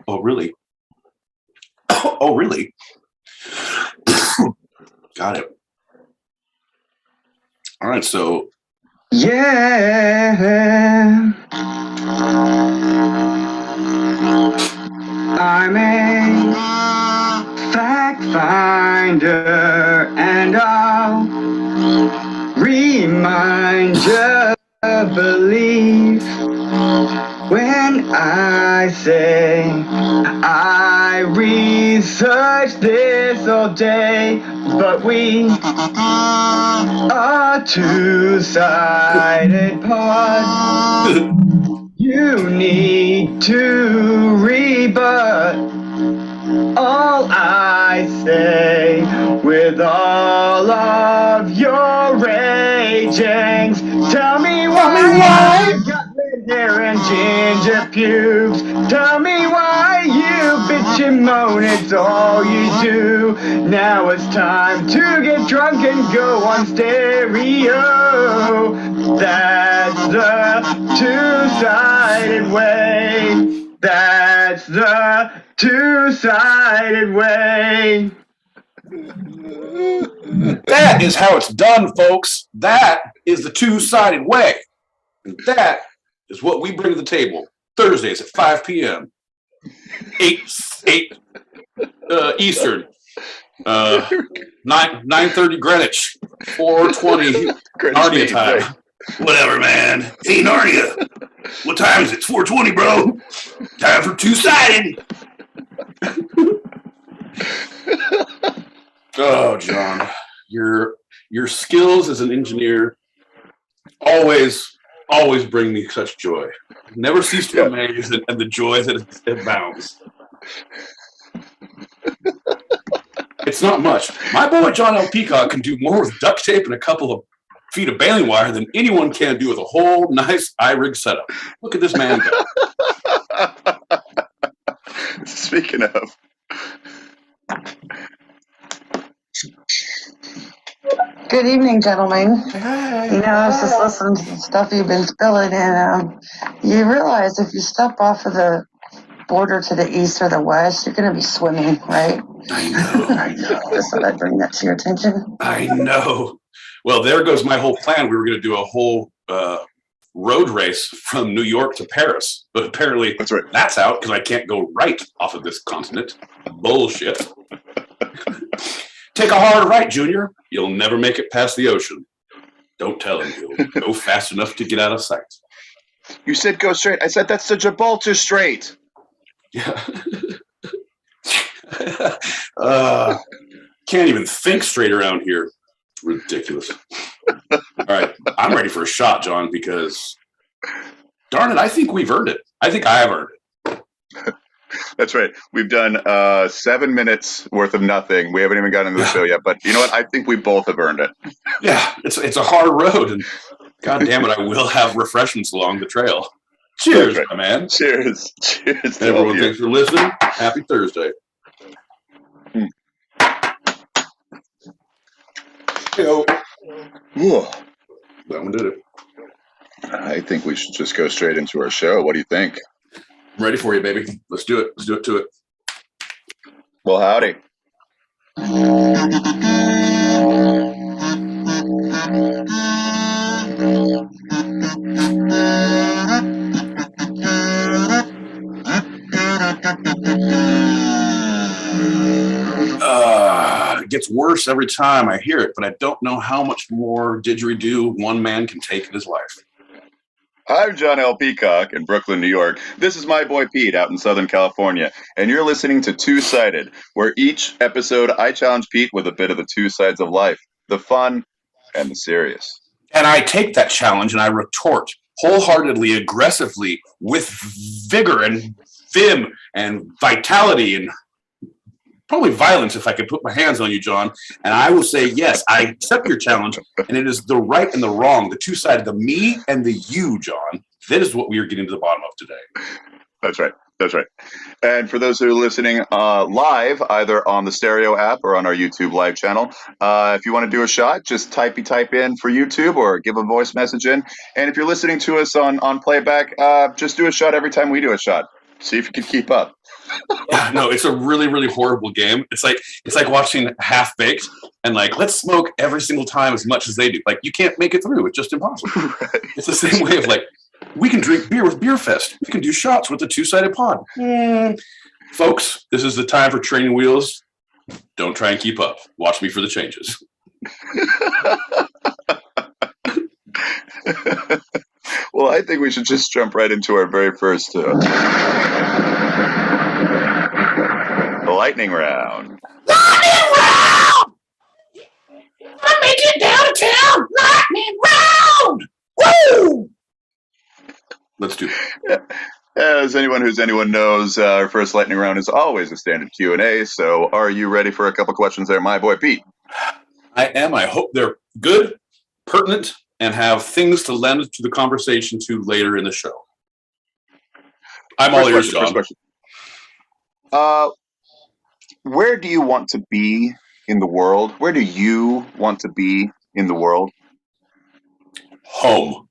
Oh, really? Oh, really? Got it. All right, so. Yeah. I'm a fact finder, and I'll remind you of belief when I say I researched this all day, but we are two-sided pod. You need to rebut all I say with all of your ragings. Tell me why you got red hair and ginger pubes. Tell me why you bitch and moan, it's all you do. Now it's time to get drunk and go on stereo. That's the two-sided way. That's the two-sided way. That is how it's done, folks. That is the two-sided way. And that is what we bring to the table Thursdays at 5 p.m. 8 Eastern. 9:30 Greenwich. 4:20 Narnia time. Whatever, man. Hey, Narnia. What time is it? 4:20, bro. Time for two-sided. Oh, John, your skills as an engineer always bring me such joy. Never cease to amaze at the joy that it abounds. It's not much. My boy John L. Peacock can do more with duct tape and a couple of feet of baling wire than anyone can do with a whole nice iRig setup. Look at this man go. Speaking of. Good evening, gentlemen. I was just listening to the stuff you've been spilling, and you realize if you step off of the border to the east or the west, you're going to be swimming, right? I know. Just thought I'd bring that to your attention. I know. Well, there goes my whole plan. We were going to do a whole road race from New York to Paris, but apparently that's out because I can't go right off of this continent. Bullshit. Take a hard right, Junior. You'll never make it past the ocean. Don't tell him you'll go fast enough to get out of sight. You said go straight. I said that's the Gibraltar Strait. Yeah. Can't even think straight around here. Ridiculous. All right. I'm ready for a shot, John, because darn it, I think we've earned it. I think I have earned it. That's right. We've done 7 minutes worth of nothing. We haven't even gotten into the show yet, but you know what? I think we both have earned it. Yeah, it's a hard road, and God damn it, I will have refreshments along the trail. Cheers, my man. Cheers. Cheers. Everyone, thanks for listening. Happy Thursday. Yo. That one did it. I think we should just go straight into our show. What do you think? I'm ready for you, baby. Let's do it. Let's do it to it. Well, howdy. It gets worse every time I hear it, but I don't know how much more didgeridoo one man can take in his life. I'm John L. Peacock in Brooklyn, New York. This is my boy Pete out in Southern California, and you're listening to Two-Sided, where each episode I challenge Pete with a bit of the two sides of life, the fun and the serious. And I take that challenge and I retort wholeheartedly, aggressively, with vigor and vim and vitality and probably violence if I could put my hands on you, John. And I will say, yes, I accept your challenge. And it is the right and the wrong, the two sides, the me and the you, John. That is what we are getting to the bottom of today. That's right. That's right. And for those who are listening live, either on the stereo app or on our YouTube live channel, if you want to do a shot, just type in for YouTube or give a voice message in. And if you're listening to us on playback, just do a shot every time we do a shot. See if you can keep up. Yeah, no, it's a really, really horrible game. It's like watching Half Baked and like, let's smoke every single time as much as they do. Like, you can't make it through. It's just impossible. Right. It's the same way of like, we can drink beer with Beer Fest. We can do shots with the two-sided pod. Folks, this is the time for training wheels. Don't try and keep up. Watch me for the changes. Well, I think we should just jump right into our very first lightning round. Lightning round! I make it downtown. Lightning round! Woo! Let's do it. As anyone knows, our first lightning round is always a standard Q&A. So, are you ready for a couple questions there, my boy Pete? I am. I hope they're good, pertinent, and have things to lend to the conversation to later in the show. I'm all ears, John. First question. Where do you want to be in the world? Where do you want to be in the world? Home.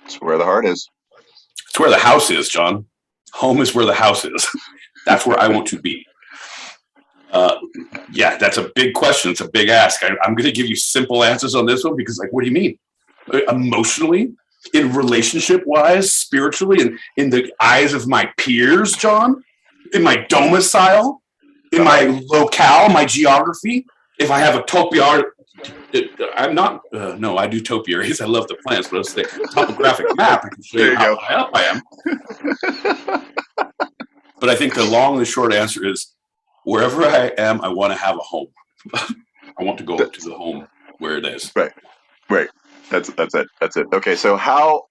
It's where the heart is. It's where the house is, John. Home is where the house is. That's where I want to be. Yeah, that's a big question. It's a big ask. I'm going to give you simple answers on this one because, like, what do you mean? Emotionally, in relationship-wise, spiritually, and in the eyes of my peers, John, in my domicile, in my locale, my geography. If I have a topiary, I'm not. No, I do topiaries. I love the plants, but it's the topographic map. I can show you how high up I am. But I think the long and the short answer is, wherever I am, I want to have a home. I want to go to the home where it is. Right. That's it. Okay, so I'm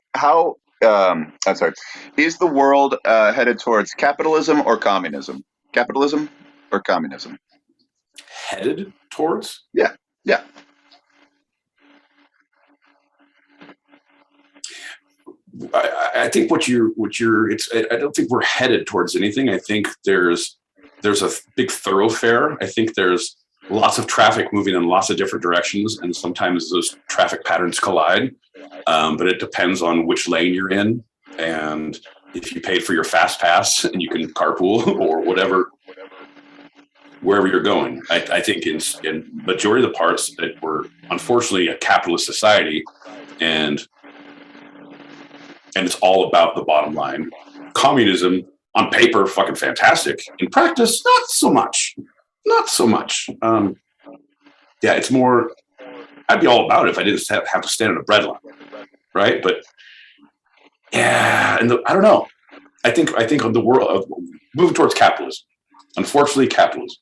sorry. Is the world headed towards capitalism or communism? Capitalism or communism? Headed towards? Yeah. I think I don't think we're headed towards anything. I think there's a big thoroughfare. I think there's lots of traffic moving in lots of different directions, and sometimes those traffic patterns collide. But it depends on which lane you're in, and if you paid for your fast pass and you can carpool or whatever, wherever you're going. I think in majority of the parts that we're unfortunately a capitalist society, and it's all about the bottom line. Communism on paper, fucking fantastic. In practice, not so much. Yeah, it's more. I'd be all about it if I didn't have to stand on a bread line, right? But yeah, I don't know. I think of the world of moving towards capitalism. Unfortunately, capitalism.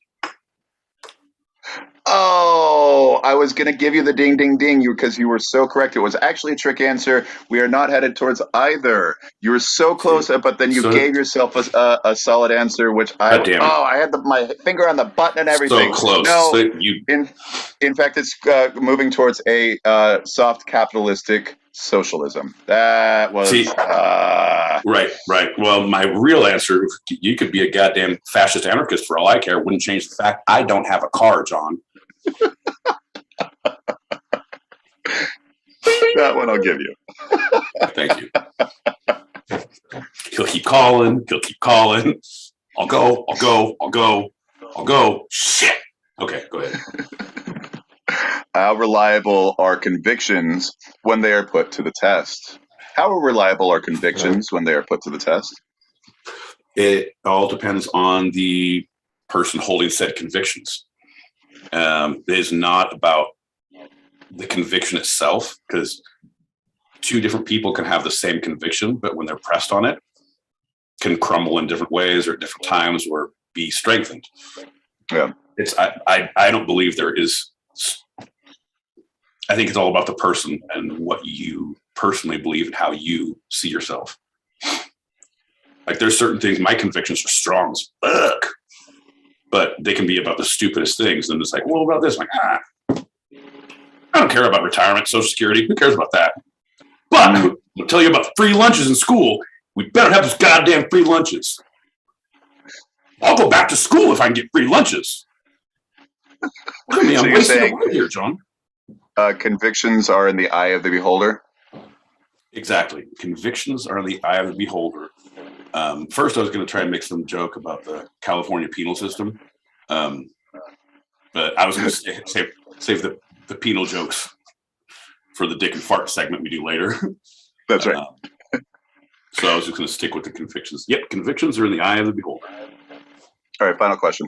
Oh, I was going to give you the ding, ding, ding because you were so correct. It was actually a trick answer. We are not headed towards either. You were so close, but then you gave yourself a solid answer, which I had my finger on the button and everything. So close. No, so in fact, it's moving towards a soft capitalistic socialism. That was right. Well, my real answer, you could be a goddamn fascist anarchist for all I care. Wouldn't change the fact I don't have a car, John. That one I'll give you. Thank you. He'll keep calling. I'll go. Shit. Okay, go ahead. How reliable are convictions when they are put to the test? How reliable are convictions when they are put to the test? It all depends on the person holding said convictions. It is not about the conviction itself, because two different people can have the same conviction, but when they're pressed on it, can crumble in different ways or at different times or be strengthened. Yeah, I don't believe there is. I think it's all about the person and what you personally believe and how you see yourself. Like, there's certain things, my convictions are strong as fuck, but they can be about the stupidest things. And it's like, well, what about this? I'm like, I don't care about retirement, Social Security. Who cares about that? But I'll tell you about free lunches in school. We better have those goddamn free lunches. I'll go back to school if I can get free lunches. Look at me, I'm wasting away here, John. Convictions are in the eye of the beholder? Exactly. Convictions are in the eye of the beholder. First, I was going to try and make some joke about the California penal system, but I was going to save the penal jokes for the dick and fart segment we do later. That's right. So I was just going to stick with the convictions. Yep, convictions are in the eye of the beholder. All right, final question.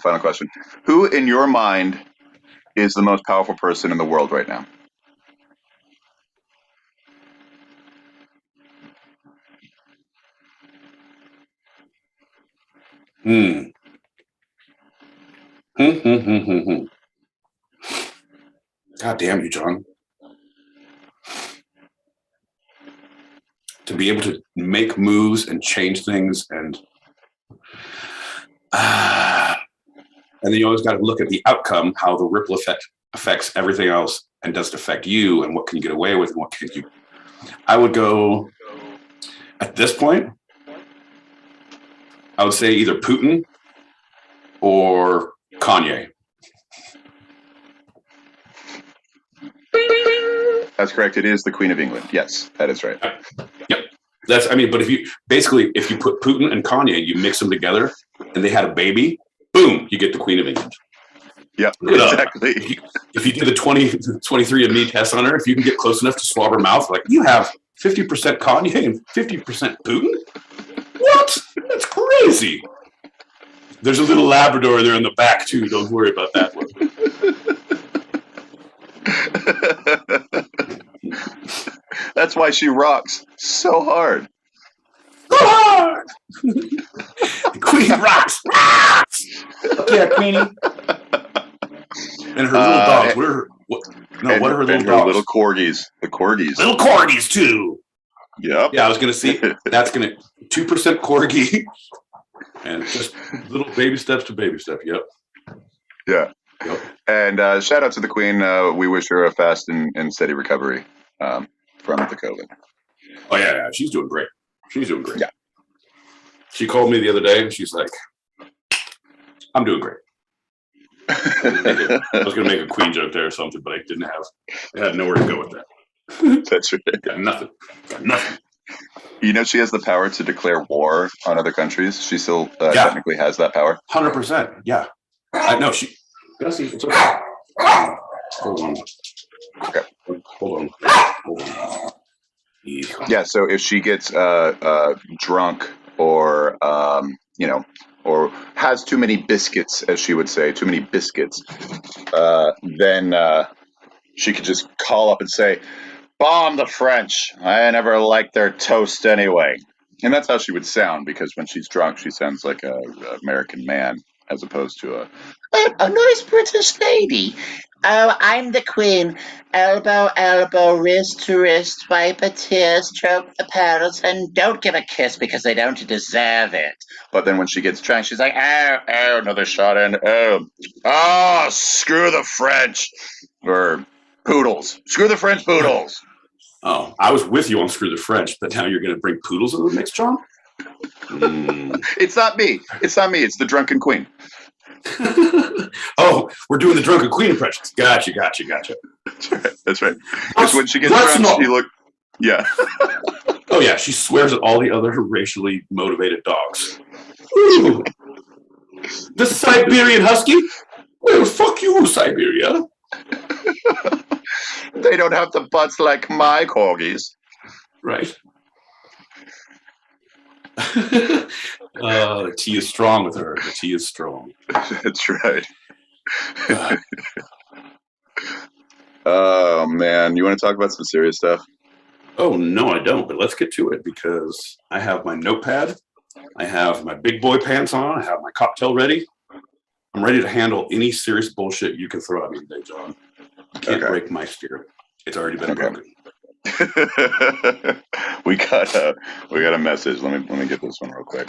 Who, in your mind, is the most powerful person in the world right now? God damn you, John. To be able to make moves and change things and then you always got to look at the outcome, how the ripple effect affects everything else and does it affect you and what can you get away with and what can you. I would go, at this point, I would say either Putin or Kanye. That's correct. It is the Queen of England. Yes, that is right. Yep. But if you put Putin and Kanye, you mix them together and they had a baby, boom, you get the Queen of England. Yep, exactly. If you do the 23andMe test on her, if you can get close enough to swab her mouth, like you have 50% Kanye and 50% Putin? What? That's crazy. There's a little Labrador there in the back too. Don't worry about that one. That's why she rocks so hard. The Queen rocks. Yeah, Queenie. And her little dogs. What are her little dogs? Little corgis. The corgis. Little corgis too. Yep. Yeah, I was gonna see. That's gonna 2% corgi, and just little baby steps to baby step. Yep. Yeah. Yep. And shout out to the Queen. We wish her a fast and steady recovery from the COVID. Oh yeah, she's doing great. Yeah. She called me the other day and she's like, "I'm doing great." I was gonna make a Queen joke there or something, but I had nowhere to go with that. That's right. Got nothing. You know, she has the power to declare war on other countries. She still technically has that power. 100%. Yeah. I know she. It's okay. Hold on. Okay. Hold on. Yeah. So if she gets drunk or or has too many biscuits, as she would say, then she could just call up and say, "Bomb the French. I never liked their toast anyway." And that's how she would sound, because when she's drunk, she sounds like an American man as opposed to a nice British lady. Oh, I'm the Queen. Elbow, elbow, wrist to wrist, wipe a tear, stroke the petals, and don't give a kiss because they don't deserve it. But then when she gets drunk, she's like, oh, another shot in. Oh, screw the French. Or poodles. Screw the French poodles. Oh, I was with you on screw the French, but now you're going to bring poodles into the mix, John? It's not me. It's the drunken Queen. Oh, we're doing the drunken Queen impressions. Gotcha. That's right. Because when she gets drunk, she looks... Yeah. Oh, yeah. She swears at all the other racially motivated dogs. Ooh. The Siberian Husky? Well, fuck you, Siberia. They don't have the butts like my corgis. Right. The tea is strong with her. The tea is strong. That's right. Oh, man. You want to talk about some serious stuff? Oh, no, I don't. But let's get to it, because I have my notepad. I have my big boy pants on. I have my cocktail ready. I'm ready to handle any serious bullshit you can throw at me today, John. You can't break my spirit. It's already been broken. we got a message. Let me get this one real quick.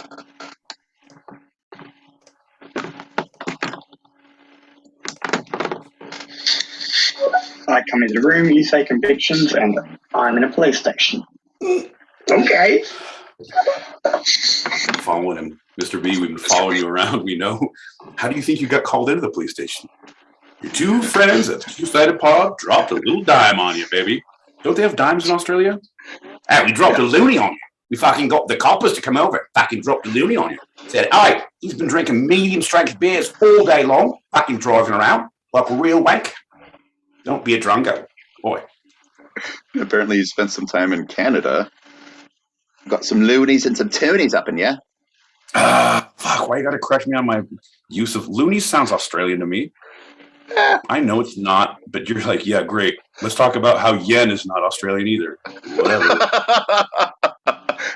I come into the room, you say convictions, and I'm in a police station. Okay. Following him. Mr. B, we've been following you around. We know. How do you think you got called into the police station? Your two friends at the two-sided pod dropped a little dime on you, baby. Don't they have dimes in Australia? Hey, we dropped a loony on you. We fucking got the coppers to come over and fucking dropped a loony on you. Said, hey, he's been drinking medium-strength beers all day long, fucking driving around like a real wank. Don't be a drunko, boy. Apparently you spent some time in Canada. Got some loonies and some toonies up in you. Fuck, why you gotta correct me on my use of loonies? Sounds Australian to me. I know it's not, but you're like, yeah, great. Let's talk about how yen is not Australian either. Whatever.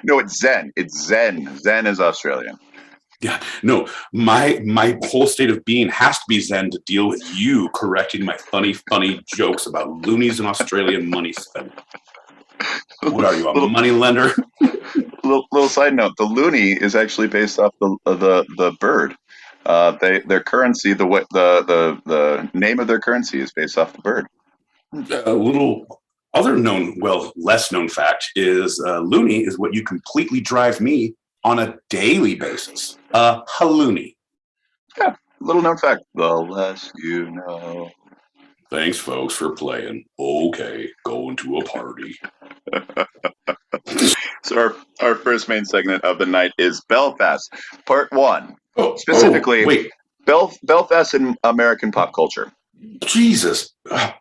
No, it's Zen. It's Zen. Zen is Australian. Yeah, no, my whole state of being has to be zen to deal with you correcting my funny jokes about loonies and Australian money spent. What are you, a money lender? Little side note: the loonie is actually based off the bird. Their currency, the name of their currency is based off the bird. A little other less known fact is loony is what you completely drive me on a daily basis. Halloony. Yeah, little known fact. The less you know. Thanks, folks, for playing. Okay, going to a party. So our first main segment of the night is Belfast, Part 1. Specifically, Belfast in American pop culture. Jesus.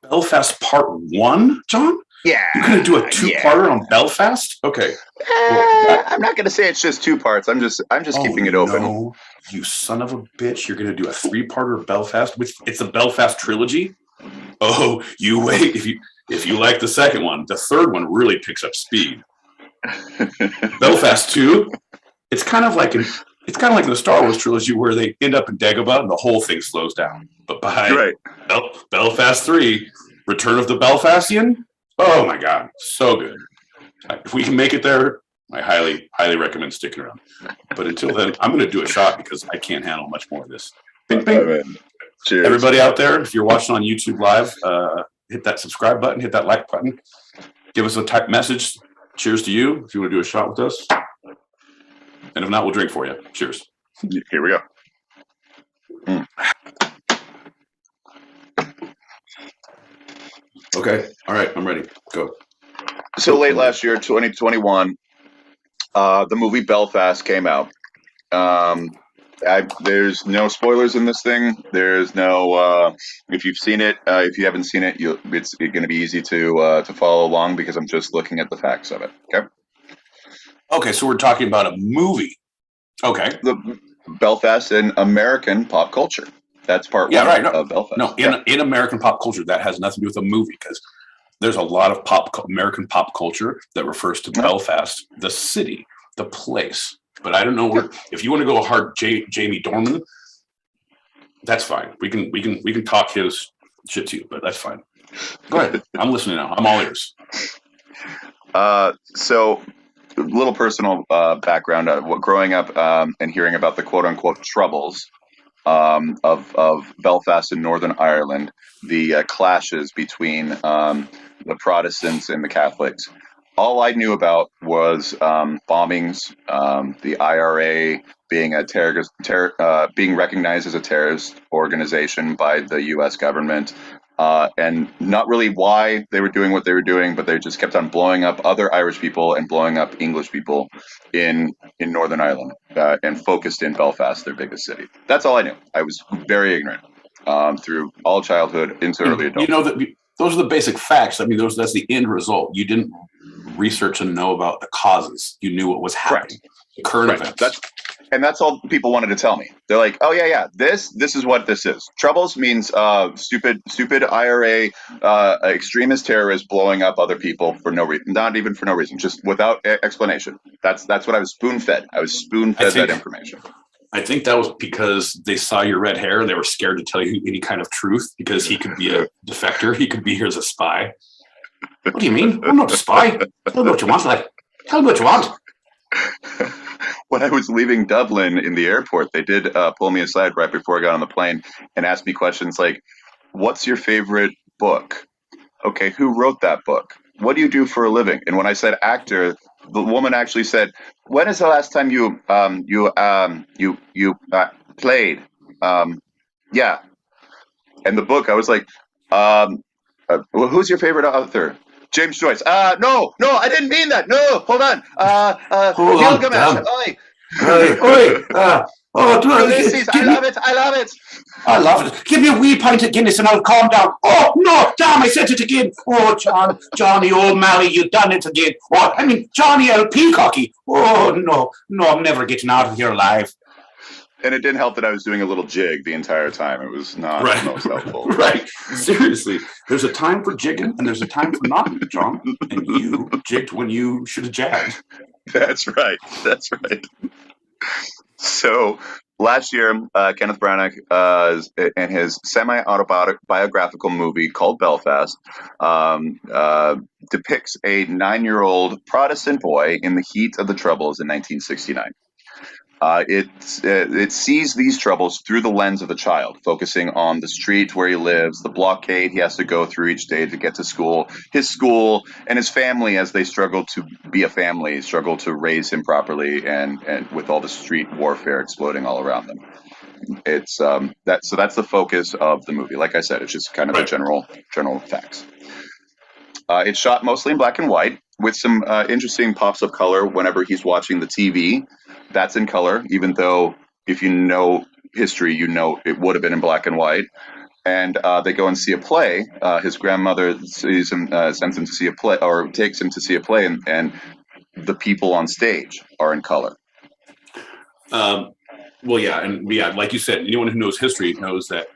Belfast Part 1, John? Yeah. You're going to do a two-parter on Belfast? Okay. I'm not going to say it's just 2 parts. I'm just keeping it open. No, you son of a bitch. You're going to do a 3-parter of Belfast? It's a Belfast trilogy? Oh, you wait. If you like the second one, the third one really picks up speed. Belfast 2, it's kind of like the Star Wars trilogy where they end up in Dagobah and the whole thing slows down. But by Belfast 3, Return of the Belfastian, oh my God, so good. If we can make it there, I highly recommend sticking around. But until then, I'm going to do a shot because I can't handle much more of this. Bing, bing. Cheers. Everybody out there, if you're watching on YouTube Live, hit that subscribe button, hit that like button, give us a type message. Cheers to you if you want to do a shot with us. And if not, we'll drink for you. Cheers. Here we go. Okay. All right. I'm ready. Go. So late last year, 2021, the movie Belfast came out. There's no spoilers in this thing. There's no. If you've seen it, if you haven't seen it, it's going to be easy to follow along because I'm just looking at the facts of it. Okay. Okay, so we're talking about a movie. Okay. The Belfast in American pop culture. That's part one of Belfast. No, in American pop culture, that has nothing to do with a movie because there's a lot of American pop culture that refers to Belfast, the city, the place. But I don't know if you want to go hard, Jamie Dornan. That's fine. We can talk his shit to you, but that's fine. Go ahead. I'm listening now. I'm all ears. So, a little personal background. Growing up and hearing about the quote-unquote troubles of Belfast in Northern Ireland, the clashes between the Protestants and the Catholics. All I knew about was bombings, the IRA being being recognized as a terrorist organization by the U.S. government, and not really why they were doing what they were doing, but they just kept on blowing up other Irish people and blowing up English people in Northern Ireland and focused in Belfast, their biggest city. That's all I knew. I was very ignorant through all childhood into early adulthood. You know that those are the basic facts. I mean, that's the end result. You didn't research and know about the causes. You knew what was happening. Correct. Current events. That's all people wanted to tell me. They're like, oh yeah, this is what this is. Troubles means stupid IRA extremist terrorists blowing up other people for no reason, not even for no reason, just without explanation. That's what I was spoon fed. I was spoon fed that information. I think that was because they saw your red hair and they were scared to tell you any kind of truth because he could be a defector. He could be here as a spy. What do you mean? I'm not a spy. Tell me what you want. Tell me what you want. When I was leaving Dublin in the airport, they did pull me aside right before I got on the plane and asked me questions like, what's your favorite book? Okay, who wrote that book? What do you do for a living? And when I said actor, the woman actually said, when is the last time you played? Yeah. And the book, I was like, who's your favorite author? James Joyce. No, I didn't mean that. No, hold on. Hold on, Gilgamesh. damn. Oi. Oi. Ulysses. I love it. I love it. Give me a wee pint of Guinness and I'll calm down. Oh, no, damn, I said it again. Oh, Johnny O'Malley, you done it again. Oh, I mean, Johnny L. Peacocky. Oh, no, I'm never getting out of here alive. And it didn't help that I was doing a little jig the entire time. It was not most helpful. Right. Seriously. There's a time for jigging and there's a time for not, John. And you jigged when you should have jagged. That's right. So last year, Kenneth Branagh, in his semi-autobiographical movie called Belfast, depicts a 9-year-old Protestant boy in the heat of the Troubles in 1969. It sees these troubles through the lens of the child, focusing on the street where he lives, the blockade he has to go through each day to get to school, his school, and his family as they struggle to be a family, struggle to raise him properly, and with all the street warfare exploding all around them. It's that's the focus of the movie. Like I said, it's just kind of the general facts. It's shot mostly in black and white, with some interesting pops of color whenever he's watching the TV. That's in color, even though if you know history, you know it would have been in black and white. And they go and see a play. His grandmother sends him to see a play, or takes him to see a play, and the people on stage are in color. Well, like you said, anyone who knows history knows that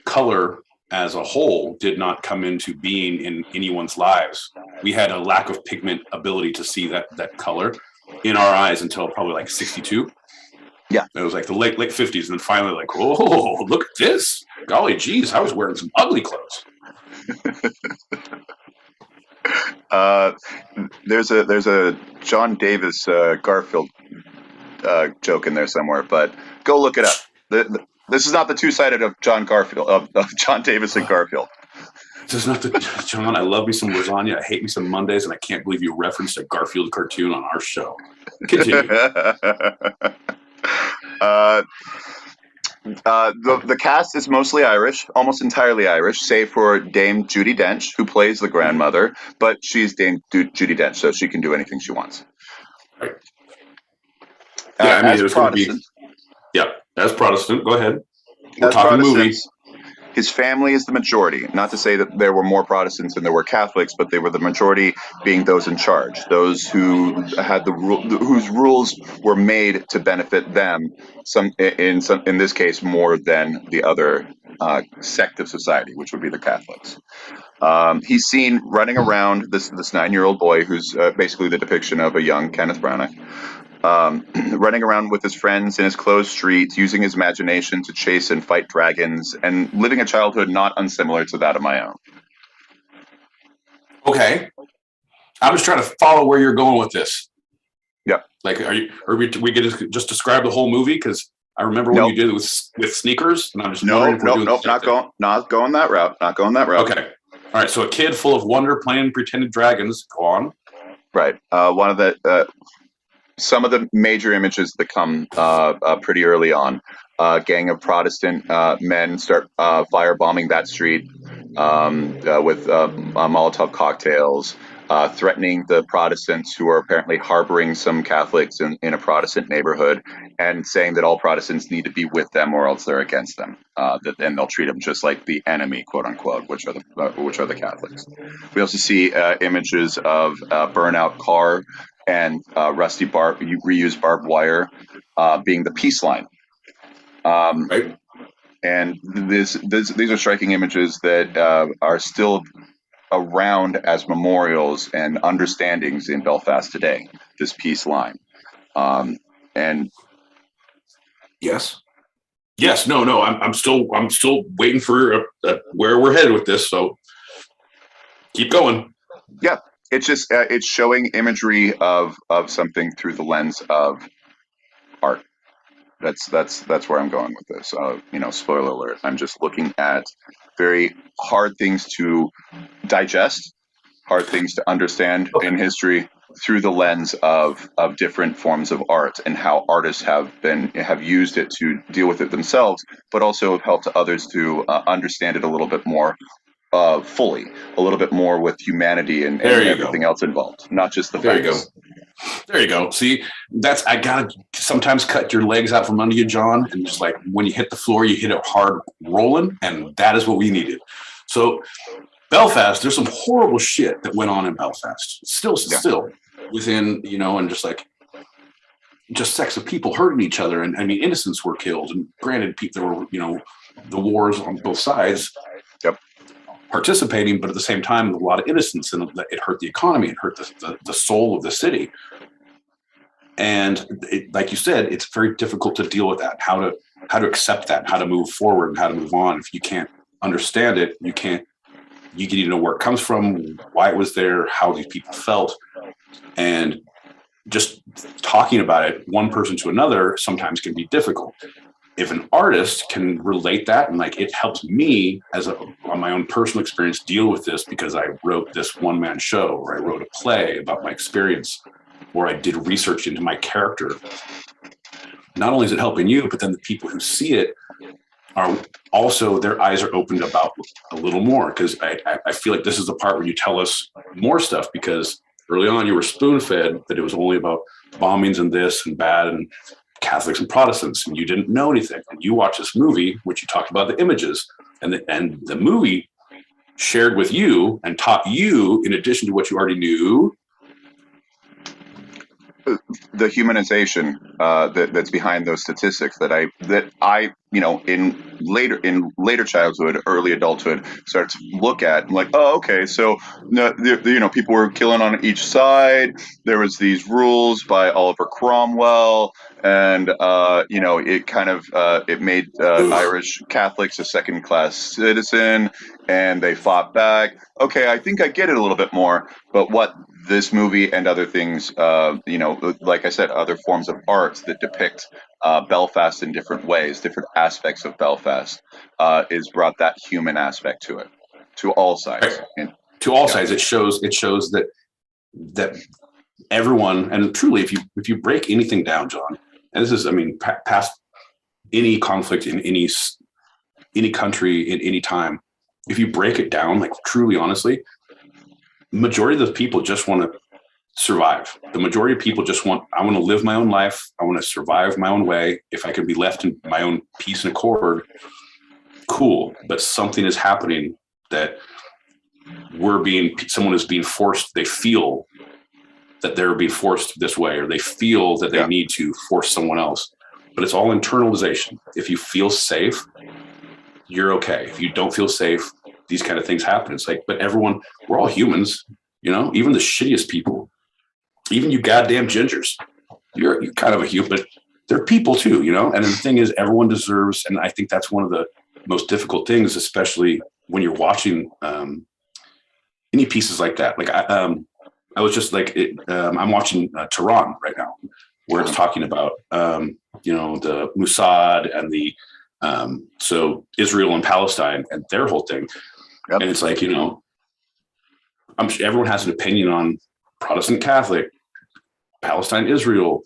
color as a whole did not come into being in anyone's lives. We had a lack of pigment ability to see that color in our eyes until probably like 62. Yeah. It was like the late 50s, and then finally like, oh, look at this. Golly geez, I was wearing some ugly clothes. There's a John Davis Garfield joke in there somewhere, but go look it up. This is not the two-sided of John Davis and Garfield. This is not the John. I love me some lasagna. I hate me some Mondays, and I can't believe you referenced a Garfield cartoon on our show. Continue. The cast is mostly Irish, almost entirely Irish, save for Dame Judi Dench, who plays the grandmother, but she's Dame Judi Dench, so she can do anything she wants. Right. Yeah, I mean, as Protestant. As Protestant, go ahead. We're talking movie. His family is the majority. Not to say that there were more Protestants than there were Catholics, but they were the majority, being those in charge, those who had whose rules were made to benefit them. In this case, more than the other sect of society, which would be the Catholics. He's seen running around this 9-year-old boy, who's basically the depiction of a young Kenneth Branagh. Running around with his friends in his closed streets, using his imagination to chase and fight dragons, and living a childhood not unsimilar to that of my own. Okay. I'm just trying to follow where you're going with this. Yeah. Like, are we going to just describe the whole movie? Because I remember when you did it with sneakers, and I'm just not going that route. Not going that route. Okay. All right. So a kid full of wonder playing pretended dragons. Go on. Right. One of the some of the major images that come pretty early on. A gang of Protestant men start firebombing that street with Molotov cocktails, threatening the Protestants who are apparently harboring some Catholics in a Protestant neighborhood, and saying that all Protestants need to be with them or else they're against them. And they'll treat them just like the enemy, quote unquote, which are the Catholics. We also see images of a burnout car and rusty reused barbed wire being the peace line. Right. And these are striking images that are still around as memorials and understandings in Belfast today. This peace line, and yes, no. I'm still waiting for where we're headed with this. So keep going. Yeah. It's just it's showing imagery of something through the lens of art. That's where I'm going with this. Spoiler alert. I'm just looking at very hard things to digest, hard things to understand in history through the lens of different forms of art, and how artists have used it to deal with it themselves, but also have helped others to understand it a little bit more, fully, a little bit more with humanity and everything else involved, not just the facts. There you go. See, I gotta sometimes cut your legs out from under you, John, and just like when you hit the floor, you hit it hard rolling, and that is what we needed. So Belfast, there's some horrible shit that went on in Belfast. Still within, and just sects of people hurting each other, and I mean innocents were killed, and granted, there were the wars on both sides. Yep. Participating, but at the same time, a lot of innocence, and it hurt the economy, it hurt the soul of the city. And like you said, it's very difficult to deal with that, how to accept that, how to move forward, and how to move on. If you can't understand it, you need to know where it comes from, why it was there, how these people felt. And just talking about it, one person to another, sometimes can be difficult. If an artist can relate that, and like it helps me on my own personal experience deal with this, because I wrote this one-man show, or I wrote a play about my experience, or I did research into my character. Not only is it helping you, but then the people who see it are also, their eyes are opened about a little more, because I feel like this is the part where you tell us more stuff, because early on you were spoon-fed that it was only about bombings and this and bad and Catholics and Protestants, and you didn't know anything. And you watch this movie, which you talked about the images, and the movie shared with you and taught you, in addition to what you already knew, the humanization that's behind those statistics that I in later childhood, early adulthood, started to look at. I'm like, oh, okay, so people were killing on each side. There was these rules by Oliver Cromwell, and it kind of it made Irish Catholics a second-class citizen, and they fought back. Okay, I think I get it a little bit more, but what this movie and other things, like I said, other forms of art that depict Belfast in different ways, different aspects of Belfast, is brought that human aspect to it, to all sides. Right. To all sides, it shows that everyone, and truly, if you break anything down, John, and this is, I mean, past any conflict in any country in any time, if you break it down, like truly, honestly, majority of the people just want to survive. The majority of people just I want to live my own life. I want to survive my own way. If I can be left in my own peace and accord, cool. But something is happening that someone is being forced. They feel that they're being forced this way, or they feel that they need to force someone else. But it's all internalization. If you feel safe, you're okay. If you don't feel safe, these kind of things happen. It's like, but everyone, we're all humans, even the shittiest people, even you goddamn gingers, you're kind of a human, but they're people too, And the thing is, everyone deserves, and I think that's one of the most difficult things, especially when you're watching any pieces like that. Like I was just like, I'm watching Tehran right now, where it's talking about, the Mossad and the, so Israel and Palestine and their whole thing. Yep. And it's like, I'm sure everyone has an opinion on Protestant, Catholic, Palestine, Israel,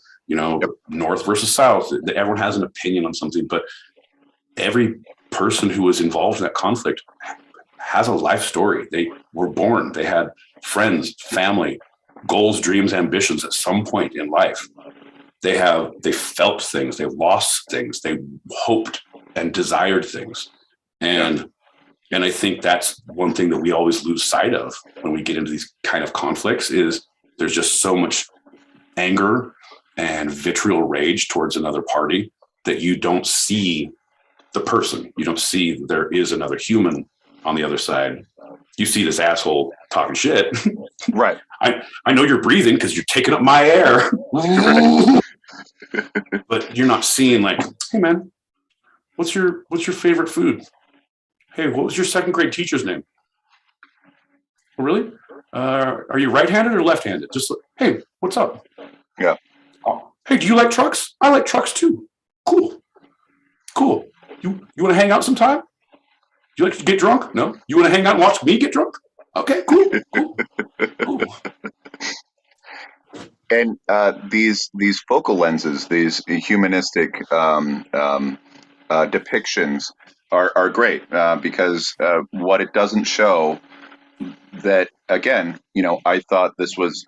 North versus South. Everyone has an opinion on something, but every person who was involved in that conflict has a life story. They were born, they had friends, family, goals, dreams, ambitions at some point in life. They felt things, they lost things, they hoped and desired things. And I think that's one thing that we always lose sight of when we get into these kind of conflicts, is there's just so much anger and vitriol rage towards another party that you don't see the person. You don't see there is another human on the other side. You see this asshole talking shit. Right. I know you're breathing because you're taking up my air. But you're not seeing like, hey man, what's your favorite food? Hey, what was your second grade teacher's name? Oh, really? Are you right-handed or left-handed? Just, hey, what's up? Yeah. Oh, hey, do you like trucks? I like trucks too. Cool. You want to hang out sometime? You like to get drunk? No? You want to hang out and watch me get drunk? Okay, cool. And these focal lenses, these humanistic depictions, are great because what it doesn't show that, again, I thought this was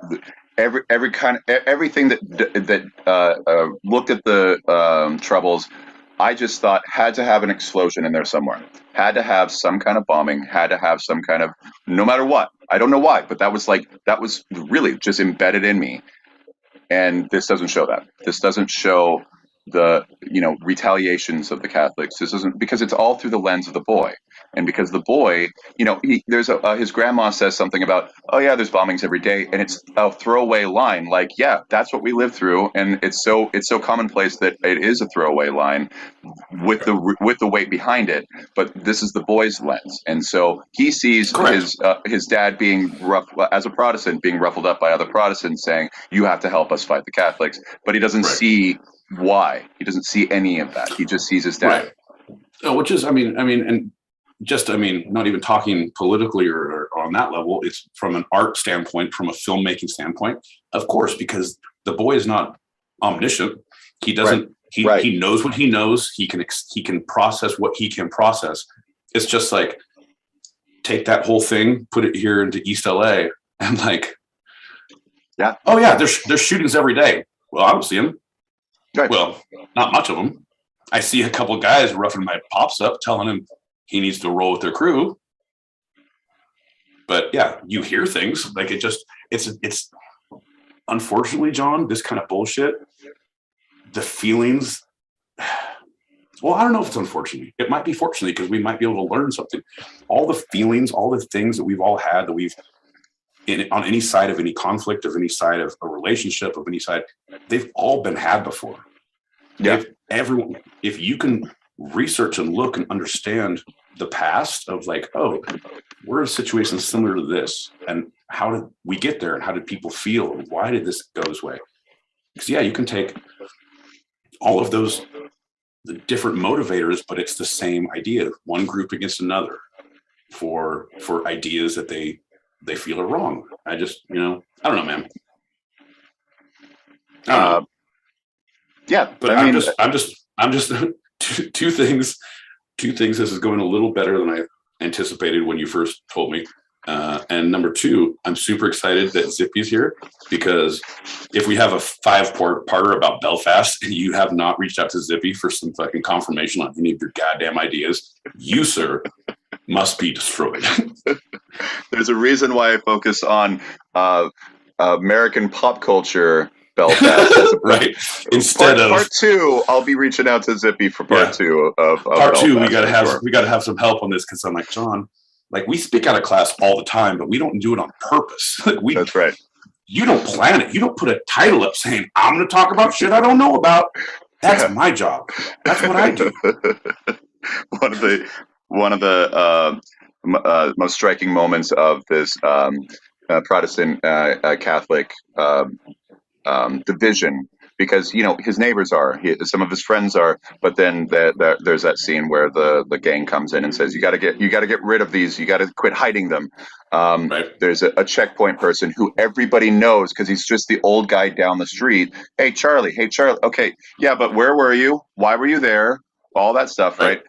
everything that looked at the troubles. I just thought had to have an explosion in there somewhere, had to have some kind of bombing, had to have some kind of, no matter what. I don't know why, but that was really just embedded in me. And this doesn't show that. This doesn't show the retaliations of the Catholics. This isn't, because it's all through the lens of the boy, and because the boy, his grandma says something about, oh yeah, there's bombings every day, and it's a throwaway line, like, yeah, that's what we live through, and it's so commonplace that it is a throwaway line with the weight behind it. But this is the boy's lens, and so he sees his dad being as a Protestant, being ruffled up by other Protestants, saying, you have to help us fight the Catholics, but he doesn't see why. He doesn't see any of that. He just sees his dad. Right. Which is, not even talking politically or on that level. It's from an art standpoint, from a filmmaking standpoint, of course, because the boy is not omniscient. He doesn't. He knows what he knows. He can process what he can process. It's just like, take that whole thing, put it here into East LA, and there's shootings every day. Well, I don't see them. Right. Well, not much of them. I see a couple of guys roughing my pops up, telling him he needs to roll with their crew. But yeah, you hear things like it's unfortunately, John, this kind of bullshit, the feelings. Well, I don't know if it's unfortunately. It might be fortunately, because we might be able to learn something. All the feelings, all the things that we've all had, that we've on any side of any conflict, of any side of a relationship, of any side, they've all been had before. Yeah. Everyone, if you can research and look and understand the past of we're in a situation similar to this, and how did we get there, and how did people feel, and why did this go this way? Because you can take all of those, the different motivators, but it's the same idea, one group against another for ideas that they feel are wrong. I just, I don't know, man. I don't know. Yeah, but I'm just two things. This is going a little better than I anticipated when you first told me. And number two, I'm super excited that Zippy's here, because if we have a 5-parter about Belfast and you have not reached out to Zippy for some fucking confirmation on any of your goddamn ideas, you, sir, must be destroyed. There's a reason why I focus on American pop culture Belfast. Right. Instead of part 2, I'll be reaching out to Zippy for part 2 of part Belfast. 2. We gotta have some help on this, because I'm like, John, we speak out of class all the time, but we don't do it on purpose. That's right. You don't plan it. You don't put a title up saying, I'm going to talk about shit I don't know about. That's my job. That's what I do. One of the most striking moments of this Protestant Catholic division, because his neighbors are, some of his friends are, but then there's that scene where the gang comes in and says, you got to get rid of these, you got to quit hiding them. Right. There's a checkpoint person who everybody knows, because he's just the old guy down the street. Hey Charlie, okay, yeah, but where were you? Why were you there? All that stuff, right?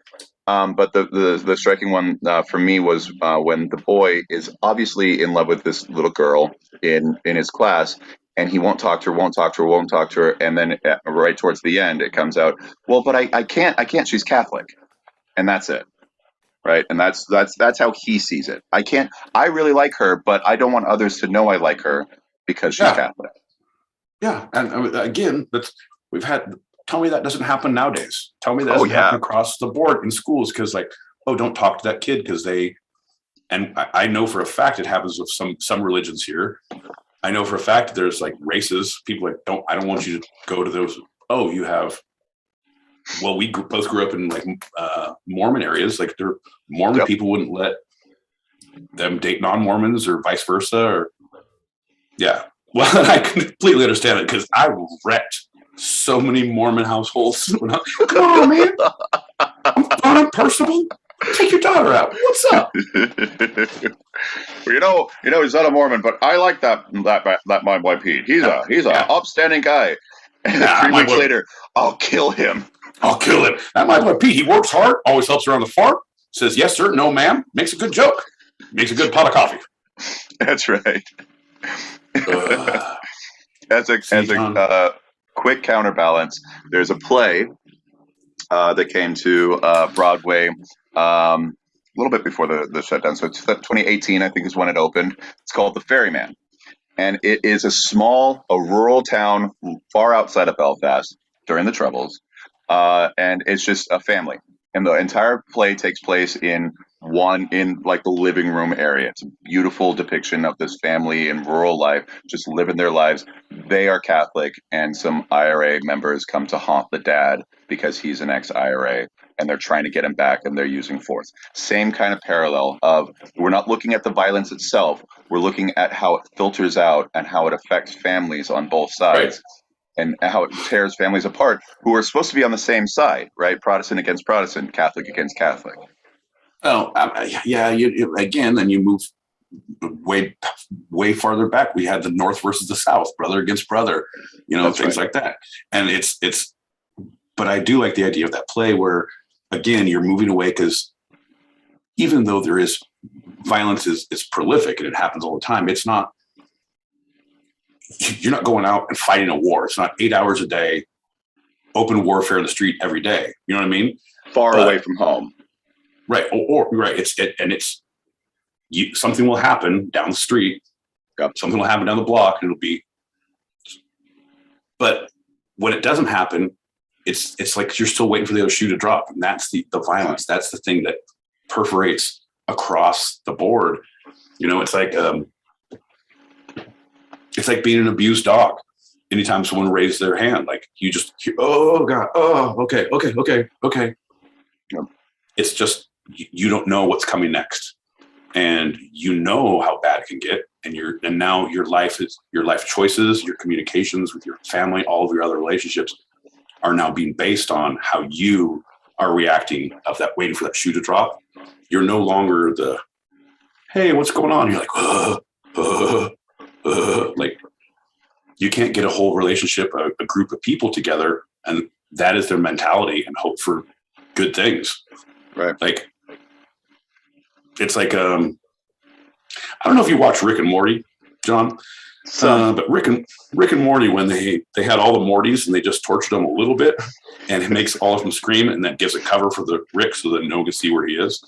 But the striking one for me was when the boy is obviously in love with this little girl in his class, and he won't talk to her, and then right towards the end it comes out, well, but I can't, she's Catholic, and that's it, right? And that's how he sees it. I really like her, but I don't want others to know I like her because she's Catholic. Yeah, and again, tell me that doesn't happen nowadays. Tell me that doesn't happen across the board in schools, because don't talk to that kid, because and I know for a fact it happens with some religions here. I know for a fact there's races. People I don't want you to go to those. Oh, you have. Well, we both grew up in Mormon areas. Mormon people wouldn't let them date non-Mormons, or vice versa. Well, I completely understand it, because I wrecked so many Mormon households. Come on, man. I'm unpersonable. Take your daughter out. What's up? Well, he's not a Mormon, but I like that my boy Pete. He's a upstanding guy. And 3 weeks later, I'll kill him. I'll kill him. That my boy Pete. He works hard, always helps around the farm. Says yes, sir, no, ma'am. Makes a good joke. Makes a good pot of coffee. That's right. As a quick counterbalance, there's a play that came to Broadway a little bit before the shutdown. So 2018, I think, is when it opened. It's called The Ferryman. And it is a rural town far outside of Belfast during the Troubles. And it's just a family. And the entire play takes place in the living room area. It's a beautiful depiction of this family in rural life, just living their lives. They are Catholic, and some IRA members come to haunt the dad because he's an ex-IRA, and they're trying to get him back, and they're using force. Same kind of parallel of, we're not looking at the violence itself, we're looking at how it filters out and how it affects families on both sides. Right. And how it tears families apart who are supposed to be on the same side, right? Protestant against Protestant, Catholic against Catholic. Oh, yeah. Then you move way farther back. We had the North versus the South, brother against brother, That's things right. like that. And but I do like the idea of that play where, again, you're moving away because even though there is violence is prolific and it happens all the time, it's not. You're not going out and fighting a war. It's not 8 hours a day, open warfare in the street every day. You know what I mean? Far away from home. Right. Or right. Something will happen down the street. Yep. Something will happen down the block. And it'll be. But when it doesn't happen, it's like you're still waiting for the other shoe to drop. And that's the violence. That's the thing that perforates across the board. It's like being an abused dog. Anytime someone raises their hand, like you just hear, oh God, oh, okay. Yep. It's just, you don't know what's coming next. And you know how bad it can get. And now your life choices, your communications with your family, all of your other relationships are now being based on how you are reacting of that, waiting for that shoe to drop. You're no longer the, hey, what's going on? You're like, like you can't get a whole relationship, a group of people together, and that is their mentality and hope for good things. Right. Like it's like I don't know if you watch Rick and Morty, John, but Rick and Morty, when they had all the Mortys and they just tortured them a little bit, and it makes all of them scream, and then gives a cover for the Rick so that no one can see where he is.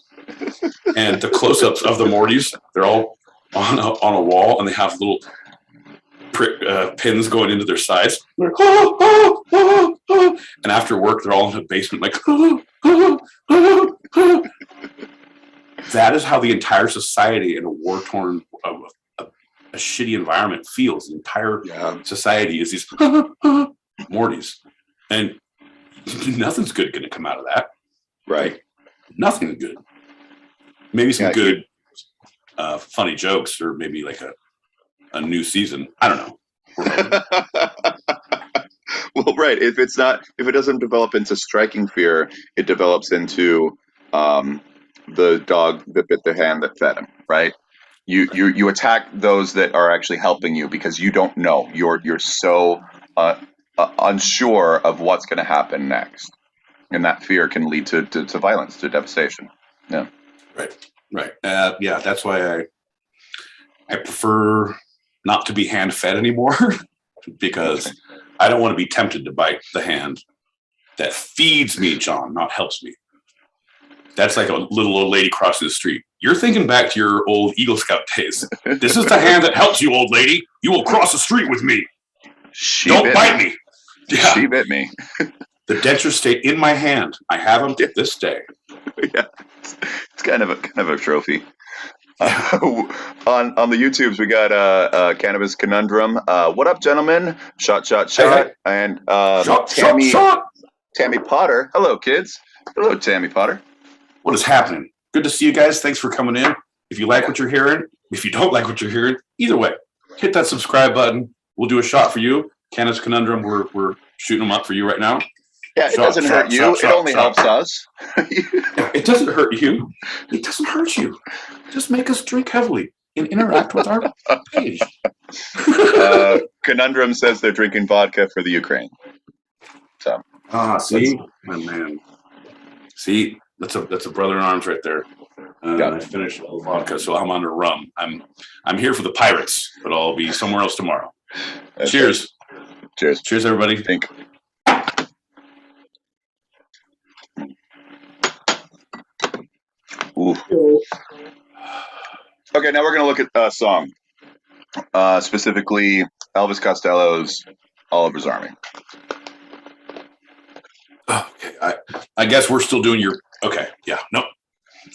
And the close-ups of the Mortys, they're all on a wall, and they have little pins going into their sides. Like, and after work, they're all in the basement, like. That is how the entire society in a war-torn, a shitty environment feels. The entire society is these Mortys, and nothing's good going to come out of that. Right? Nothing good. Maybe some good. Funny jokes, or maybe like a new season. I don't know. Well, right. If it doesn't develop into striking fear, it develops into the dog that bit the hand that fed him. Right. You attack those that are actually helping you because you don't know. You're so unsure of what's going to happen next, and that fear can lead to violence, to devastation. Yeah. Right. That's why I prefer not to be hand fed anymore because I don't want to be tempted to bite the hand that feeds me, John, not helps me. That's like a little old lady crossing the street. You're thinking back to your old Eagle Scout days. This is the hand that helps you, old lady. You will cross the street with me. Don't bite me. Yeah. She bit me. The dentures stay in my hand. I have them to this day. Yeah. It's kind of a trophy. On the YouTubes, we got Cannabis Conundrum. What up, gentlemen? Shot. Hey. And Tammy Potter. Hello, kids. Hello, Tammy Potter. What is happening? Good to see you guys. Thanks for coming in. If you like what you're hearing, if you don't like what you're hearing, either way, hit that subscribe button. We'll do a shot for you. Cannabis Conundrum, we're shooting them up for you right now. Yeah, it doesn't hurt you. It only helps us. It doesn't hurt you. It doesn't hurt you. Just make us drink heavily and interact with our page. Conundrum says they're drinking vodka for the Ukraine. So See, my man. See, that's a brother in arms right there. I finished all the vodka, so I'm under rum. I'm here for the Pirates, but I'll be somewhere else tomorrow. Cheers. Cheers. Cheers, everybody. Think. Ooh. Okay, now we're going to look at a song, specifically Elvis Costello's Oliver's Army. Okay, I guess we're still doing your. Okay, yeah, no,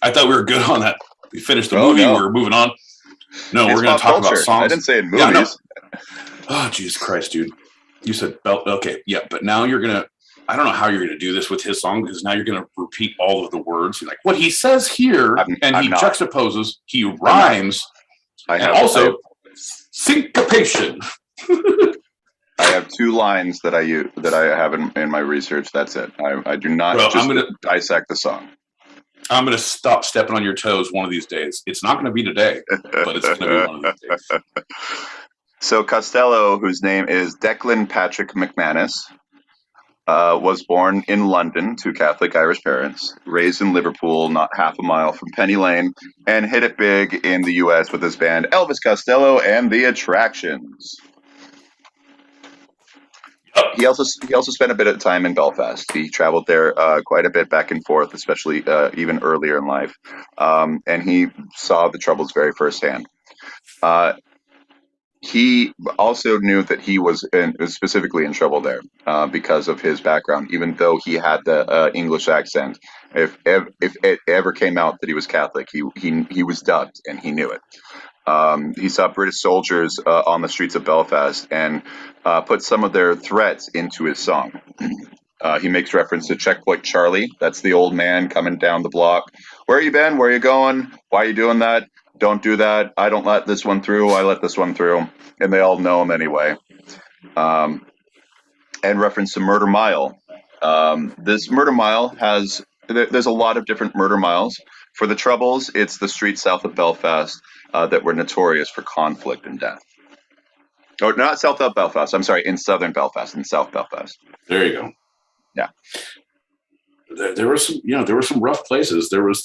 I thought we were good on that. We finished the movie. No. We're moving on. No, it's we're going to talk culture. about songs. I didn't say in movies. Yeah, no. Oh, Jesus Christ, dude! You said okay, yeah, but now you're gonna. I don't know how you're gonna do this with his song because now you're gonna repeat all of the words. You're like what he says here, he juxtaposes, he rhymes, and also syncopation. I have 2 lines that I use that I have in my research. That's it. I do not dissect the song. I'm going to stop stepping on your toes one of these days. It's not going to be today, but it's going to be one of these days. So Costello, whose name is Declan Patrick McManus, was born in London to Catholic Irish parents, raised in Liverpool, not half a mile from Penny Lane, and hit it big in the U.S. with his band Elvis Costello and the Attractions. He also spent a bit of time in Belfast. He traveled there quite a bit back and forth, especially even earlier in life, and he saw the troubles very firsthand. He also knew that he was specifically in trouble there because of his background, even though he had the English accent. If it ever came out that he was Catholic, he was dubbed, and he knew it. He saw British soldiers on the streets of Belfast and put some of their threats into his song. He makes reference to Checkpoint Charlie. That's the old man coming down the block. Where you been? Where you going? Why are you doing that? Don't do that. I don't let this one through. I let this one through. And they all know him anyway. And reference to Murder Mile. This Murder Mile there's a lot of different murder miles. For the Troubles, it's the streets south of Belfast that were notorious for conflict and death. Or not south of Belfast. I'm sorry, in southern Belfast, in South Belfast. There you go. Yeah. There were some rough places. There was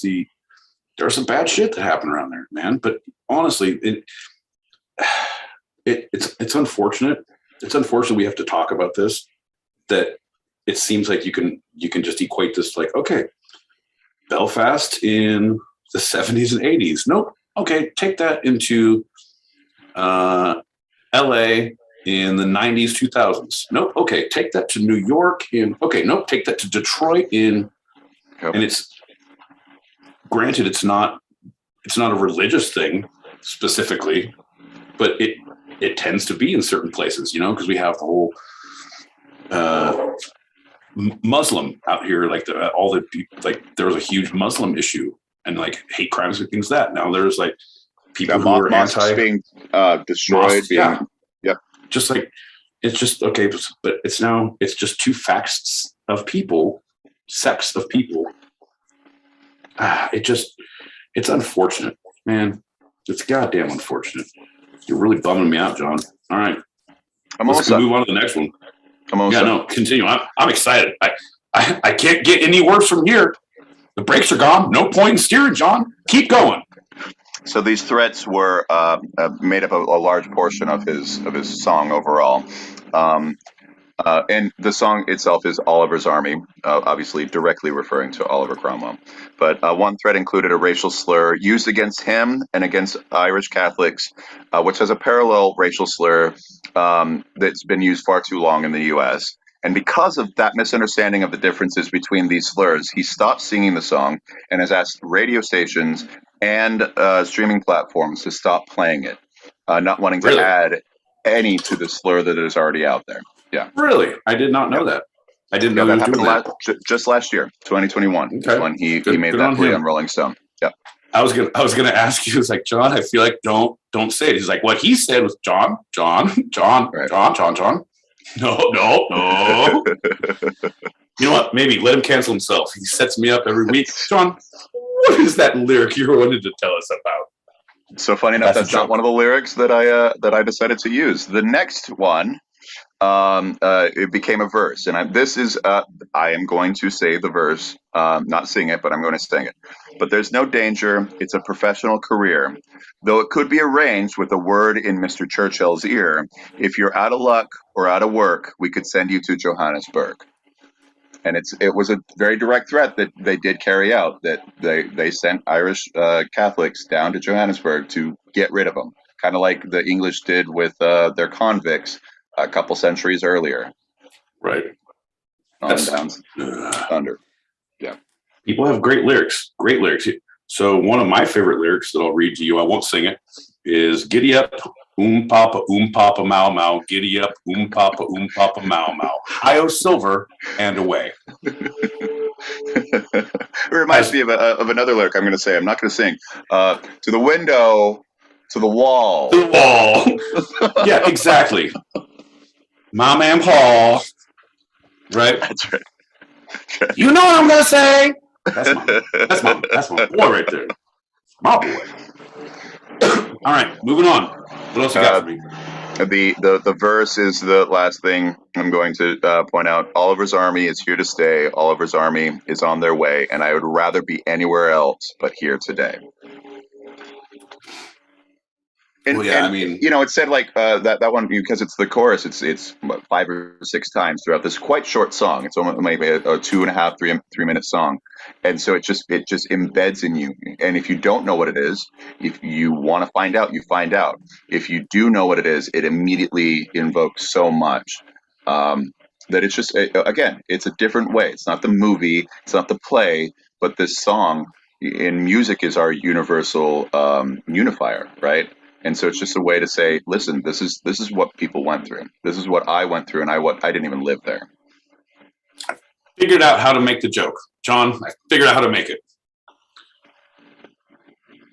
some bad shit that happened around there, man. But honestly, it's unfortunate. It's unfortunate we have to talk about this. That it seems like you can just equate this to like, okay, Belfast in the 70s and 80s. Nope. Okay, take that into LA in the 90s, 2000s. Nope. Okay, take that to New York nope, take that to Detroit and it's granted it's not a religious thing specifically, but it tends to be in certain places, because we have the whole Muslim out here, like all the people, like there was a huge Muslim issue and like hate crimes and things that now there's like people who are anti being destroyed. Just like it's just okay, but it's just 2 sects of people. It's unfortunate, man. It's goddamn unfortunate. You're really bumming me out, John. All right, let's move on to the next one. Continue. I'm excited. I can't get any worse from here. The brakes are gone. No point in steering, John. Keep going. So these threats were made up a large portion of his song overall. And the song itself is Oliver's Army, obviously directly referring to Oliver Cromwell. But one threat included a racial slur used against him and against Irish Catholics, which has a parallel racial slur that's been used far too long in the U.S. And because of that misunderstanding of the differences between these slurs, he stopped singing the song and has asked radio stations and streaming platforms to stop playing it, not wanting to add any to the slur that is already out there. Yeah. Really? I did not know that. I didn't know that happened just last year, 2021, is when he made that plea on Rolling Stone. Yeah. I was gonna ask you, it's like, John, I feel like don't say it. He's like, what he said was John. No. You know what? Maybe let him cancel himself. He sets me up every week. John, what is that lyric you wanted to tell us about? So funny enough, that's not one of the lyrics that I decided to use. The next one it became a verse. And I am going to say the verse, not sing it, but I'm going to sing it. But there's no danger. It's a professional career. Though it could be arranged with a word in Mr. Churchill's ear, if you're out of luck or out of work, we could send you to Johannesburg. And it was a very direct threat that they did carry out, that they sent Irish Catholics down to Johannesburg to get rid of them, kind of like the English did with their convicts a couple centuries earlier. Right. On down under. Yeah. People have great lyrics. Great lyrics. So one of my favorite lyrics that I'll read to you, I won't sing it, is "Giddy up, papa, mau mau. Giddy up, papa, mau mau. Hi-O silver and away." It reminds me of another lyric I'm going to say. I'm not going to sing. To the window, to the wall. The wall. Yeah, exactly. Mom and Paul. Right? That's right. You know what I'm going to say? That's my boy right there. My boy. All right, moving on. What else you got for me? The verse is the last thing I'm going to point out. Oliver's army is here to stay. Oliver's army is on their way, and I would rather be anywhere else but here today. And, well, yeah, and, it said like that one, because it's the chorus. It's 5 or 6 times throughout this quite short song. It's almost maybe a 2.5, 3 minute song, and so it just embeds in you. And if you don't know what it is, if you want to find out, you find out. If you do know what it is, it immediately invokes so much that it's just again, it's a different way. It's not the movie, it's not the play, but this song in music is our universal unifier, right? And so it's just a way to say, listen, this is what people went through. This is what I went through, and I didn't even live there. I figured out how to make the joke. John, I figured out how to make it.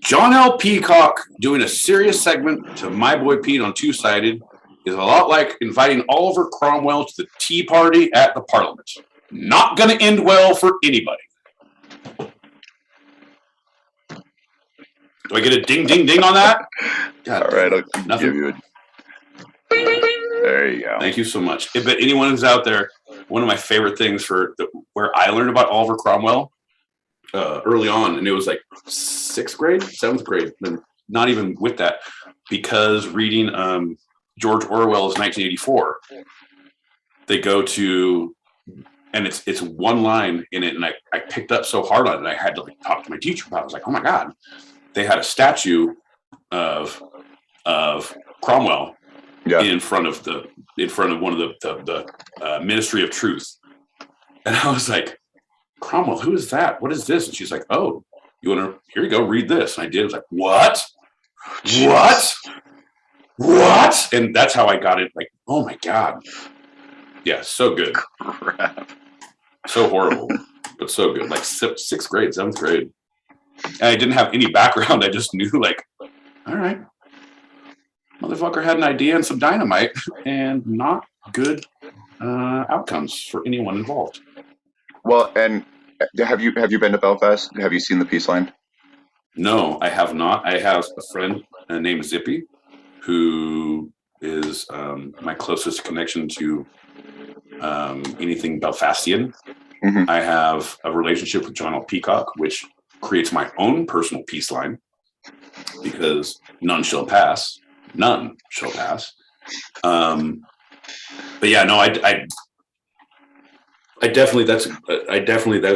John L. Peacock doing a serious segment to My Boy Pete on Two Sided is a lot like inviting Oliver Cromwell to the tea party at the Parliament. Not going to end well for anybody. Do I get a ding, ding, ding on that? God, all right, I'll give you there you go. Thank you so much. But anyone who's out there, one of my favorite things where I learned about Oliver Cromwell early on, and it was like 6th grade, 7th grade, not even with that, because reading George Orwell's 1984, they go to, and it's one line in it, and I picked up so hard on it, I had to talk to my teacher about it. I was like, oh my God. They had a statue of Cromwell in front of one of the Ministry of Truth, and I was like, Cromwell, who is that? What is this? And she's like, oh, here you go, read this. And I did. I was like, what? And that's how I got it. Like, oh my God, yeah, so good. Crap. So horrible, but so good. Like 6th grade, 7th grade. And I didn't have any background. I just knew, like, all right, motherfucker had an idea and some dynamite, and not good outcomes for anyone involved. Well, and have you been to Belfast? Have you seen the peace line? No, I have not. I have a friend named Zippy, who is my closest connection to anything Belfastian. Mm-hmm. I have a relationship with John L. Peacock, which creates my own personal peace line, because none shall pass. But yeah, no, I definitely that's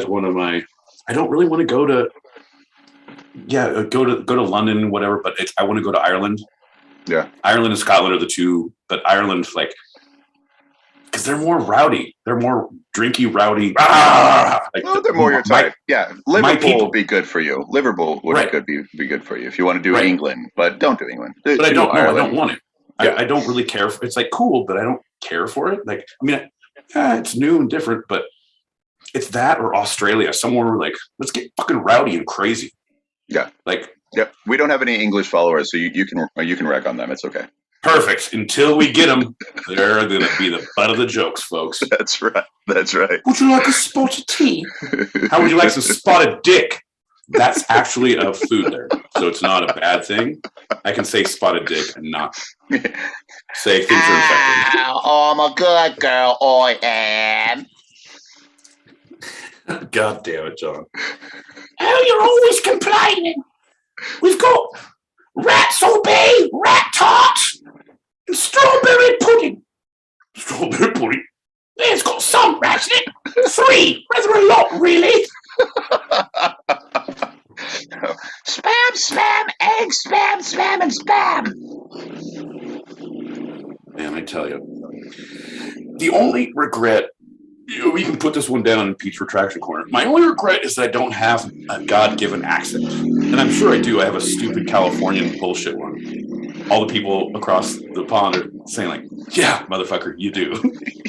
one of my. I don't really want to go to London, whatever, but I want to go to Ireland. Yeah, Ireland and Scotland are the two, but Ireland, like, because they're more rowdy, they're more drinky, rowdy. They're more your type. Yeah, Liverpool will be good for you. Liverpool would be good for you if you want to do England, but don't do England. But I don't want it. Yeah. I don't really care. It's like cool, but I don't care for it. Like, I mean, it's new and different, but it's that or Australia, somewhere where, like, let's get fucking rowdy and crazy. Yeah, like, yep. We don't have any English followers, so you can wreck on them. It's okay. Perfect. Until we get them, they're going to be the butt of the jokes, folks. That's right. Would you like a spotted tea? How would you like some spotted dick? That's actually a food there, so it's not a bad thing. I can say spotted dick and not say things are infected. Oh, I'm a good girl, I am. God damn it, John. Oh, you're always complaining. We've got rat sorbet, rat tarts, and strawberry pudding. Strawberry pudding? It's got some rats in it. 3. Rather a lot, really. Spam, spam, egg, spam, spam, and spam. Man, I tell you. The only regret, we can put this one down in Pete's Retraction Corner. My only regret is that I don't have a God-given accent. And I'm sure I do. I have a stupid Californian bullshit one. All the people across the pond are saying like, yeah, motherfucker, you do.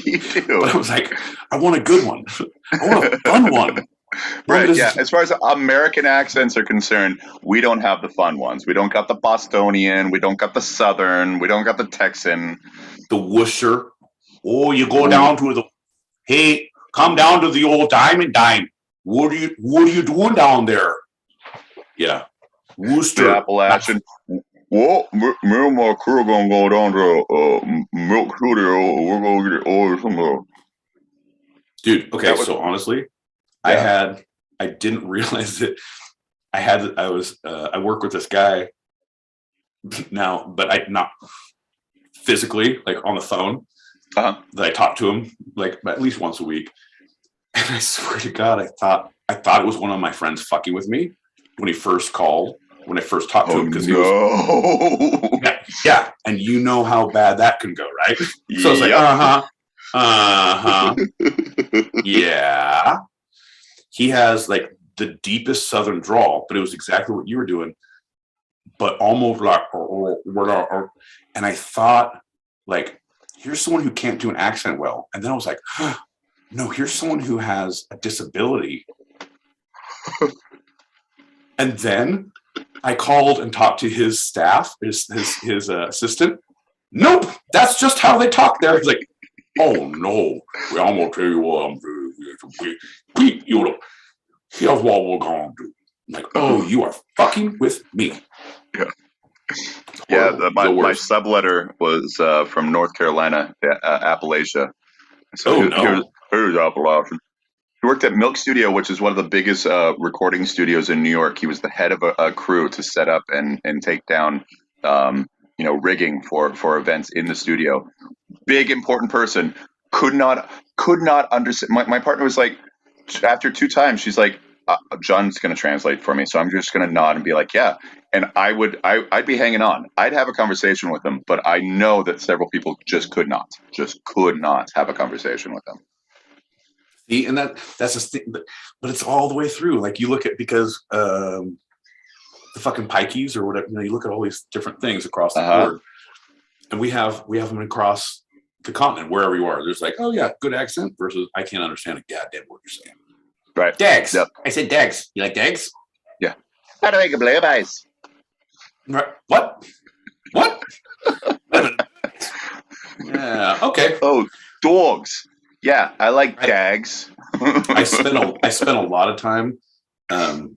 You do. But I was like, I want a good one. I want a fun one. Right, yeah. As far as American accents are concerned, we don't have the fun ones. We don't got the Bostonian. We don't got the Southern. We don't got the Texan. The Worcester. Oh, you go down to the... Hey, come down to the old Diamond Dime. What are you doing down there? Yeah. Worcester. The Appalachian. Well, me and my crew are going to go down to Milk City. We're going to get oil somewhere. Dude, okay, so honestly... Yeah. I didn't realize that I work with this guy now, but not physically, like on the phone, that I talk to him like at least once a week. And I swear to God, I thought it was one of my friends fucking with me when he first called, when I first talked to him. Because he was, yeah. And you know how bad that can go, right? So I was like, yeah. He has like the deepest Southern drawl, but it was exactly what you were doing, but almost like, and I thought like, here's someone who can't do an accent well. And then I was like, no, here's someone who has a disability. And then I called and talked to his staff, his assistant. Nope, that's just how they talk there. He's like, oh no, well, I'm gonna tell you what, Pete, here's what we're gonna do. I'm like, oh, you are fucking with me. Yeah. Yeah, my subletter was from North Carolina, Appalachia. So here's Appalachian. He worked at Milk Studio, which is one of the biggest recording studios in New York. He was the head of a crew to set up and take down, rigging for events in the studio. Big important person. Could not understand. My partner was like, after 2 times, she's like, John's going to translate for me, so I'm just going to nod and be like, yeah. And I'd be hanging on. I'd have a conversation with him, but I know that several people just could not have a conversation with him. See, and that's the thing, but it's all the way through. Like you look at, because the fucking pikeys or whatever, you look at all these different things across the board, and we have them across the continent, wherever you are. There's like, oh yeah, good accent versus I can't understand a goddamn word you're saying. Right. Dags. Yep. I said dags. You like dags? Yeah. How do I make a blue eyes? Right. What? Yeah. Okay. Oh, dogs. Yeah, I like dags. I spent a lot of time, doing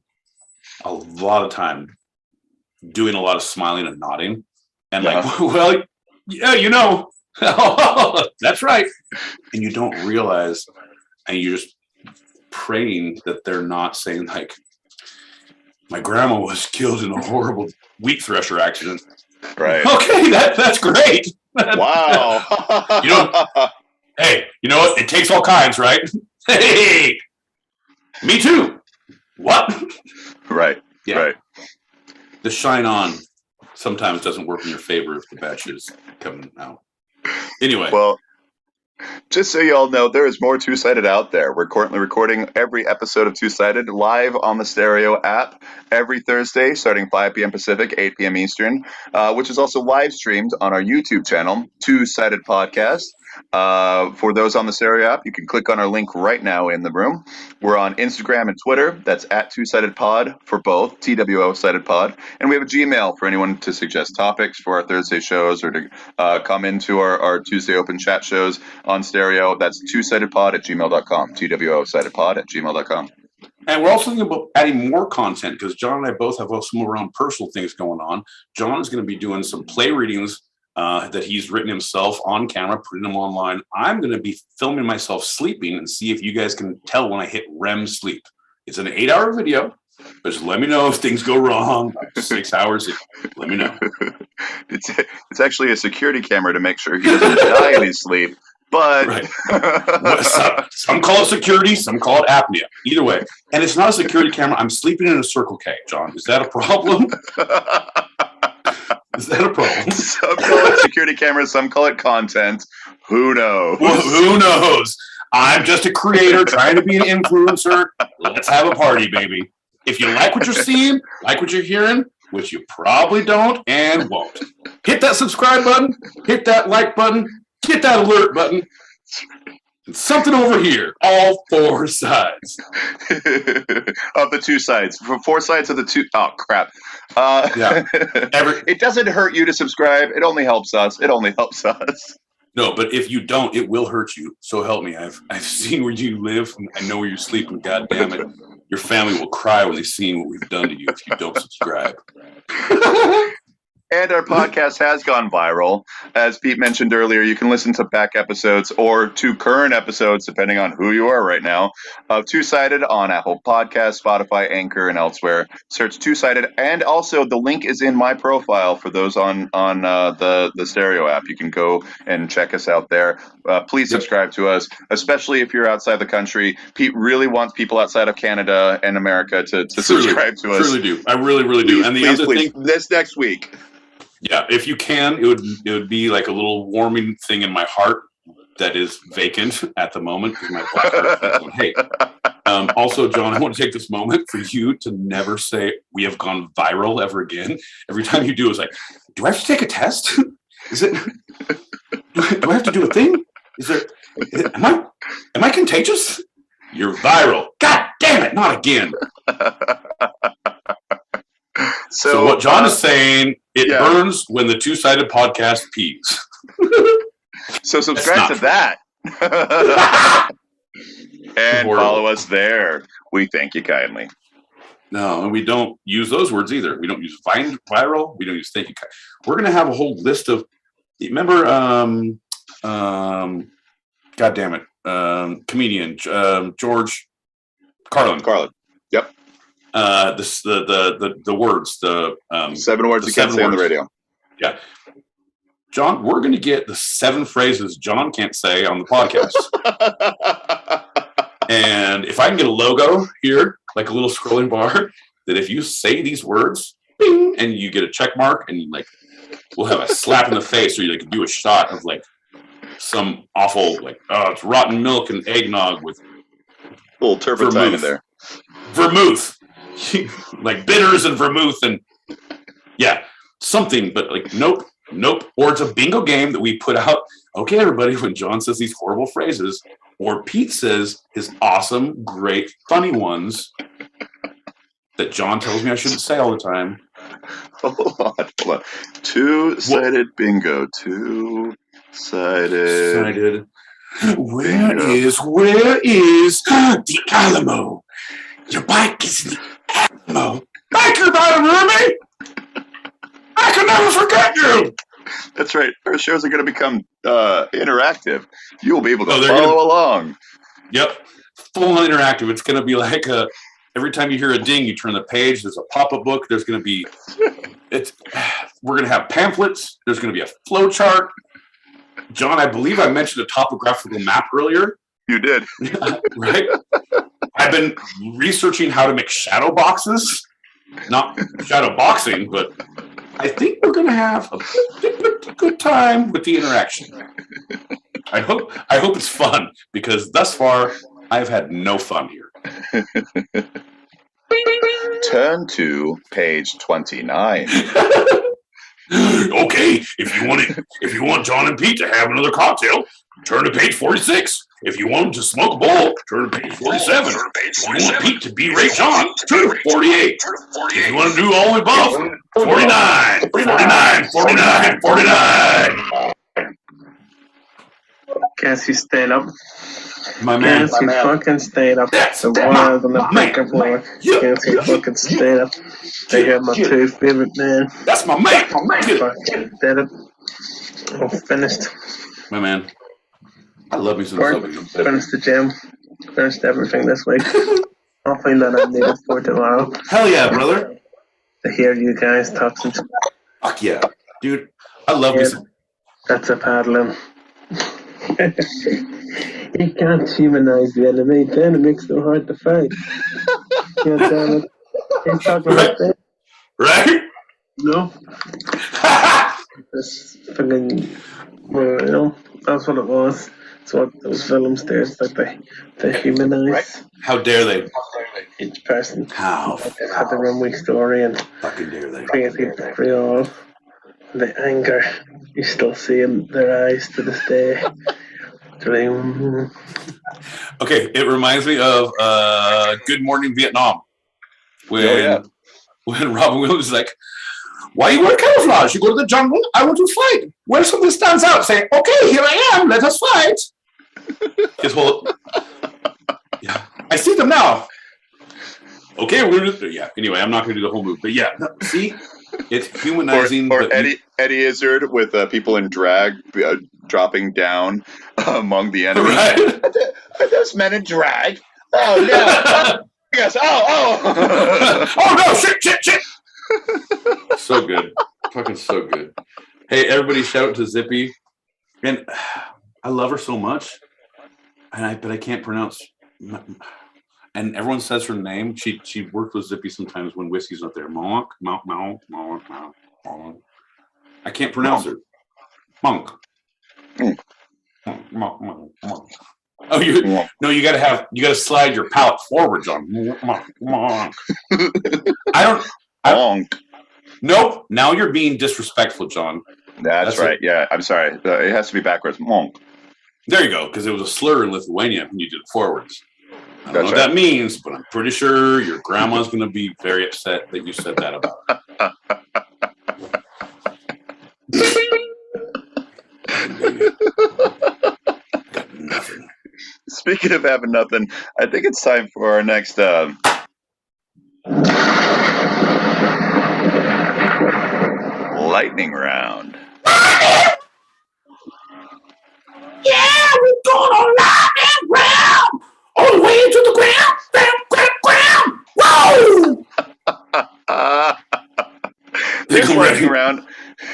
a lot of smiling and nodding, and like, well, yeah, that's right. And you don't realize, and you're just praying that they're not saying like, my grandma was killed in a horrible wheat thresher accident. Right. Okay, that's great. Wow. Hey, you know what? It takes all kinds, right? Hey, me too. What? Right. Yeah. Right. The shine on sometimes doesn't work in your favor if the bad shit is coming out. Anyway. Well, just so you all know, there is more Two-Sided out there. We're currently recording every episode of Two-Sided live on the Stereo app every Thursday, starting 5 p.m. Pacific, 8 p.m. Eastern, which is also live streamed on our YouTube channel, Two-Sided Podcast. For those on the Stereo app, you can click on our link right now in the room. We're on Instagram and Twitter. That's at Two-Sided Pod for both, TWO Sided Pod. And we have a Gmail for anyone to suggest topics for our Thursday shows or to come into our Tuesday open chat shows on Stereo. That's twosidedpod@gmail.com, TWO Sided Pod@gmail.com. And we're also thinking about adding more content because John and I both have some of our own personal things going on. John is going to be doing some play readings that he's written himself on camera, putting them online. I'm going to be filming myself sleeping and see if you guys can tell when I hit REM sleep. It's an 8-hour video. But just let me know if things go wrong. 6 hours, let me know. It's actually a security camera to make sure he doesn't die in his sleep. But right. Some call it security, some call it apnea. Either way. And it's not a security camera. I'm sleeping in a Circle K, John. Is that a problem? Is that a problem? Some call it security cameras, some call it content. Who knows? Well, who knows? I'm just a creator trying to be an influencer. Let's have a party, baby. If you like what you're seeing, like what you're hearing, which you probably don't and won't, hit that subscribe button, hit that like button, hit that alert button. And something over here, all 4 sides. Of the 2 sides. 4 sides of the 2. Oh, crap. Yeah. It doesn't hurt you to subscribe. It only helps us. No, but if you don't, it will hurt you. So help me. I've seen where you live. And I know where you're sleeping. God damn it. Your family will cry when they've seen what we've done to you if you don't subscribe. And our podcast has gone viral. As Pete mentioned earlier, you can listen to back episodes or to current episodes, depending on who you are right now, of Two-Sided on Apple Podcasts, Spotify, Anchor, and elsewhere. Search Two-Sided. And also, the link is in my profile for those on the Stereo app. You can go and check us out there. Please subscribe to us, especially if you're outside the country. Pete really wants people outside of Canada and America to subscribe to us. I really do. I really, really do. And the other thing, this next week. Yeah, if you can, it would be like a little warming thing in my heart that is vacant at the moment because my black heart is going, hey. Also, John, I want to take this moment for you to never say we have gone viral ever again. Every time you do, it's like, do I have to take a test? Is it? Do I have to do a thing? Am I contagious? You're viral. God damn it! Not again. So what John is saying, it burns when the Two-Sided podcast pees. So subscribe to that. And follow us there. We thank you kindly. No, and we don't use those words either. We don't use viral. We don't use thank you. We're going to have a whole list of, remember, God damn it, comedian George Carlin. Yep. The words, 7 words you can't say on the radio. Yeah. John, we're going to get the 7 phrases John can't say on the podcast. And if I can get a logo here, like a little scrolling bar, that if you say these words, bing, and you get a check mark, and like we'll have a slap in the face, or you can do a shot of like some awful, like, oh, it's rotten milk and eggnog with a little turpentine in there. Vermouth. Like bitters and vermouth and something, but like nope. Or it's a bingo game that we put out. Okay, everybody, when John says these horrible phrases, or Pete says his awesome, great, funny ones that John tells me I shouldn't say all the time. Hold on. Two-sided bingo. Two-sided. Where is the Alamo? Your bike is in the Alamo. Thank you, Madam Ruby. I can never forget you. That's right. Our shows are going to become interactive. You'll be able to follow along. Yep. Full interactive. It's going to be like every time you hear a ding, you turn the page. There's a pop-up book. There's going to be we're going to have pamphlets. There's going to be a flow chart. John, I believe I mentioned a topographical map earlier. You did. Right? I've been researching how to make shadow boxes. Not shadow boxing, but I think we're going to have a good time with the interaction. I hope it's fun, because thus far, I've had no fun here. Turn to page 29. Okay, if you want John and Pete to have another cocktail, turn to page 46. If you want them to smoke a bowl, turn to page 47. If you want Pete to berate John, turn to 48. If you want to do all the above, 49. 49. Guess you stand up. My man. He fucking stayed up. The wild on the breaker floor. He fucking stayed up. They hear my two favorite men. That's my man. Fucking did it. I'm finished. My man. I love me some Finished the gym. Finished everything this week. I'll find that I need it for tomorrow. Hell yeah, brother. To hear you guys talking. Fuck yeah. Dude, I love me some. That's a paddling. You can't humanize the enemy, then it makes it hard to fight. God damn it. He's talking about that. Right? No. This fucking, that's what it was. It's what those films do. It's like they humanize. How dare they? Each person. How? They have their own weak story and fucking dare they? Crazy real. The anger you still see in their eyes to this day. Okay, it reminds me of Good Morning Vietnam. When Robin Williams is like, why you wear camouflage? You go to the jungle, I want to fight. Where something stands out, say, okay, here I am, let us fight. His whole, yeah, I see them now. Okay, we're gonna do, yeah. Anyway, I'm not gonna do the whole move, but yeah, no, see, it's humanizing. Or Eddie Izzard with people in drag dropping down among the enemy. Right. Are those men in drag? Oh no! Yes. Oh. Oh no! Shit! So good, fucking so good. Hey, everybody! Shout out to Zippy, and I love her so much, but I can't pronounce. And everyone says her name. She worked with Zippy sometimes when Whiskey's not there. Monk. I can't pronounce her. Monk. Oh, you gotta slide your palate forward, John. Monk. Nope. Now you're being disrespectful, John. That's right. Yeah, I'm sorry. It has to be backwards. Monk. There you go, because it was a slur in Lithuania when you did it forwards. I don't know what that means, but I'm pretty sure your grandma's going to be very upset that you said that about her. Got nothing. Speaking of having nothing, I think it's time for our next lightning round. Yeah, we're going on lightning round! All the way to the ground! Whoa! This lightning round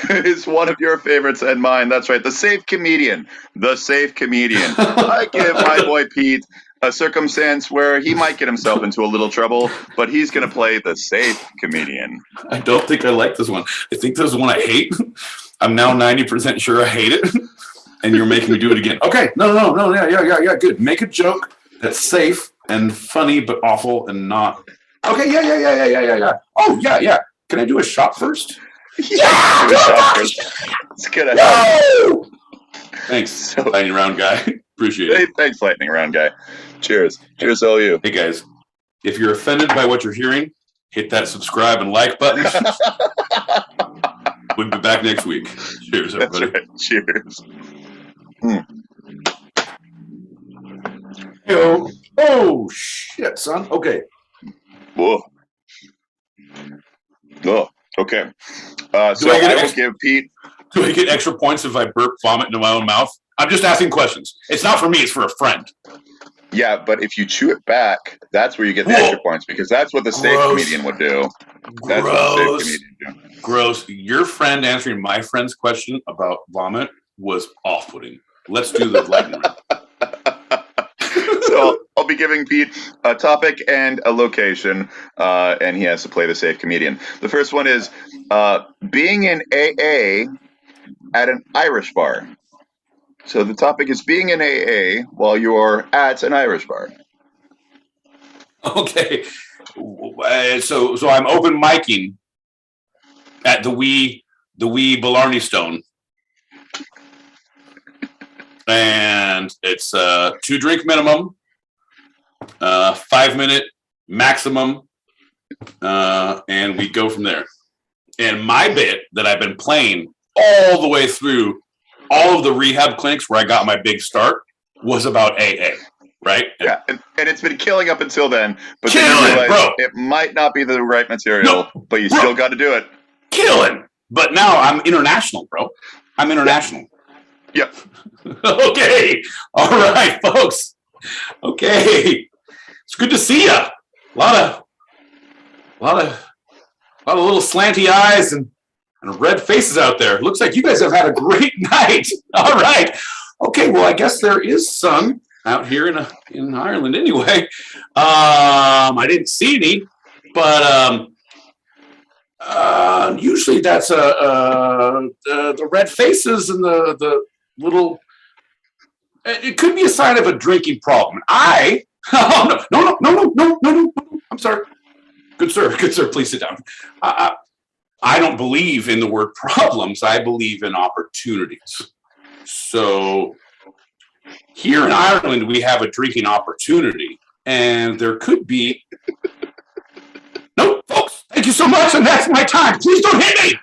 is one of your favorites and mine. That's right. The safe comedian. I give my boy Pete a circumstance where he might get himself into a little trouble, but he's going to play the safe comedian. I don't think I like this one. I think this is one I hate. I'm now 90% sure I hate it. And you're making me do it again. Okay. No. Yeah. Good. Make a joke that's safe and funny, but awful and not. Okay. Yeah. Oh, yeah. Can I do a shot first? Yeah. Do a shot first. It's gonna happen. Thanks, lightning round guy. Appreciate it. Hey, thanks, lightning round guy. Cheers. Cheers to all you. Hey guys, if you're offended by what you're hearing, hit that subscribe and like button. We'll be back next week. Cheers, everybody. That's right. Cheers. Yo. Oh shit, son. Okay. Whoa. Oh, okay. So I will give Pete. Do I get extra points if I burp vomit into my own mouth? I'm just asking questions. It's not for me. It's for a friend. Yeah, but if you chew it back, that's where you get the extra points because that's what the safe comedian would do. That's what the safe comedian do. Gross. Your friend answering my friend's question about vomit was off-putting. Let's do the lightning round. So I'll be giving Pete a topic and a location, and he has to play the safe comedian. The first one is being in AA at an Irish bar. So the topic is being in AA while you're at an Irish bar. Okay. So I'm open micing at the wee Blarney Stone. And it's 2-drink minimum, 5-minute maximum, and we go from there. And my bit that I've been playing all the way through all of the rehab clinics where I got my big start was about AA. right? Yeah, and it's been killing up until then. But Killing, then you realize bro. it might not be the right material, but you still got to do it. Killing. But now I'm international, bro. I'm international. Yep. Okay. All right, folks. Okay. It's good to see you. A lot of little slanty eyes and red faces out there. Looks like you guys have had a great night. All right. Okay. Well, I guess there is sun out here in Ireland anyway. I didn't see any, but usually that's the red faces and the little. It could be a sign of a drinking problem. Oh, no. I'm sorry. Good sir, please sit down. I don't believe in the word problems. I believe in opportunities. So here in Ireland, we have a drinking opportunity, and there could be. No, folks, thank you so much, and that's my time. Please don't hit me.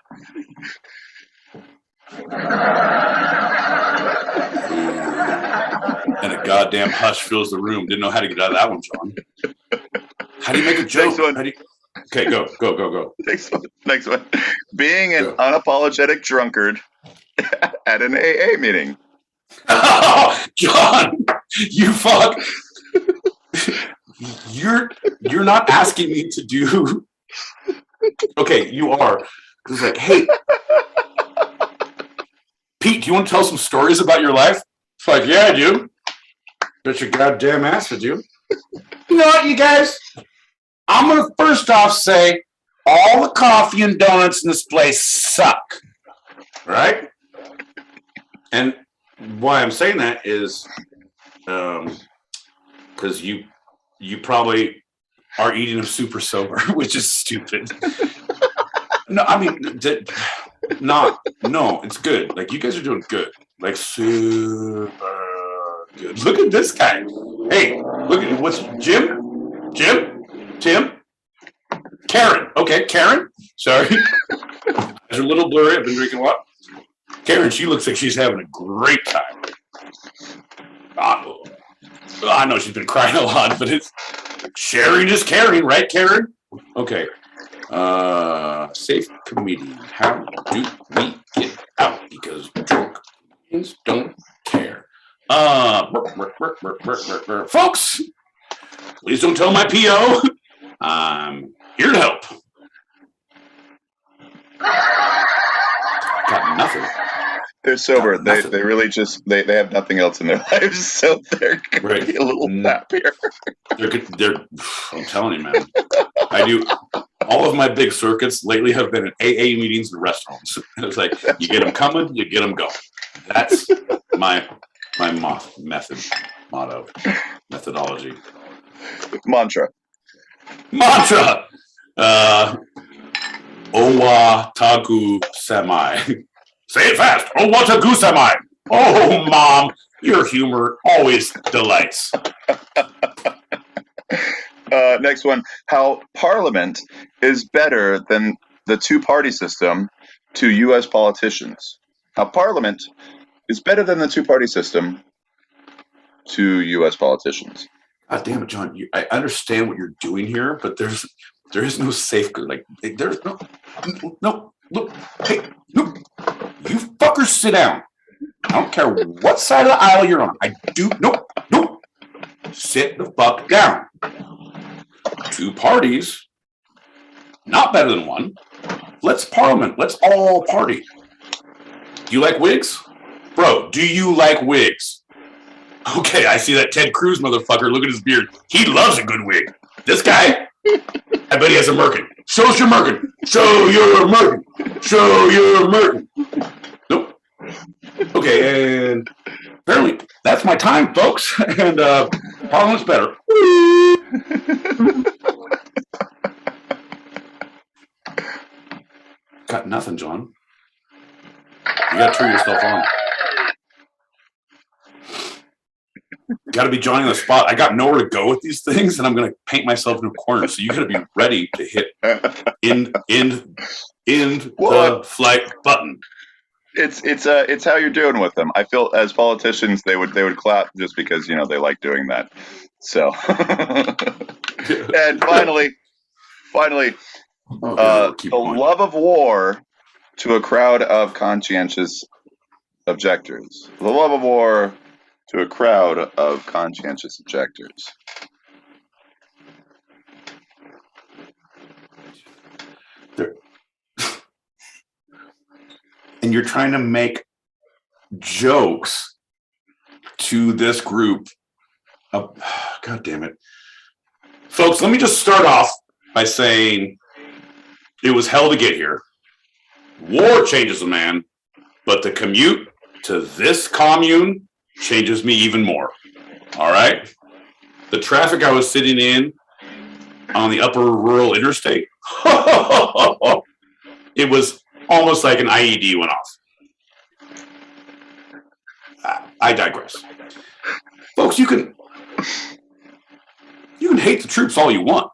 And a goddamn hush fills the room. Didn't know how to get out of that one, John. How do you make a joke? Okay, go. Next one. Being an unapologetic drunkard at an AA meeting. Oh, John, you fuck. You're not asking me to do. Okay, you are. It's like, hey, Pete, do you want to tell some stories about your life? It's like, yeah, I do. Bet your goddamn ass I do. You know what, you guys? I'm going to first off say all the coffee and donuts in this place suck. Right? And why I'm saying that is because you probably are eating them super sober, which is stupid. No, I mean, no, it's good. Like, you guys are doing good. Like, super good. Look at this guy. Hey, look at what's Jim? Tim? Karen. Okay, Karen. Sorry. It's a little blurry. I've been drinking a lot. Karen, she looks like she's having a great time. I know she's been crying a lot, but it's sharing is caring, right, Karen? Okay. Safe comedian. How do we get out? Because drunk comedians don't care. Folks, please don't tell my PO. I'm here to help. Got nothing. They're sober. They really just they have nothing else in their lives, so they're gonna be a little happier. I'm telling you, man. I do all of my big circuits lately have been at AA meetings and restaurants. It's like you get them coming, you get them going. That's my methodology. Mantra. Owa tagu semi. Say it fast. Owa tagu semi. Oh, Mom, your humor always delights. Next one. How Parliament is better than the two-party system to U.S. politicians. How Parliament is better than the two-party system to U.S. politicians. God damn it, John. I understand what you're doing here, but there is no safeguard. Like, there's no, look, hey, look, you fuckers sit down. I don't care what side of the aisle you're on. Nope. Sit the fuck down. Two parties, not better than one. Let's Parliament. Let's all party. Do you like wigs? Bro, do you like wigs? Okay, I see that Ted Cruz motherfucker. Look at his beard. He loves a good wig. This guy, I bet he has a merkin. Show us your merkin. Show your merkin. Show your merkin. Nope. Okay, and apparently that's my time, folks. And Parliament's better. Got nothing, John. You got to turn yourself on. Got to be Johnny on the spot. I got nowhere to go with these things, and I'm going to paint myself in a corner. So you got to be ready to hit in the flight button. It's how you're doing with them. I feel as politicians they would clap just because they like doing that. So, and finally, the love of war to a crowd of conscientious objectors. The love of war to a crowd of conscientious objectors. And you're trying to make jokes to this group of, God damn it. Folks, let me just start off by saying it was hell to get here. War changes a man, but the commute to this commune changes me even more. All right? The traffic I was sitting in on the upper rural interstate, it was almost like an IED went off. I digress. Folks, you can hate the troops all you want,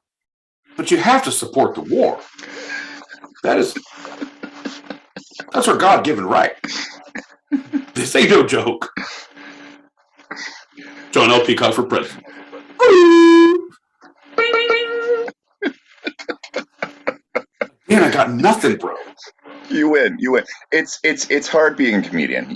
but you have to support the war. That's our God-given right. This ain't no joke. John L. Peacock for president. Man, I got nothing, bro. You win. It's hard being a comedian.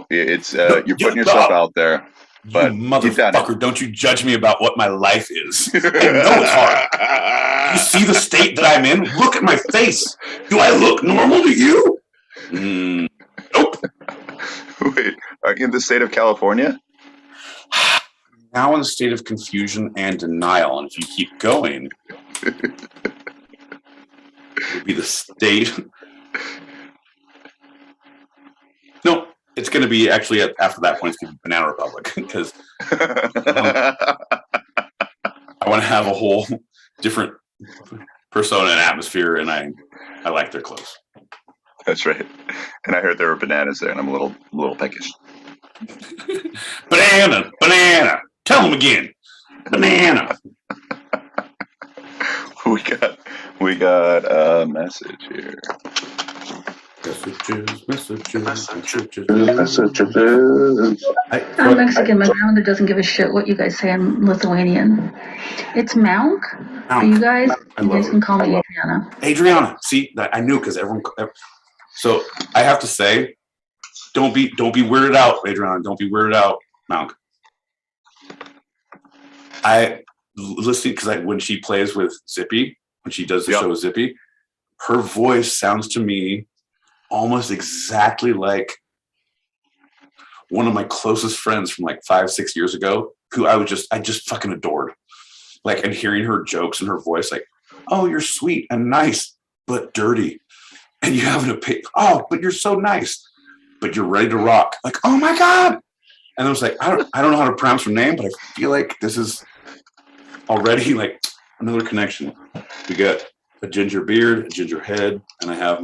It's you're putting yourself out there. But you motherfucker, don't you judge me about what my life is. I know it's hard. You see the state that I'm in? Look at my face. Do I look normal to you? Nope. Wait, are you in the state of California? Now in a state of confusion and denial. And if you keep going, it would be the state. No, it's going to be actually after that point, it's going to be Banana Republic because I want to have a whole different persona and atmosphere, and I like their clothes. That's right. And I heard there were bananas there, and I'm a little peckish. Banana. Tell them again. Banana. We got a message here. Messages. I'm Mexican. My grandmother doesn't give a shit what you guys say. I'm Lithuanian. It's Maunk. For you guys, you guys can call me Adriana. Adriana. See, I knew because everyone. So I have to say, don't be weirded out, Adriana. Don't be weirded out, Maunk. I listen because when she plays with Zippy, when she does the show with Zippy, her voice sounds to me almost exactly like one of my closest friends from like 5-6 years ago, who I just fucking adored. Like, and hearing her jokes and her voice, like, oh, you're sweet and nice, but dirty. And you have an opinion. Oh, but you're so nice, but you're ready to rock. Like, oh my God. And I was like, I don't know how to pronounce her name, but I feel like this is already like another connection. We got a ginger beard, a ginger head, and I have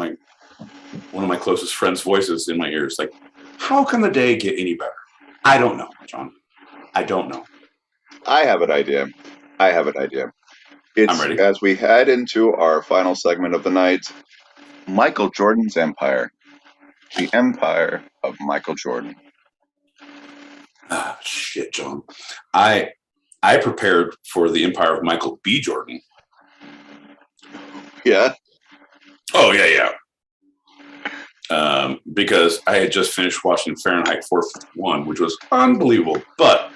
one of my closest friends' voices in my ears. Like, how can the day get any better? I don't know, John. I don't know. I have an idea. I'm ready. As we head into our final segment of the night, Michael Jordan's Empire. The Empire of Michael Jordan. Ah, shit, John. I prepared for the Empire of Michael B. Jordan. Yeah? Oh, yeah. Because I had just finished watching Fahrenheit 451, which was unbelievable. But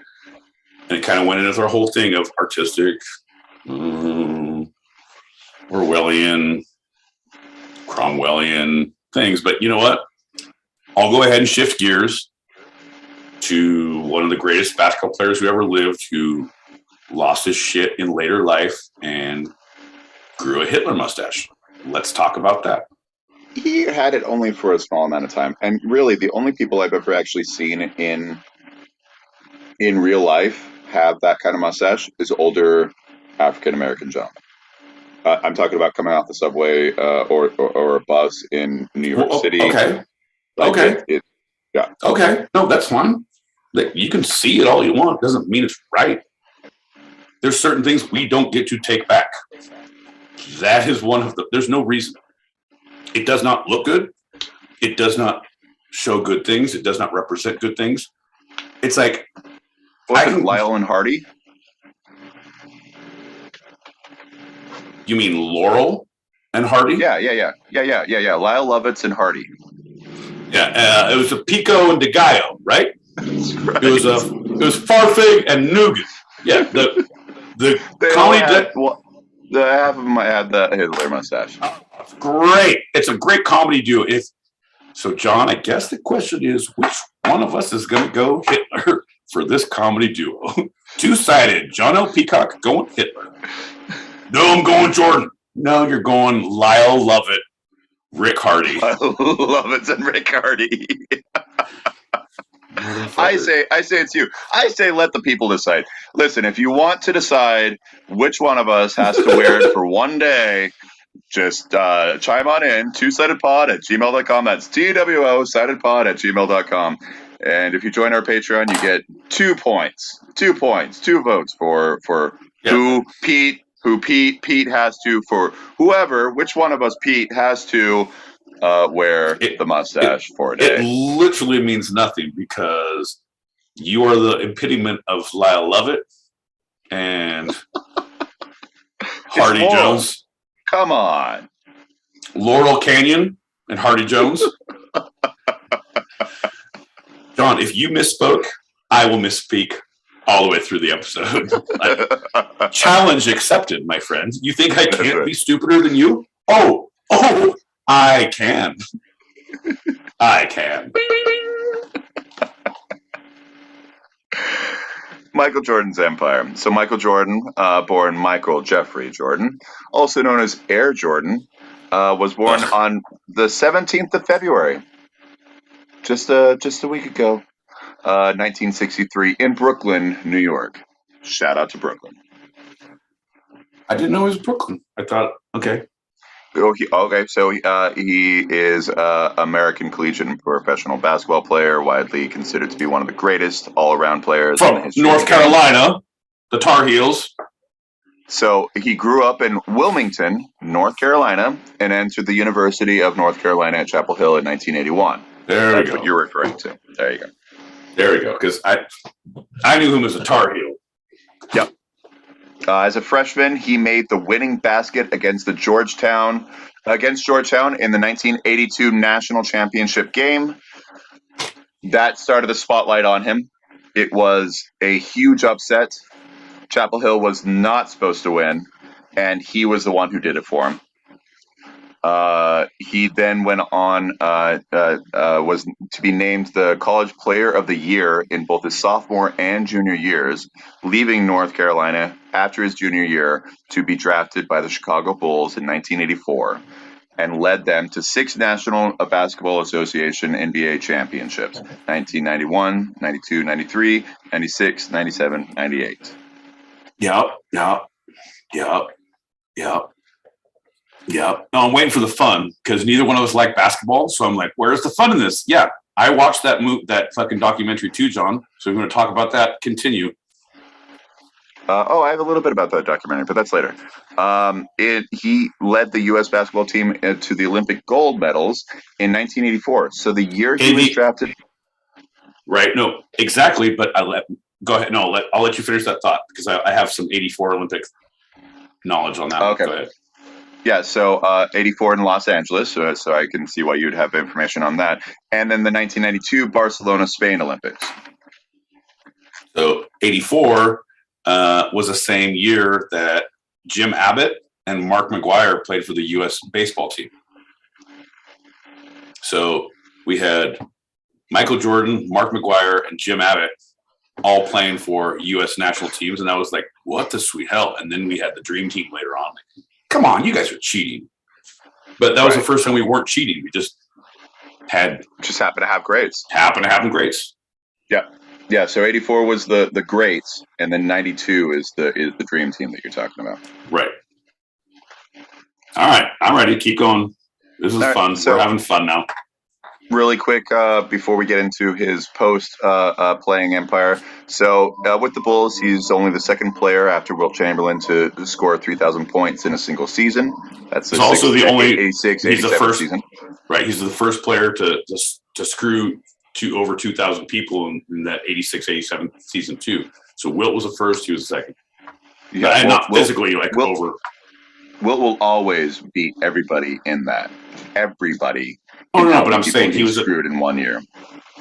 and it kind of went into their whole thing of artistic, Orwellian, Cromwellian things. But you know what? I'll go ahead and shift gears to one of the greatest basketball players who ever lived, who lost his shit in later life and grew a Hitler mustache. Let's talk about that. He had it only for a small amount of time. And really, the only people I've ever actually seen in real life have that kind of mustache is older African-American gentlemen. I'm talking about coming off the subway or a bus in New York City. Okay. Yeah. Okay. No, that's fine. You can see it all you want. It doesn't mean it's right. There's certain things we don't get to take back. That is one of there's no reason. It does not look good. It does not show good things. It does not represent good things. It's like Lyle and Hardy. You mean Laurel and Hardy? Yeah. Lyle Lovitz and Hardy. Yeah, it was a Pico and DeGallo, right? That's right. It was Farfig and Nougat. Yeah, the comedy. The half of them had the Hitler mustache. Great. It's a great comedy duo. So, John, I guess the question is, which one of us is going to go Hitler for this comedy duo? Two-sided. John L. Peacock going Hitler. No, I'm going Jordan. No, you're going Lyle Lovett, Rick Hardy. Lovitz and Rick Hardy. I say it's you. I say let the people decide. Listen, if you want to decide which one of us has to wear it for one day, just chime on in, twosidedpod@gmail.com. That's TWO sidedpod@gmail.com. And if you join our Patreon, you get 2 points. 2 points. 2 votes for who Pete has to, for whoever, which one of us Pete has to wear the mustache for a day. It literally means nothing because you are the epitome of Lyle Lovett and Hardy Jones. Come on. Laurel Canyon and Hardy Jones. John, if you misspoke, I will misspeak all the way through the episode. Challenge accepted, my friend. You think I can't be stupider than you? Oh, I can. I can. Michael Jordan's empire. So Michael Jordan, born Michael Jeffrey Jordan, also known as Air Jordan, was born on the 17th of February, just a week ago, 1963, in Brooklyn, New York. Shout out to Brooklyn. I didn't know it was Brooklyn. I thought, okay. So he is an American collegiate professional basketball player, widely considered to be one of the greatest all-around players in the from history North Carolina, the Tar Heels. So he grew up in Wilmington, North Carolina, and entered the University of North Carolina at Chapel Hill in 1981. That's what you're referring to. There you go. There we go. Because I knew him as a Tar Heel. Yep. As a freshman, he made the winning basket against Georgetown in the 1982 national championship game. That started the spotlight on him. It was a huge upset. Chapel Hill was not supposed to win, and he was the one who did it for him. He then went on, was to be named the College Player of the Year in both his sophomore and junior years, leaving North Carolina after his junior year to be drafted by the Chicago Bulls in 1984, and led them to 6 National Basketball Association NBA championships: 1991, 92, 93, 96, 97, 98. Yep. No, I'm waiting for the fun because neither one of us like basketball. So I'm like, where's the fun in this? Yeah, I watched that fucking documentary too, John. So we're going to talk about that. Continue. I have a little bit about that documentary, but that's later. He led the U.S. basketball team to the Olympic gold medals in 1984. So the year he was drafted. Right. No, exactly. But go ahead. No, I'll let you finish that thought because I have some 84 Olympic knowledge on that. Okay. Go ahead. Yeah, so 84 in Los Angeles, so I can see why you'd have information on that. And then the 1992 Barcelona, Spain Olympics. So 84 was the same year that Jim Abbott and Mark McGuire played for the U.S. baseball team. So we had Michael Jordan, Mark McGuire, and Jim Abbott all playing for U.S. national teams, and I was like, what the sweet hell? And then we had the Dream Team later on. Like, come on, you guys are cheating. But that was the first time we weren't cheating. We just happened to have greats. Happened to have greats. Yeah. So 84 was the greats, and then 92 is the Dream Team that you're talking about. Right. All right, I'm ready. Keep going. This is fun. So, we're having fun now. Really quick, before we get into his post-playing empire. So with the Bulls, he's only the second player after Wilt Chamberlain to score 3,000 points in a single season. That's also the only. 86, he's the first. season. Right. He's the first player to screw over 2,000 people in that 86-87 season 2. So Wilt was the first. He was the second. Yeah, not physically over. Wilt will always beat everybody in that. Everybody. Oh no, but I'm saying he was screwed in 1 year.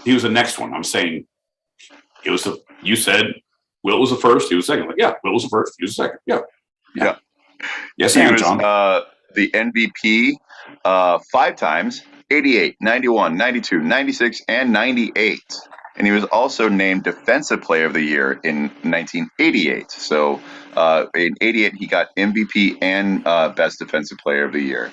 He was the next one. I'm saying it was you said Wilt was the first. He was the second. Like, yeah, Wilt was the first. He was the second. Yeah. Yes, he was John. The MVP 5 times: 88, 91, 92, 96, and 98. And he was also named Defensive Player of the Year in 1988. So in 88, he got MVP and Best Defensive Player of the Year.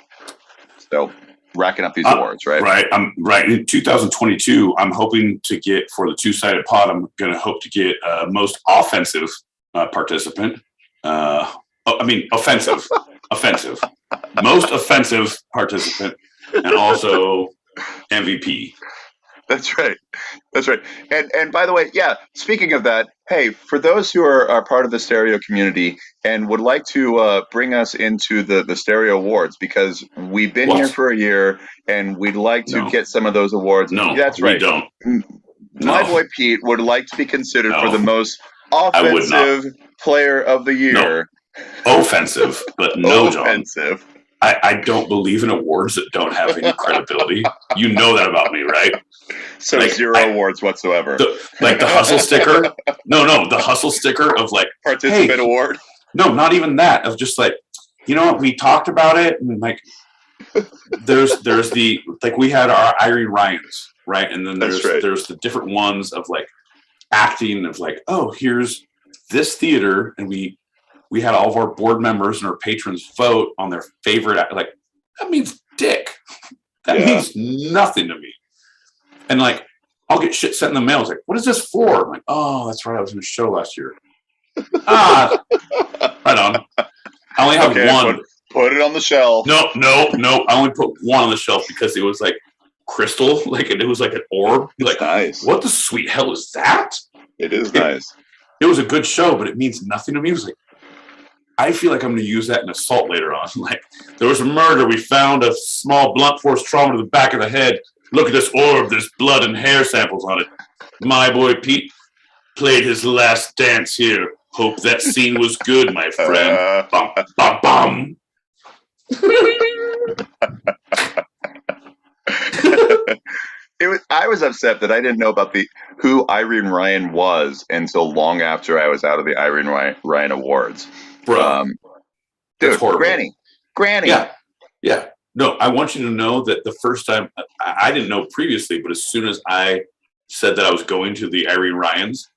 So racking up these awards, right? Right. Right. In 2022, I'm hoping to get, for the two-sided pod, I'm going to hope to get most offensive participant. Offensive. Offensive. Most offensive participant, and also MVP. That's right. And by the way, speaking of that, hey, for those who are part of the stereo community and would like to bring us into the stereo awards, because we've been here for a year and we'd like to get some of those awards. No, that's right. We don't. My boy Pete would like to be considered for the most offensive player of the year. No. Offensive, but no, John. Offensive. I don't believe in awards that don't have any credibility. You know that about me, right? So zero awards whatsoever. The hustle sticker. No, the hustle sticker of participant award. No, not even that. Of just what, we talked about it, and there's the we had our Irene Ryans, right? And then there's the different ones of acting of here's this theater, and we had all of our board members and our patrons vote on their favorite. That means dick. That means nothing to me. And I'll get shit sent in the mail. It's what is this for? I'm oh, that's right. I was in a show last year. Right on. I only have one. Put it on the shelf. No. I only put one on the shelf because it was crystal. It was an orb. Nice. What the sweet hell is that? It is nice. It was a good show, but it means nothing to me. It was I feel like I'm going to use that in assault later on. There was a murder. We found a small blunt force trauma to the back of the head. Look at this orb. There's blood and hair samples on it. My boy Pete played his last dance here. Hope that scene was good, my friend. Bum, bum, bum. I was upset that I didn't know about who Irene Ryan was until long after I was out of the Irene Ryan Awards. Bro, dude, Granny. Yeah. No, I want you to know that the first time, I didn't know previously, but as soon as I said that I was going to the Irene Ryans,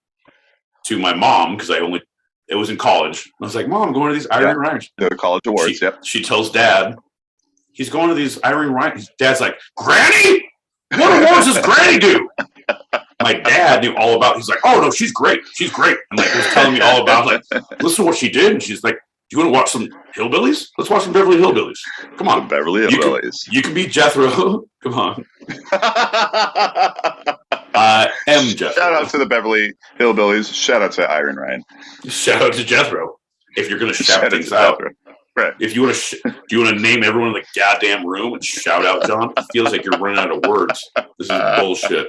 to my mom, because it was in college. I was like, Mom, I'm going to these Irene Ryans. The college awards, She tells Dad, he's going to these Irene Ryans. Dad's like, Granny? What awards does Granny do? My dad knew all about. He's like, oh no, she's great. She's great. And he was telling me all about. Listen to what she did. And she's like, do you want to watch some hillbillies? Let's watch some Beverly Hillbillies. Come on, Beverly Hillbillies. You can be Jethro. Come on. I am Jethro. Shout out to the Beverly Hillbillies. Shout out to Irene Ryan. Shout out to Jethro. If you're going to shout things out. Jethro. Right. If you want to, do you want to name everyone in the goddamn room and shout out, John? It feels like you're running out of words. This is bullshit.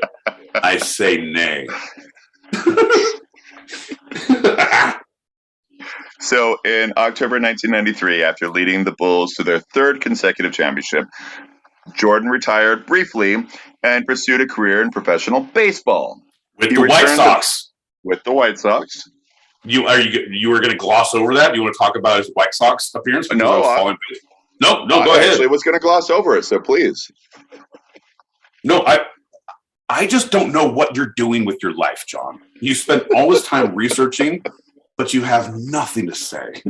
I say nay. So in October 1993, after leading the Bulls to their third consecutive championship, Jordan retired briefly and pursued a career in professional baseball. With the White Sox. With the White Sox. You were going to gloss over that? You want to talk about his White Sox appearance? No, go ahead. I actually was going to gloss over it, so please. No, I just don't know what you're doing with your life, John. You spent all this time researching, but you have nothing to say.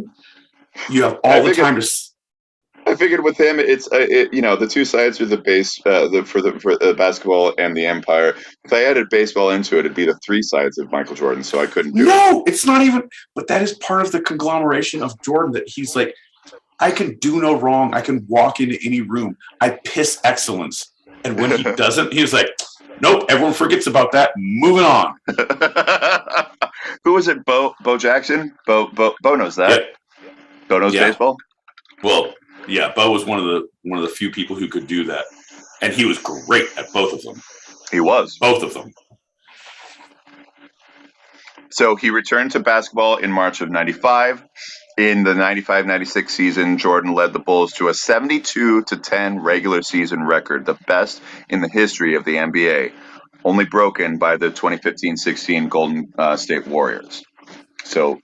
You have all the time to. I figured with him, it's the two sides are the base for the basketball and the empire. If I added baseball into it, it'd be the three sides of Michael Jordan. So I couldn't do it. No, it's not even. But that is part of the conglomeration of Jordan. That he's like, I can do no wrong. I can walk into any room. I piss excellence. And when he doesn't, he's like, nope. Everyone forgets about that. Moving on. Who was it? Bo Jackson. Bo knows that. Yeah. Bo knows baseball. Well. Yeah, Bo was one of the few people who could do that. And he was great at both of them. He was. Both of them. So he returned to basketball in March of 95. In the 95-96 season, Jordan led the Bulls to a 72-10 regular season record, the best in the history of the NBA, only broken by the 2015-16 Golden State Warriors. So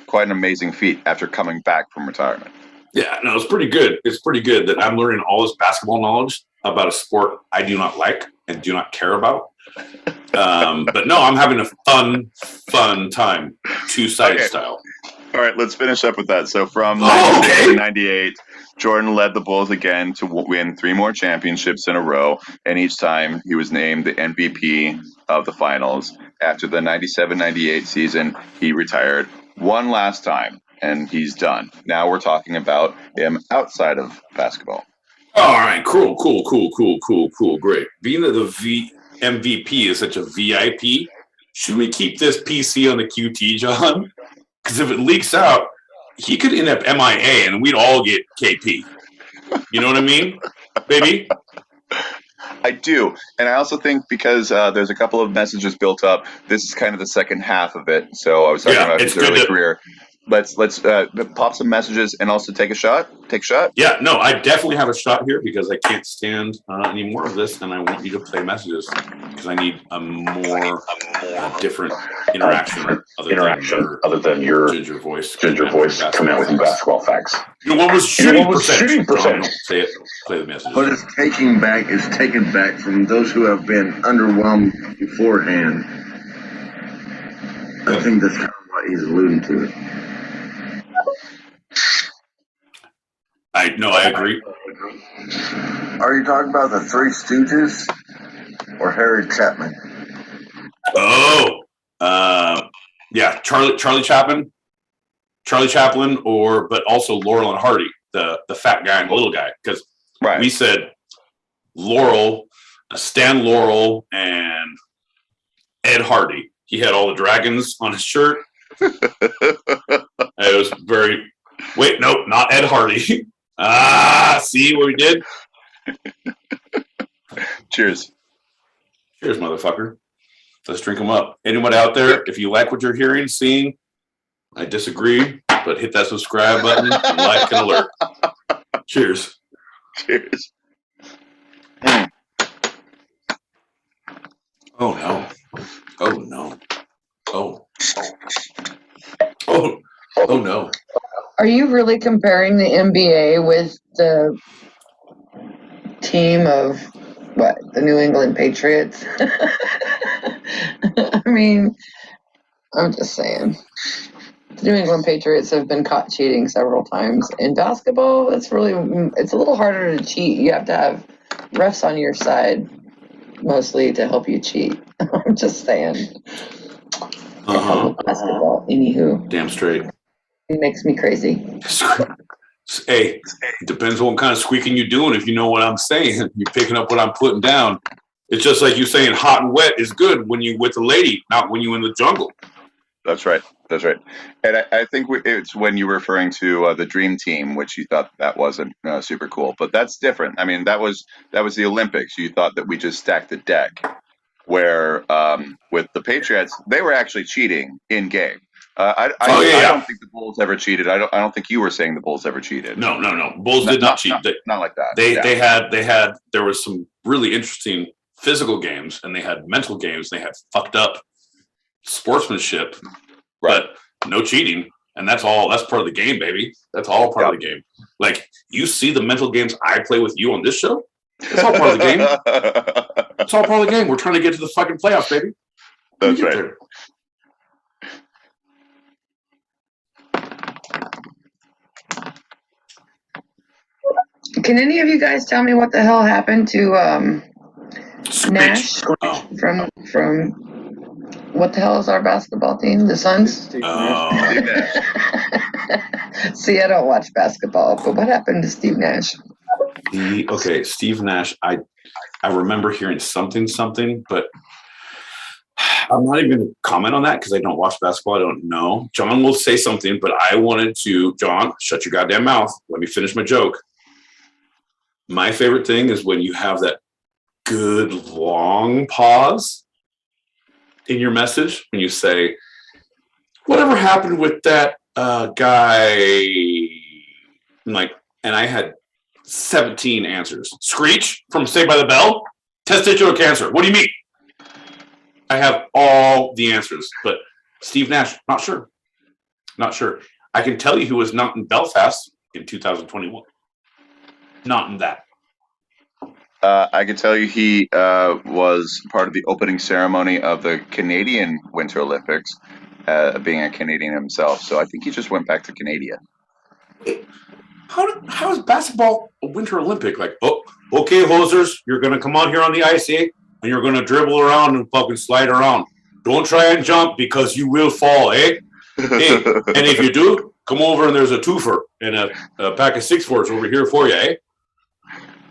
quite an amazing feat after coming back from retirement. Yeah, no, it's pretty good. It's pretty good that I'm learning all this basketball knowledge about a sport I do not like and do not care about. But no, I'm having a fun time, two-sided style. All right, let's finish up with that. So from 96 to 98, Jordan led the Bulls again to win 3 more championships in a row, and each time he was named the MVP of the finals. After the 97-98 season, he retired one last time, and he's done. Now we're talking about him outside of basketball. All right, cool, great. Being that the MVP is such a VIP, should we keep this PC on the QT, John? Because if it leaks out, he could end up MIA and we'd all get KP. You know what I mean, baby? I do. And I also think because there's a couple of messages built up, this is kind of the second half of it. So I was talking about his early career. Let's pop some messages and also take a shot. Take a shot. Yeah, no, I definitely have a shot here because I can't stand any more of this, and I want you to play messages because I need a more different interaction other than your ginger voice coming out with basketball facts. You know, what was shooting percentage? Say it. Play the messages. What is taken back from those who have been underwhelmed beforehand. I think that's kind of what he's alluding to. I agree. Are you talking about the Three Stooges or Harry Chapman? Oh, yeah, Charlie Chaplin, but also Laurel and Hardy, the fat guy and the little guy, because we said Laurel, Stan Laurel, and Ed Hardy. He had all the dragons on his shirt. It was very. Wait, nope, not Ed Hardy. See what we did? Cheers. Cheers, motherfucker. Let's drink them up. Anybody out there, if you like what you're hearing, seeing, I disagree, but hit that subscribe button and like and alert. Cheers. Cheers. Oh, no. Oh, no. Oh. No. Are you really comparing the NBA with the team of, the New England Patriots? I mean, I'm just saying. The New England Patriots have been caught cheating several times. In basketball, it's a little harder to cheat. You have to have refs on your side, mostly, to help you cheat. I'm just saying. Basketball, anywho. Damn straight. It makes me crazy. Hey, it depends on what kind of squeaking you're doing, if you know what I'm saying. You're picking up what I'm putting down. It's just like you saying hot and wet is good when you with a lady, not when you in the jungle. That's right. And I think it's when you were referring to the Dream Team, which you thought that wasn't super cool. But that's different. I mean, that was the Olympics. You thought that we just stacked the deck. Where with the Patriots, they were actually cheating in game. I don't think the Bulls ever cheated. I don't think you were saying the Bulls ever cheated. No. Bulls did not cheat. Not like that. There was some really interesting physical games, and they had mental games. They had fucked up sportsmanship, but no cheating. And that's part of the game, baby. That's all part of the game. Like, you see the mental games I play with you on this show? It's all part of the game. It's all part of the game. We're trying to get to the fucking playoffs, baby. That's right. There. Can any of you guys tell me what the hell happened to Nash from what the hell is our basketball team? The Suns? See, I don't watch basketball, but what happened to Steve Nash? Steve Nash, I remember hearing something, but I'm not even going to comment on that because I don't watch basketball. I don't know. John will say something, but I wanted to, John, shut your goddamn mouth. Let me finish my joke. My favorite thing is when you have that good long pause in your message when you say, whatever happened with that guy? And I had 17 answers. Screech from Saved by the Bell? Testicular cancer. What do you mean? I have all the answers, but Steve Nash, not sure. Not sure. I can tell you who was not in Belfast in 2021. Not in that. I can tell you he was part of the opening ceremony of the Canadian Winter Olympics, being a Canadian himself. So I think he just went back to Canada. How is basketball a Winter Olympic? Like, oh, okay, hosers, you're going to come out here on the ice, eh? And you're going to dribble around and fucking slide around. Don't try and jump because you will fall, eh? Hey, and if you do, come over and there's a twofer and a pack of 6-4s over here for you, eh?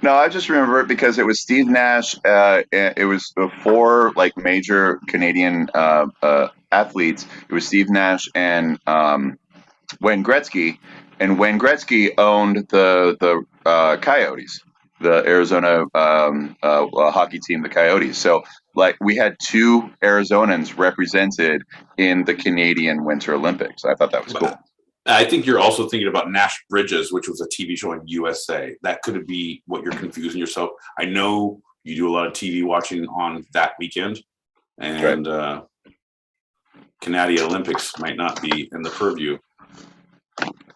No, I just remember it because it was Steve Nash. It was 4 major Canadian athletes. It was Steve Nash and Wayne Gretzky, and Wayne Gretzky owned the Coyotes, the Arizona hockey team, the Coyotes. So we had 2 Arizonans represented in the Canadian Winter Olympics. I thought that was cool. I think you're also thinking about Nash Bridges, which was a TV show in USA. That could be what you're confusing yourself. I know you do a lot of TV watching on that weekend, and Canadian Olympics might not be in the purview.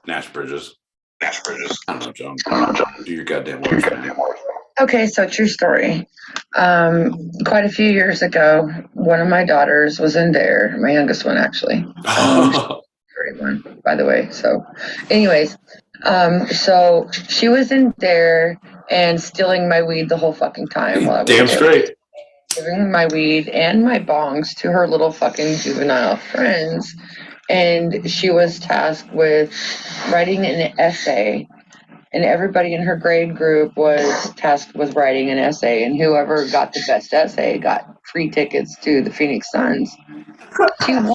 Nash Bridges. I don't know, John. Do your goddamn work. Okay, so true story. Quite a few years ago, one of my daughters was in there, my youngest one actually. 31, by the way. So, anyways, so she was in there and stealing my weed the whole fucking time while I was damn straight. Giving my weed and my bongs to her little fucking juvenile friends. And she was tasked with writing an essay, and everybody in her grade group was tasked with writing an essay, and whoever got the best essay got free tickets to the Phoenix Suns. She won.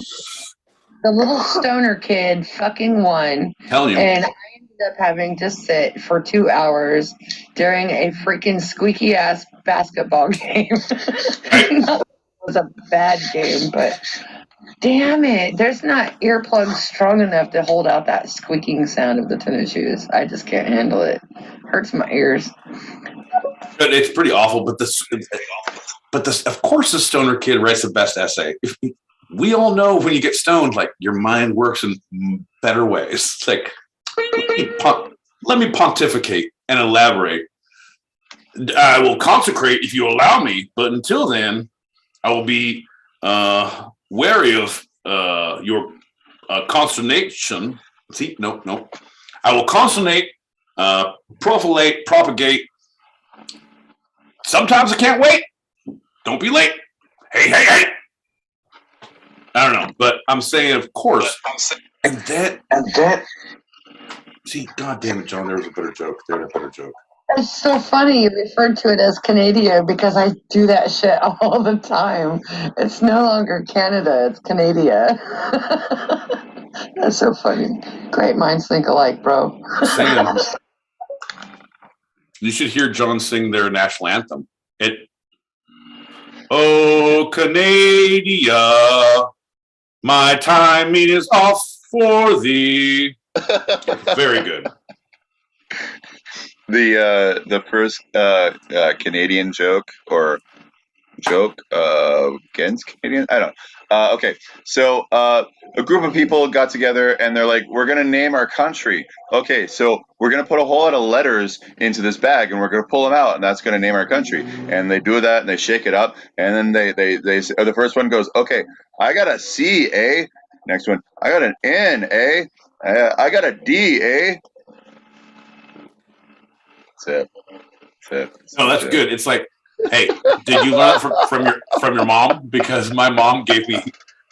The little stoner kid fucking won. Hell yeah. And I ended up having to sit for 2 hours during a freaking squeaky ass basketball game. It was a bad game, but damn it, there's not earplugs strong enough to hold out that squeaking sound of the tennis shoes. I just can't handle it. Hurts my ears. It's pretty awful, but of course the stoner kid writes the best essay. We all know when you get stoned, your mind works in better ways. It's like, let me pontificate and elaborate. I will consecrate if you allow me, but until then, I will be wary of your consternation. See, no. I will consternate, profilate, propagate. Sometimes I can't wait. Don't be late. Hey. I don't know, but I'm saying, of course. And that. See, God damn it, John, there was a better joke. It's so funny you referred to it as Canada because I do that shit all the time. It's no longer Canada, it's Canada. That's so funny. Great minds think alike, bro. Sam, you should hear John sing their national anthem. Oh, Canada, my timing is off for thee. Very good. The first Canadian joke against Canadian? I don't know. Okay, so a group of people got together and they're like, we're going to name our country. Okay, so we're going to put a whole lot of letters into this bag and we're going to pull them out and that's going to name our country. And they do that and they shake it up and then they the first one goes, okay, I got a C, eh? Next one, I got an N, eh? I got a D, eh? That's it. No, that's good. It's like, hey, did you learn it from your mom? Because my mom gave me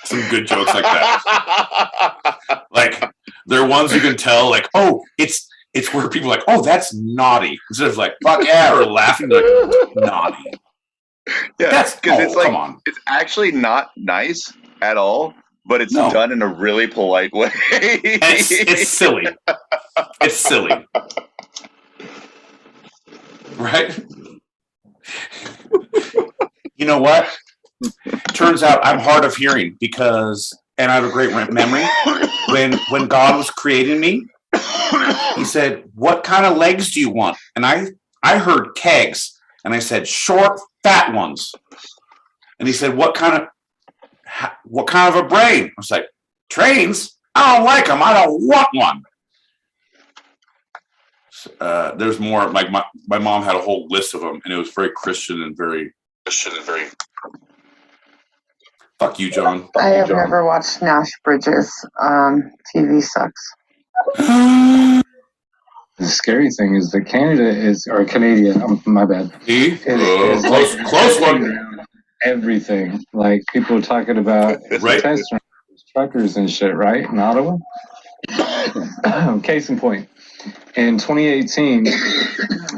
some good jokes like that. Like, they're ones you can tell, like, oh, it's where people are like, oh, that's naughty. Instead of like, fuck yeah, or laughing, like, naughty. Yeah, because it's like, come on. It's actually not nice at all, but it's done in a really polite way. It's silly. It's silly. Right? You know what? Turns out I'm hard of hearing and I have a great memory. When God was creating me, he said, "What kind of legs do you want?" And I heard kegs, and I said, "Short, fat ones." And he said, "What kind of a brain?" I was like, "Trains? I don't like them. I don't want one." There's more. Like my mom had a whole list of them, and it was very Christian and very. Fuck you, John. I have never watched Nash Bridges. TV sucks. The scary thing is that Canada, my bad. Close one. Everything. Like people are talking about right. test truckers and shit, right? In Ottawa. Case in point. In 2018,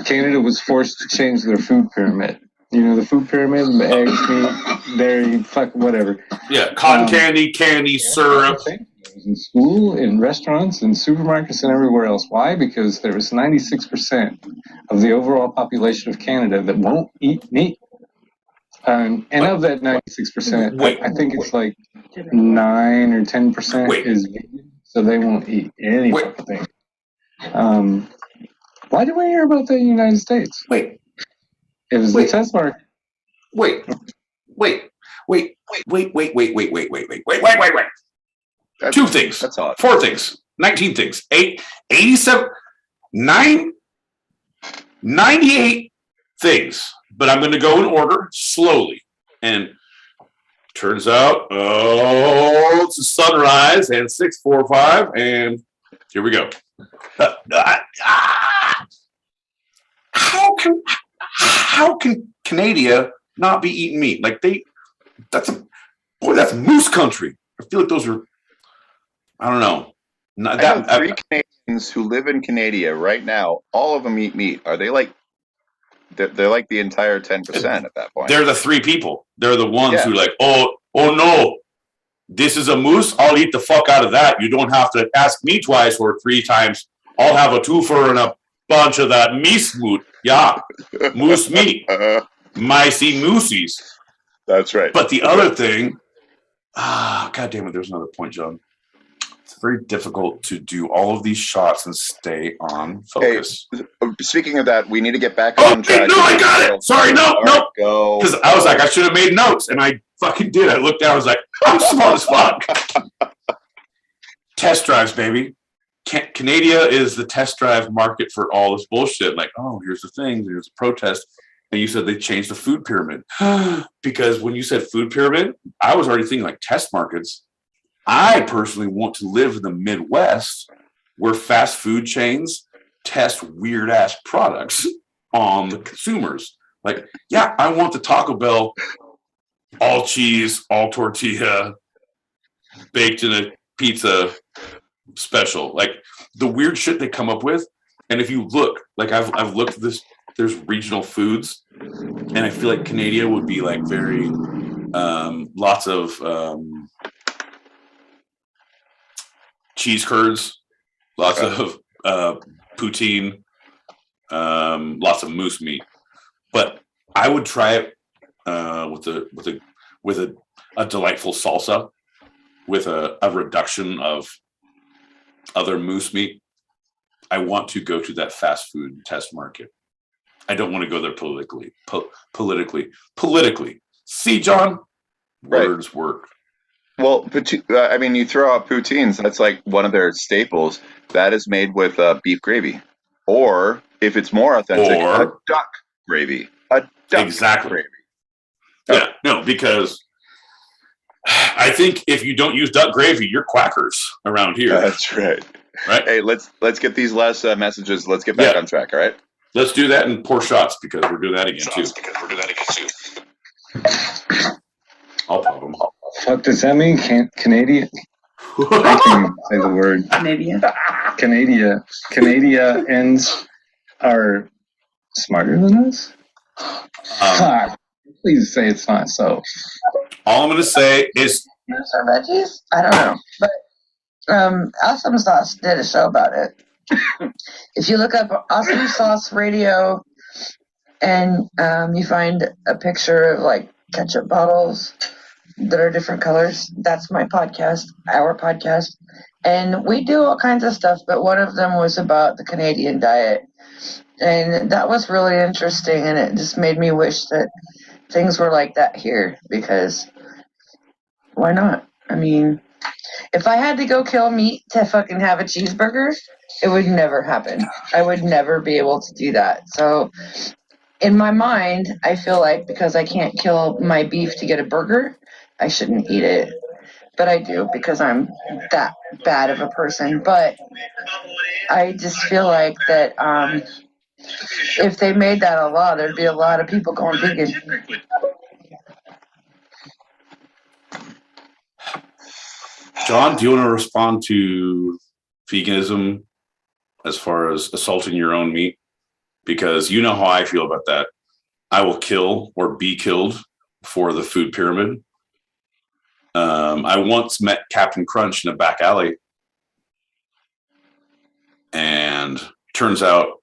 Canada was forced to change their food pyramid. You know, the food pyramid, the eggs, meat, dairy, whatever. Yeah, cotton candy, syrup. In school, in restaurants, in supermarkets, and everywhere else. Why? Because there was 96% of the overall population of Canada that won't eat meat. And of that 96%, I think it's like 9 or 10% is vegan, so they won't eat any fucking thing. Why do we hear about that in the United States? It was the test mark. Wait. Two things. That's odd. 4 things. 19 things. 87, 98 things. But I'm going to go in order slowly. And turns out, it's a sunrise and 6:45, and here we go. How can Canada not be eating meat? Like that's moose country. I feel like those are, I don't know. I have 3 Canadians who live in Canada right now. All of them eat meat. Are they like? They're like the entire 10% at that point. They're the 3 people. They're the ones who like, oh no, this is a moose. I'll eat the fuck out of that. You don't have to ask me twice or 3 times. I'll have a twofer and a bunch of that moose meat. Yeah, moose meat. Micey moosies. That's right. But the other thing, God damn it, there's another point, John. It's very difficult to do all of these shots and stay on focus. Hey, speaking of that, we need to get back on track. No, I got it. Sorry, no. Go. Because I was like, I should have made notes, and I fucking did. I looked down, I was like, I'm smart as fuck. Test drives, baby. Canada is the test drive market for all this bullshit. Like, oh, here's the thing, here's a protest. And you said they changed the food pyramid. Because when you said food pyramid, I was already thinking like test markets. I personally want to live in the Midwest where fast food chains test weird ass products on the consumers. Like, yeah, I want the Taco Bell all cheese, all tortilla, baked in a pizza special. Like the weird shit they come up with. And if you look, like I've looked at this, there's regional foods, and I feel like Canada would be like very lots of cheese curds, lots of poutine, lots of moose meat. But I would try it with a delightful salsa, with a reduction of other moose meat. I want to go to that fast food test market. I don't want to go there politically. See, John, words work. Well, I mean, you throw out poutines. That's like one of their staples. That is made with beef gravy, or if it's more authentic, a duck gravy. Gravy. Yeah, no, because I think if you don't use duck gravy, you're quackers around here. That's right. Right. Hey, let's get these last messages. Let's get back on track. All right. Let's do that and pour shots because we're doing that again too. I'll pop them. Fuck, does that mean Canadian? I can't even say the word. Canadians are smarter than us? Please say it's not so. All I'm going to say is... Or veggies? I don't know. But Awesome Sauce did a show about it. If you look up Awesome Sauce Radio and you find a picture of like ketchup bottles that are different colors. That's my podcast, our podcast. And we do all kinds of stuff, but one of them was about the Canadian diet. And that was really interesting, and it just made me wish that things were like that here, because why not? I mean, if I had to go kill meat to fucking have a cheeseburger, it would never happen. I would never be able to do that. So in my mind, I feel like because I can't kill my beef to get a burger, I shouldn't eat it. But I do, because I'm that bad of a person. But I just feel like that if they made that a law, there'd be a lot of people going vegan. John, do you want to respond to veganism as far as assaulting your own meat? Because you know how I feel about that. I will kill or be killed for the food pyramid. I once met Captain Crunch in a back alley, and turns out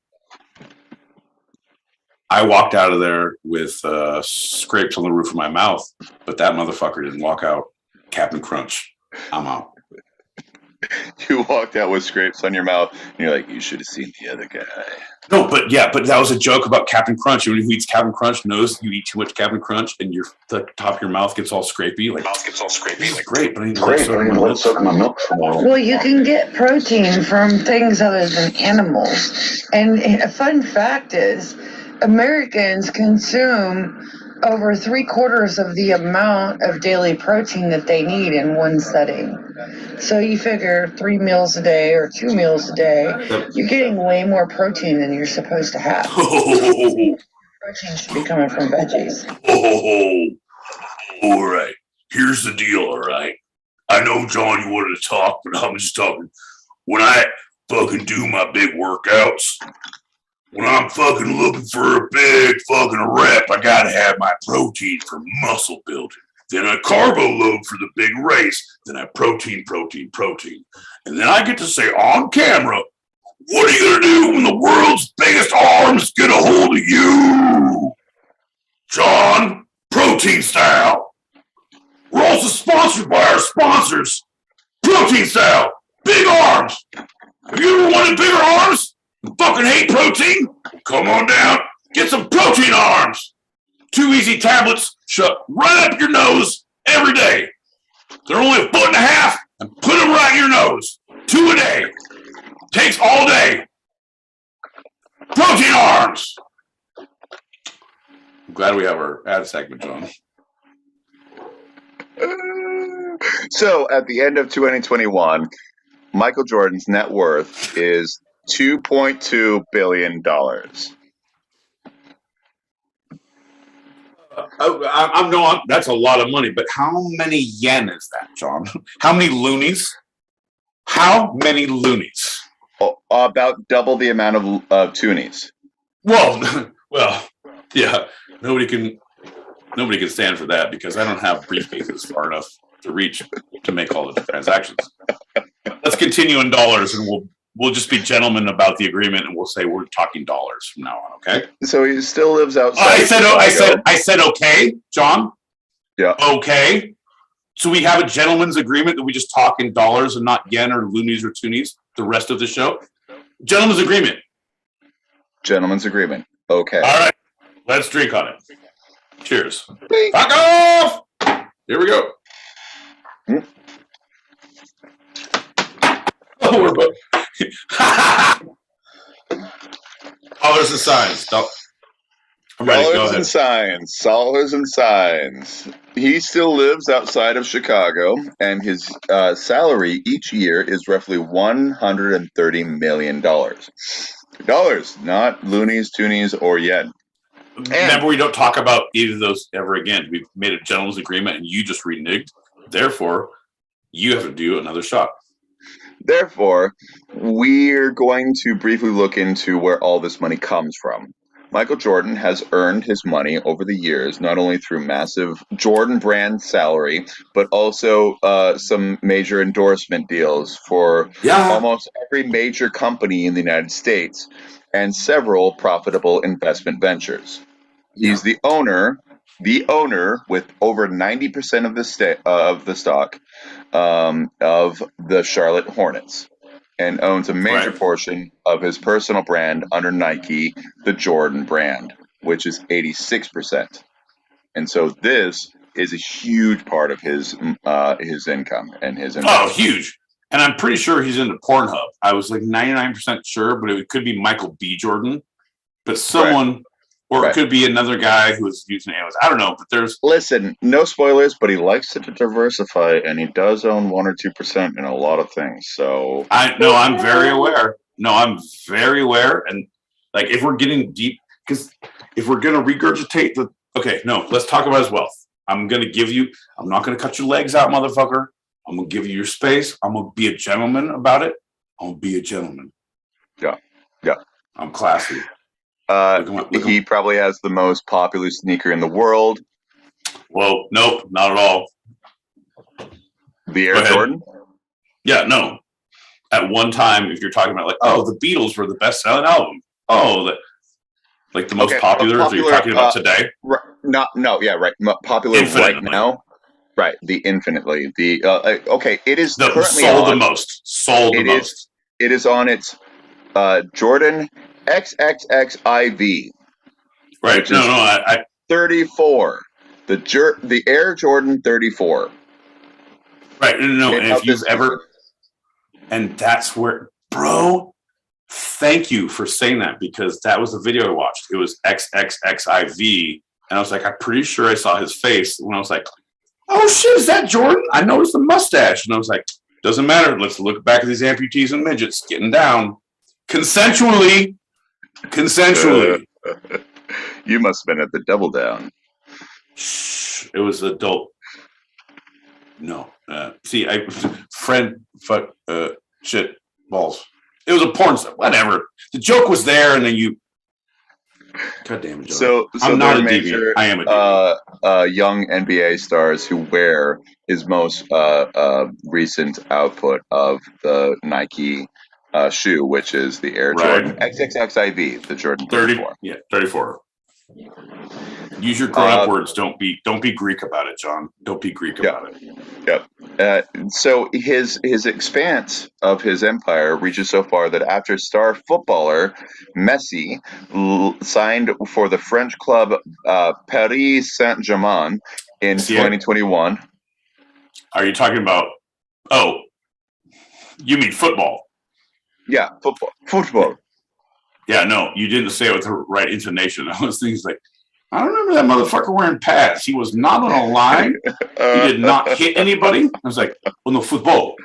I walked out of there with scrapes on the roof of my mouth, but that motherfucker didn't walk out. Captain Crunch, I'm out. You walked out with scrapes on your mouth, and you're like, you should have seen the other guy. No, but that was a joke about Captain Crunch. Anyone who eats Captain Crunch knows you eat too much Captain Crunch, and the top of your mouth gets all scrapey. Like, it's great, but I need to let soak my milk for a while. Well, you can get protein from things other than animals. And a fun fact is, Americans consume over 3/4 of the amount of daily protein that they need in one setting. So you figure 3 meals a day or 2 meals a day, you're getting way more protein than you're supposed to have. Protein should be coming from veggies. All right. Here's the deal, all right? I know, John, you wanted to talk, but I'm just talking. When I fucking do my big workouts, when I'm fucking looking for a big fucking rep, I gotta have my protein for muscle building. Then I carbo load for the big race. Then I protein. And then I get to say on camera, what are you going to do when the world's biggest arms get a hold of you? John, protein style. We're also sponsored by our sponsors. Protein style, big arms. Have you ever wanted bigger arms? You fucking hate protein? Come on down, get some protein arms. 2 easy tablets shut right up your nose every day. They're only 1.5 foot, and put them right in your nose. 2 a day. Takes all day. Protein arms. I'm glad we have our ad segment, John. So at the end of 2021, Michael Jordan's net worth is $2.2 billion. That's a lot of money, but how many yen is that, John? How many loonies? About double the amount of toonies. Well, yeah. Nobody can stand for that, because I don't have briefcases far enough to reach to make all the transactions. Let's continue in dollars, and we'll just be gentlemen about the agreement, and we'll say we're talking dollars from now on, okay? So he still lives outside. I said okay, John. Yeah. Okay. So we have a gentleman's agreement that we just talk in dollars and not yen or loonies or toonies the rest of the show. Gentleman's agreement. Gentleman's agreement. Okay. All right. Let's drink on it. Cheers. Fuck off! Here we go. Oh, we're both. Dollars and signs. I'm ready. Go ahead. Dollars and signs. He still lives outside of Chicago, and his salary each year is roughly $130 million. Dollars, not loonies, toonies, or yen. Remember, we don't talk about either of those ever again. We've made a gentleman's agreement, and you just reneged. Therefore, you have to do another shot. Therefore, we're going to briefly look into where all this money comes from. Michael Jordan has earned his money over the years, not only through massive Jordan brand salary, but also some major endorsement deals for almost every major company in the United States and several profitable investment ventures. He's the owner with over 90% of the stock of the Charlotte Hornets, and owns a major portion of his personal brand under Nike, the Jordan brand, which is 86%. And so this is a huge part of his income and his investment. Oh, huge. And I'm pretty sure he's into Pornhub. I was like 99% sure, but it could be Michael B. Jordan. But someone, or it could be another guy who was using aliens. I don't know, but there's... Listen, no spoilers, but he likes to diversify, and he does own 1 or 2% in a lot of things, so... I'm very aware. I'm very aware. And, like, if we're getting deep... Because if we're going to regurgitate the... Okay, no, let's talk about his wealth. I'm going to give you... I'm not going to cut your legs out, motherfucker. I'm going to give you your space. I'm going to be a gentleman about it. I'm going to be a gentleman. Yeah. I'm classy. He probably has the most popular sneaker in the world. Well, nope, not at all. The Air Jordan? Yeah, no. At one time, if you're talking about like, the Beatles were the best-selling album. Like the most popular that you're talking about today? Right. Popular Infinitely. Right now. Right, the Infinitely. It is currently sold the most. Sold the most. It is on its Jordan XXXIV. Right. Which is 34. The Air Jordan 34. Right. No. And if you've ever, and that's where, bro, thank you for saying that, because that was the video I watched. It was XXXIV. And I was like, I'm pretty sure I saw his face when I was like, oh shit, is that Jordan? I noticed the mustache. And I was like, doesn't matter. Let's look back at these amputees and midgets getting down. Consensually. You must have been at the Double Down. It was adult. No. Shit balls. It was a porn star. Whatever. The joke was there, and then you. God damn it, Joe. So I'm not a major, deviant. I am a deviant. Young NBA stars who wear his most recent output of the Nike shoe, which is the Air Jordan XXXIV, the Jordan 34. 34. Use your grown-up words. Don't be Greek about it, John. Don't be Greek about it. Yep. So his expanse of his empire reaches so far that after star footballer Messi signed for the French club Paris Saint-Germain in 2021. Are you talking about? Oh, you mean football? Yeah, football. Yeah, no, you didn't say it with the right intonation. I was thinking like, I don't remember that motherfucker wearing pads. He was not on a line. He did not hit anybody. I was like, oh no, football.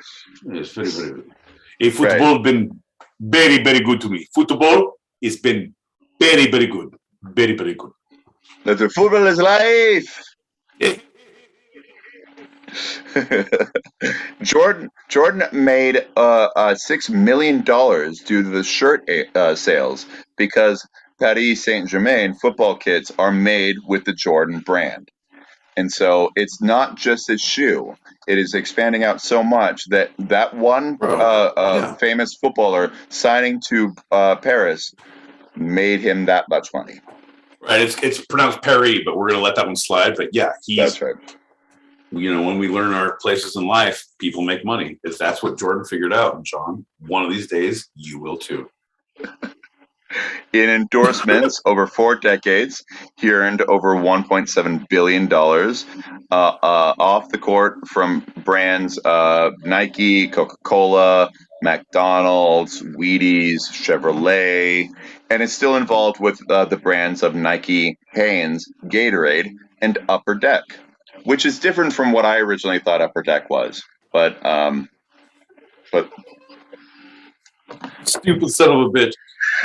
It's very, very good. Football has been very, very good to me. Football has been very, very good. Very, very good. The football is life. Jordan made $6 million due to the shirt sales, because Paris Saint-Germain football kits are made with the Jordan brand. And so it's not just a shoe. It is expanding out so much that one famous footballer signing to Paris made him that much money. Right. It's pronounced Paris, but we're going to let that one slide. But yeah, that's right. When we learn our places in life, people make money. If that's what Jordan figured out, and John, one of these days, you will too. In endorsements over 4 decades, he earned over $1.7 billion off the court from brands Nike, Coca-Cola, McDonald's, Wheaties, Chevrolet, and is still involved with the brands of Nike, Hanes, Gatorade, and Upper Deck, which is different from what I originally thought Upper Deck was. But stupid son of a bitch.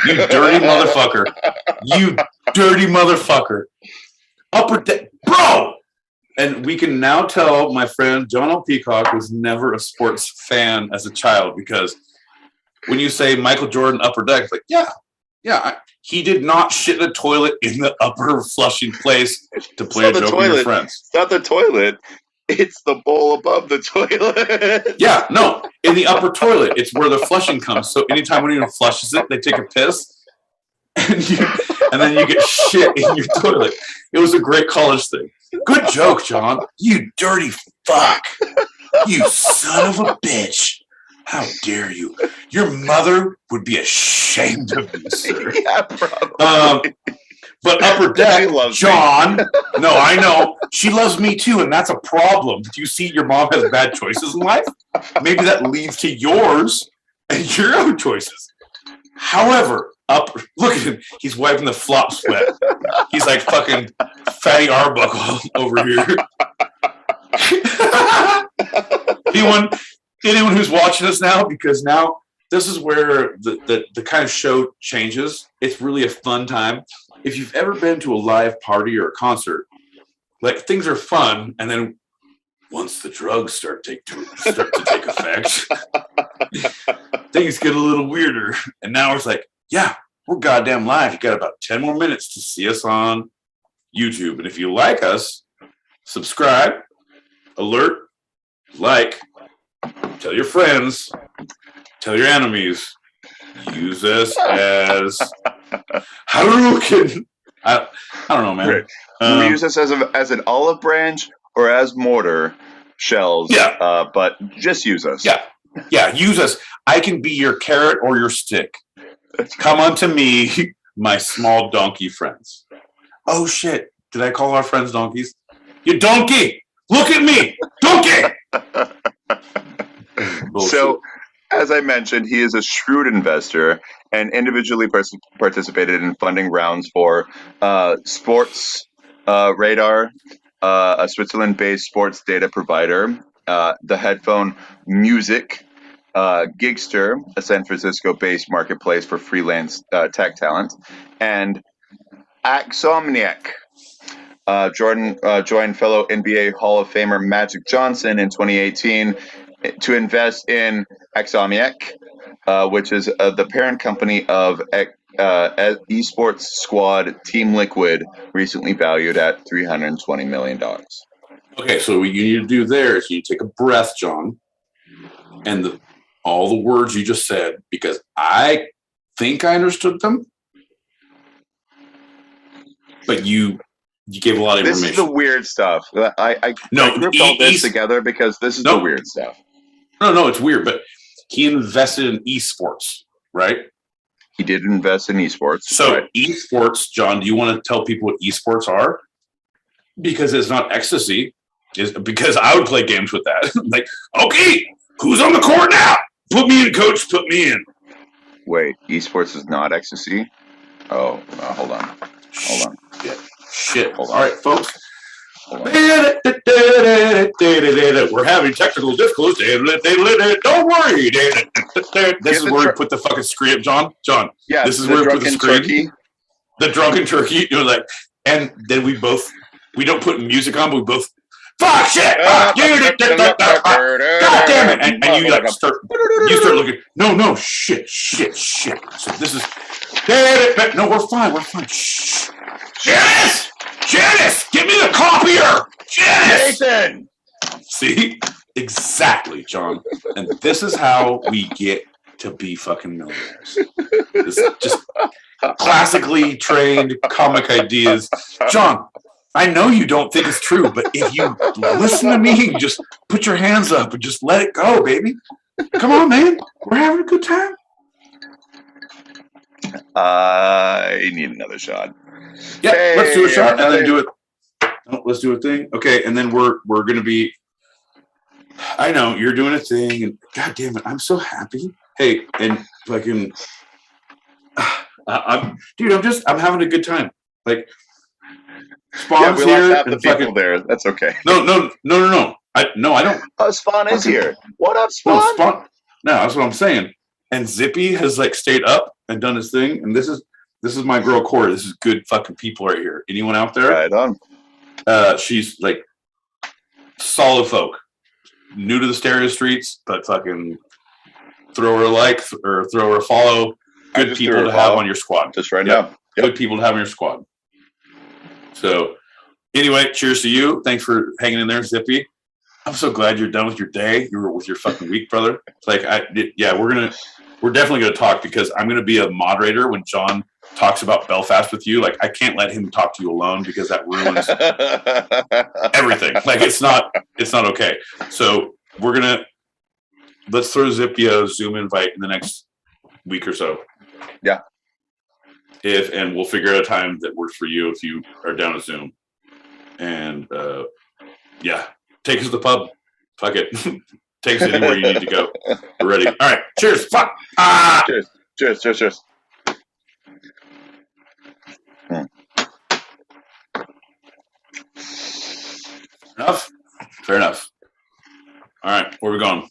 You dirty motherfucker. You dirty motherfucker. Upper Deck. Bro! And we can now tell my friend John L. Peacock was never a sports fan as a child, because when you say Michael Jordan Upper Deck, it's like, yeah, Yeah, he did not shit in a toilet in the upper flushing place to play a joke with your friends. It's not the toilet. It's the bowl above the toilet. Yeah, no, in the upper toilet. It's where the flushing comes. So anytime when anyone flushes it, they take a piss, and then you get shit in your toilet. It was a great college thing. Good joke, John. You dirty fuck. You son of a bitch. How dare you? Your mother would be ashamed of you, sir. Yeah, probably. But Upper Deck, John, no, I know. She loves me too, and that's a problem. Do you see your mom has bad choices in life? Maybe that leads to yours and your own choices. However, look at him. He's wiping the flop sweat. He's like fucking Fatty Arbuckle over here. Anyone who's watching us now, because now this is where the kind of show changes. It's really a fun time. If you've ever been to a live party or a concert, like things are fun, and then once the drugs start to take effect, things get a little weirder. And now it's like, yeah, we're goddamn live. You got about 10 more minutes to see us on YouTube. And if you like us, subscribe, alert, like, tell your friends, tell your enemies, use us as Harukin. I don't know, man. Right. Use us as an olive branch or as mortar shells. Yeah. But just use us. Yeah. Yeah, use us. I can be your carrot or your stick. Come unto me, my small donkey friends. Oh, shit. Did I call our friends donkeys? You donkey! Look at me! Donkey! So, as I mentioned, he is a shrewd investor and individually participated in funding rounds for Sports Radar, a Switzerland-based sports data provider, the headphone Music, Gigster, a San Francisco-based marketplace for freelance tech talent, and Axomniac. Joined fellow NBA Hall of Famer Magic Johnson in 2018 to invest in Axomniac, which is the parent company of esports squad Team Liquid, recently valued at $320 million. Okay, so what you need to do there is you take a breath, John, and all the words you just said, because I think I understood them, but you gave a lot of information. This is the weird stuff. I grouped all this together because this is the weird stuff. No, it's weird, but he invested in esports, right? He did invest in esports. So esports, John, do you want to tell people what esports are? Because it's not ecstasy. Because I would play games with that. Like, okay, who's on the court now? Put me in, coach, put me in. Wait, esports is not ecstasy? Oh, hold on. Yeah. Shit. Hold on. All right, folks. We're having technical difficulties. Don't worry. This is where we put the fucking screen, John. Yeah, this is where we put the screen. Turkey. The drunken turkey. You're like, and then we don't put music on, but we both fuck shit. God damn it! And you like start looking. No, shit. So this is. No, we're fine. Shh. Janice, give me the copier. Janice. Nathan. See, exactly, John. And this is how we get to be fucking millionaires. This is just classically trained comic ideas, John. I know you don't think it's true, but if you listen to me and just put your hands up and just let it go, baby. Come on, man. We're having a good time. I need another shot. Yeah, let's do a shot and then do it. No, let's do a thing. Okay, and then we're going to be. I know you're doing a thing, and God damn it, I'm so happy. Hey, and fucking, I'm having a good time. Like, Spawn's we here. Lost half the people fucking, there. That's okay. No. I don't. Spawn is here. What up, Spawn? No, Spawn. No, that's what I'm saying. And Zippy has like stayed up and done his thing, and this is my girl Corey. This is good fucking people right here. Anyone out there? Right on. She's like solid folk, new to the stereo streets, but fucking throw her a like or throw her a follow. good people to have on your squad. Just right now. Yep. Good people to have on your squad. So anyway, cheers to you. Thanks for hanging in there, Zippy. I'm so glad you're done with your day. You were with your fucking week, brother. It's like, we're definitely going to talk because I'm going to be a moderator when John talks about Belfast with you. Like, I can't let him talk to you alone because that ruins everything. Like, it's not okay. So let's throw Zippy a Zoom invite in the next week or so. Yeah. And we'll figure out a time that works for you if you are down to Zoom. And take us to the pub. Fuck it. Take us anywhere you need to go. We're ready. All right. Cheers. Fuck. Ah! Cheers. Fair enough. All right. Where are we going?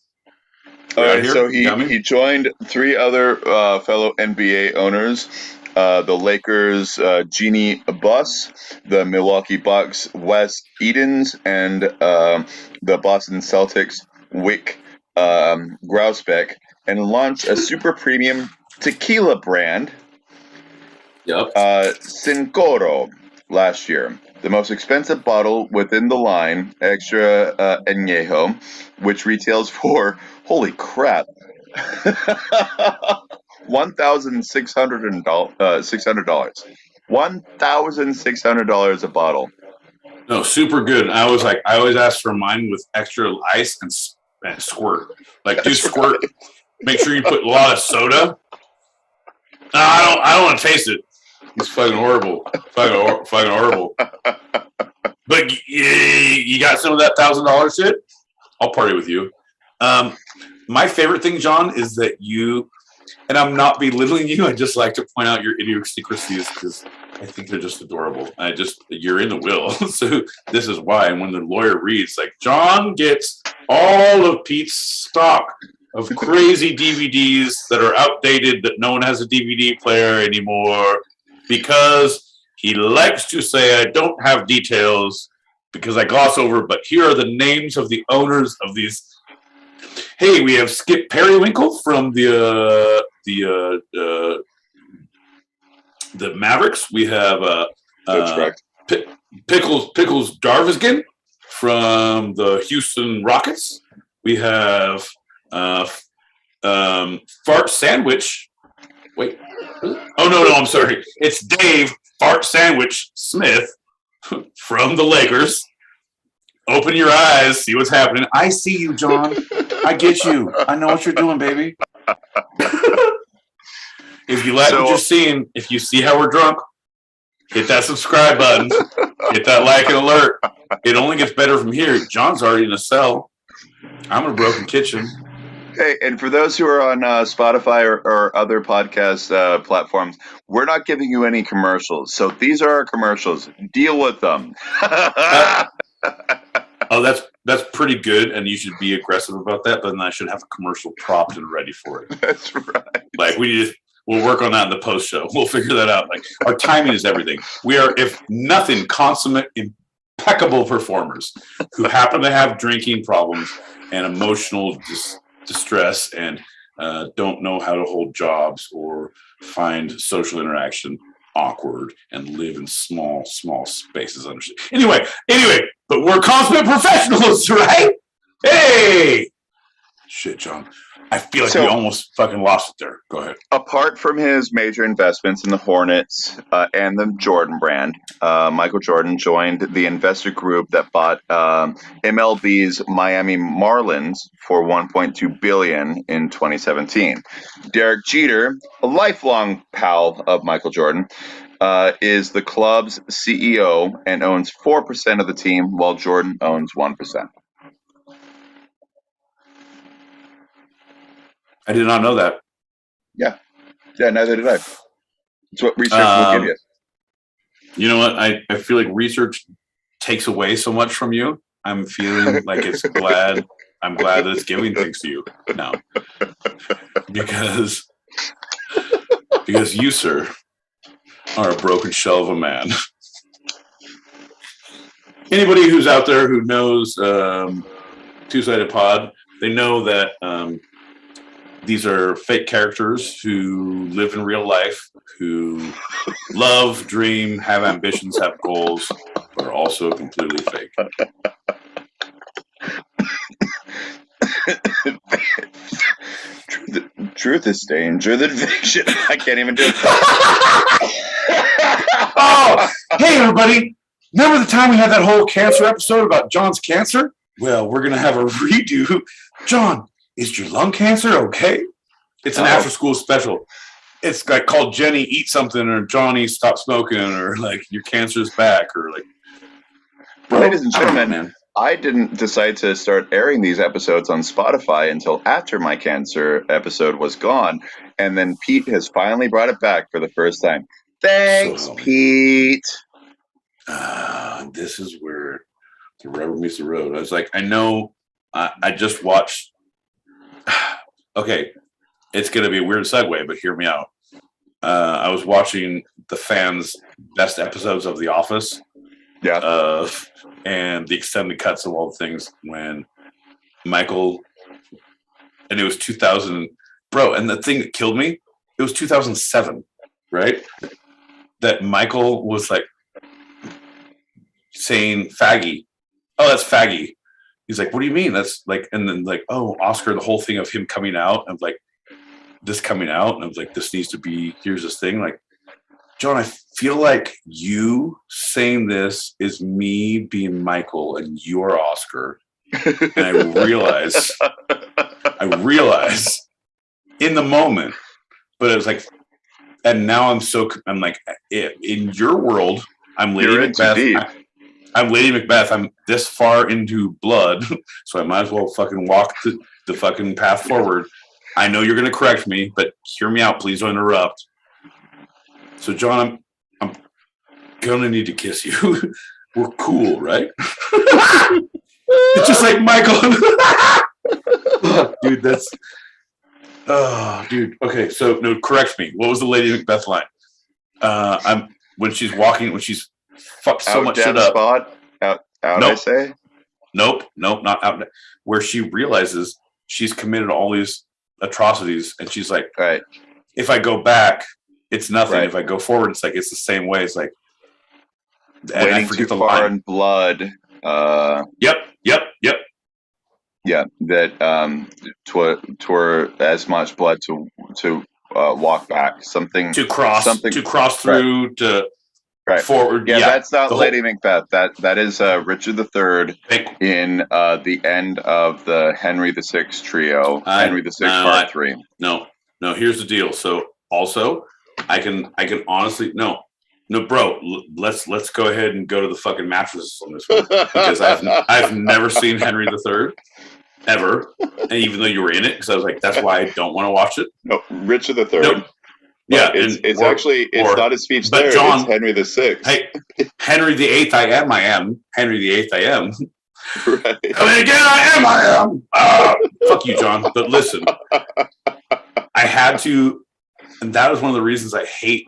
All right. So he joined 3 other fellow NBA owners. The Lakers, Jeannie Buss, the Milwaukee Bucks, Wes Edens, and the Boston Celtics, Wick Grousbeck, and launched a super premium tequila brand, Sincoro, last year. The most expensive bottle within the line, Extra Añejo, which retails for, holy crap, $1,600. $1,600 a bottle. No, super good. I always ask for mine with extra ice and squirt. Like, do squirt. Right. Make sure you put a lot of soda. No, I don't want to taste it. It's fucking horrible. Fucking horrible. But you got some of that $1,000 shit? I'll party with you. My favorite thing, John, is that you, and I'm not belittling you, I just like to point out your idiosyncrasies because I think they're just adorable. You're in the will. So this is why. And when the lawyer reads, like, John gets all of Pete's stock of crazy DVDs that are outdated, that no one has a DVD player anymore, because he likes to say, I don't have details because I gloss over, but here are the names of the owners of these. Hey, we have Skip Periwinkle from the Mavericks. We have Pickles Darvisgan from the Houston Rockets. We have Fart Sandwich. Wait. Oh, no, I'm sorry. It's Dave Fart Sandwich Smith from the Lakers. Open your eyes, see what's happening. I see you, John. I get you. I know what you're doing, baby. If you like what you're seeing, if you see how we're drunk, hit that subscribe button. Hit that like and alert. It only gets better from here. John's already in a cell. I'm in a broken kitchen. Hey, and for those who are on Spotify or other podcast platforms, we're not giving you any commercials. So these are our commercials. Deal with them. Oh, that's pretty good, and you should be aggressive about that. But then I should have a commercial propped and ready for it. That's right. Like we'll work on that in the post show. We'll figure that out. Like, our timing is everything. We are, if nothing, consummate, impeccable performers who happen to have drinking problems and emotional distress and don't know how to hold jobs or find social interaction awkward and live in small spaces. Anyway, but we're consummate professionals, right? Hey, shit, John. I feel like we almost fucking lost it there. Go ahead. Apart from his major investments in the Hornets and the Jordan brand, Michael Jordan joined the investor group that bought MLB's Miami Marlins for $1.2 billion in 2017. Derek Jeter, a lifelong pal of Michael Jordan, is the club's CEO and owns 4% of the team, while Jordan owns 1%. I did not know that. Yeah, neither did I. That's what research will give you. You know what? I feel like research takes away so much from you. I'm feeling like it's glad. I'm glad that it's giving things to you now. Because you, sir, are a broken shell of a man. Anybody who's out there who knows Two-Sided Pod, they know that these are fake characters who live in real life, who love, dream, have ambitions, have goals, but are also completely fake. Truth is stranger than fiction. I can't even do it. Oh, hey everybody! Remember the time we had that whole cancer episode about John's cancer? Well, we're gonna have a redo. John, is your lung cancer okay? It's an after-school special. It's like called Jenny Eat Something, or Johnny Stop Smoking, or like Your Cancer's Back, or like. Ladies and gentlemen, I didn't decide to start airing these episodes on Spotify until after my cancer episode was gone, and then Pete has finally brought it back for the first time. Thanks, Pete. This is where the rubber meets the road. I was like, I know, I just watched. Okay, it's going to be a weird segue, but hear me out. I was watching the fans' best episodes of The Office. Yeah. And the extended cuts of all the things when Michael, and it was 2000, bro, and the thing that killed me, it was 2007, right? That Michael was like saying faggy. Oh, that's faggy. He's like, what do you mean? That's like, and then like, oh, Oscar, the whole thing of him coming out, and like this coming out, and I was like, this needs to be, here's this thing. Like, John, I feel like you saying this is me being Michael and you're Oscar. And I realize in the moment, but it was like, and now I'm like, in your world, I'm Lady Macbeth. I'm Lady Macbeth. I'm this far into blood, so I might as well fucking walk the fucking path forward. I know you're going to correct me, but hear me out. Please don't interrupt. So, John, I'm gonna need to kiss you. We're cool, right? It's just like Michael. Dude, that's... Oh, dude. Okay, so, no, correct me. What was the Lady Macbeth line? When she's fucked so much shit up. Spot? Out, nope. I say? Nope, not out. Where she realizes she's committed all these atrocities, and she's like, right. If I go back... It's nothing. Right. If I go forward, it's like it's the same way. It's like waiting too far in blood. Yep. Yeah, that twere as much blood to walk back. Something to cross through right. to right. forward. Yeah, that's not Lady Macbeth. That is Richard III in the end of the Henry VI trio. Henry VI Part 3. No. Here's the deal. So also. I can honestly no, bro. Let's go ahead and go to the fucking mattresses on this one because I've never seen Henry III ever, and even though you were in it, because I was like, that's why I don't want to watch it. No, Richard III. No. Yeah, it's not a speech there. John, it's Henry VI. Hey, Henry VIII. I am Henry VIII. I am. Right. I mean, again, I am. Fuck you, John. But listen, I had to. And that was one of the reasons I hate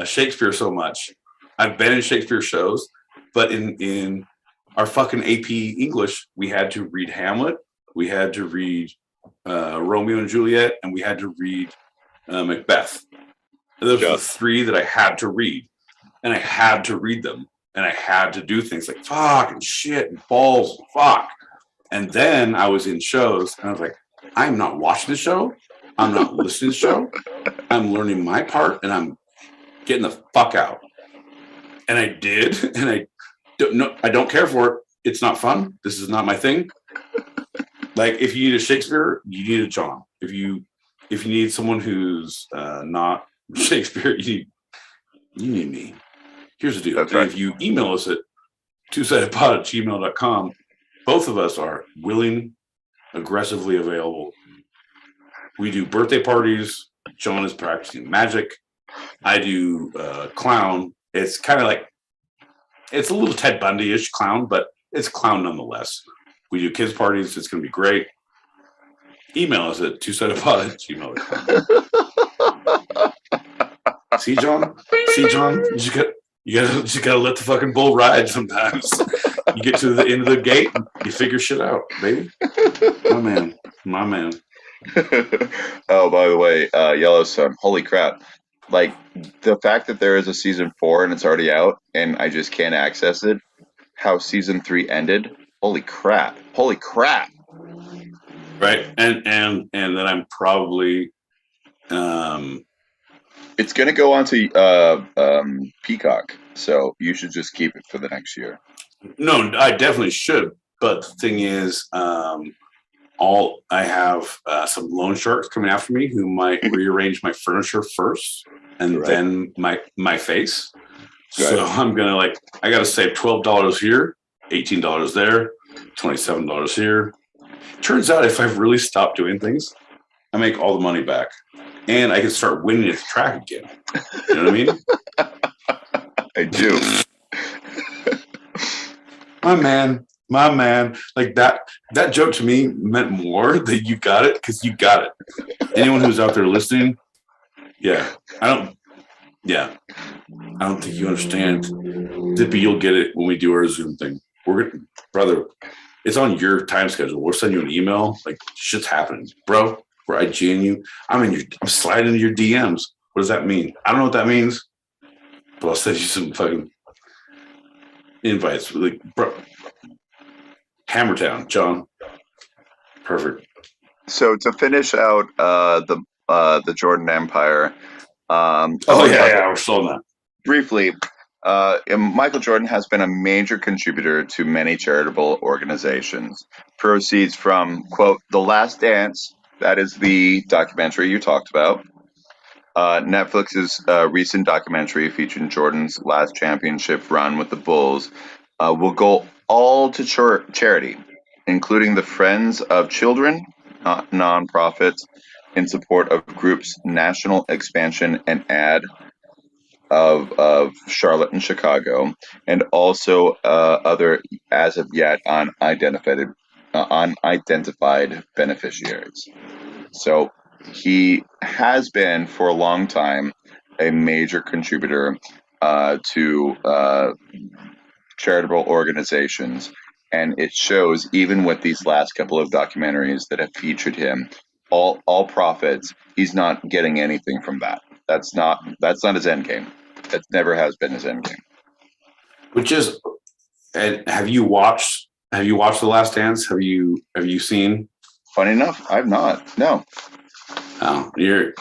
Shakespeare so much. I've been in Shakespeare shows, but in our fucking AP English, we had to read Hamlet, we had to read Romeo and Juliet, and we had to read Macbeth. And those were the three that I had to read. And I had to read them. And I had to do things like fuck and shit and balls and fuck. And then I was in shows, and I was like, I'm not watching the show. I'm not listening to the show. I'm learning my part, and I'm getting the fuck out. And I did, and I don't care for it. It's not fun. This is not my thing. Like, if you need a Shakespeare, you need a John. If you need someone who's not Shakespeare, you need me. Here's the deal. That's right. If you email us at twosidedpod@gmail.com, both of us are willing, aggressively available. We do birthday parties. John is practicing magic. I do clown. It's kind of like, it's a little Ted Bundy-ish clown, but it's clown nonetheless. We do kids parties. It's going to be great. Email us at twosidedpod@gmail.com. See, John? You gotta let the fucking bull ride sometimes. You get to the end of the gate, and you figure shit out, baby. My man. Oh, by the way, Yellowstone. Holy crap! Like the fact that there is a season 4 and it's already out, and I just can't access it. How season 3 ended. Holy crap! Holy crap! Right, and then I'm probably. It's going to go on to Peacock, so you should just keep it for the next year. No, I definitely should. But the thing is, I have some loan sharks coming after me who might rearrange my furniture first and then my face. So I'm gonna I gotta save $12 here, $18 there, $27 here. Turns out if I've really stopped doing things, I make all the money back. And I can start winning at the track again. You know what I mean? I do. My man. Like that joke to me meant more that you got it because you got it. Anyone who's out there listening, I don't think you understand. Dippy, you'll get it when we do our Zoom thing. Brother, it's on your time schedule. We'll send you an email. Like shit's happening, bro. We're IGing you. I'm sliding into your DMs. What does that mean? I don't know what that means, but I'll send you some fucking invites. Like, bro, Hammertown, John. Perfect. So to finish out the Jordan Empire. We're still on that. Briefly, Michael Jordan has been a major contributor to many charitable organizations. Proceeds from, quote, The Last Dance, that is the documentary you talked about, Netflix's recent documentary featuring Jordan's last championship run with the Bulls, will go all to charity, including the Friends of Children, nonprofit in support of groups' national expansion and ad of Charlotte and Chicago, and also other as of yet unidentified beneficiaries. So he has been for a long time a major contributor to charitable organizations, and it shows even with these last couple of documentaries that have featured him. All profits, he's not getting anything from that. That's not his end game. It never has been his end game. Which is, and have you watched The Last Dance? Have you seen? Funny enough, I've not. No. Oh, you're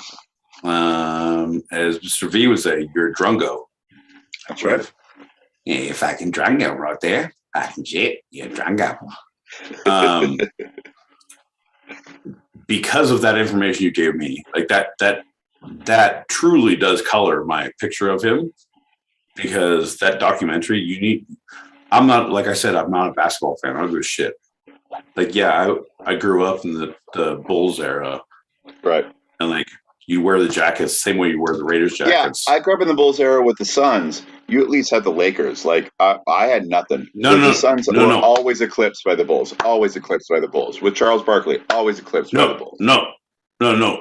as Mr. V would say, you're a drungo. That's right. Yeah, if I can drungo right there, I can shit. You're a drungo. Because of that information you gave me, like that truly does color my picture of him, because that documentary I'm not, like I said, I'm not a basketball fan. I don't give a shit. Like, yeah, I grew up in the Bulls era. Right. And like you wear the jackets the same way you wear the Raiders jackets. Yeah, I grew up in the Bulls era with the Suns. You at least had the Lakers. Like I had nothing. The Suns were always eclipsed by the Bulls. Always eclipsed by the Bulls. With Charles Barkley, always eclipsed by the Bulls. No.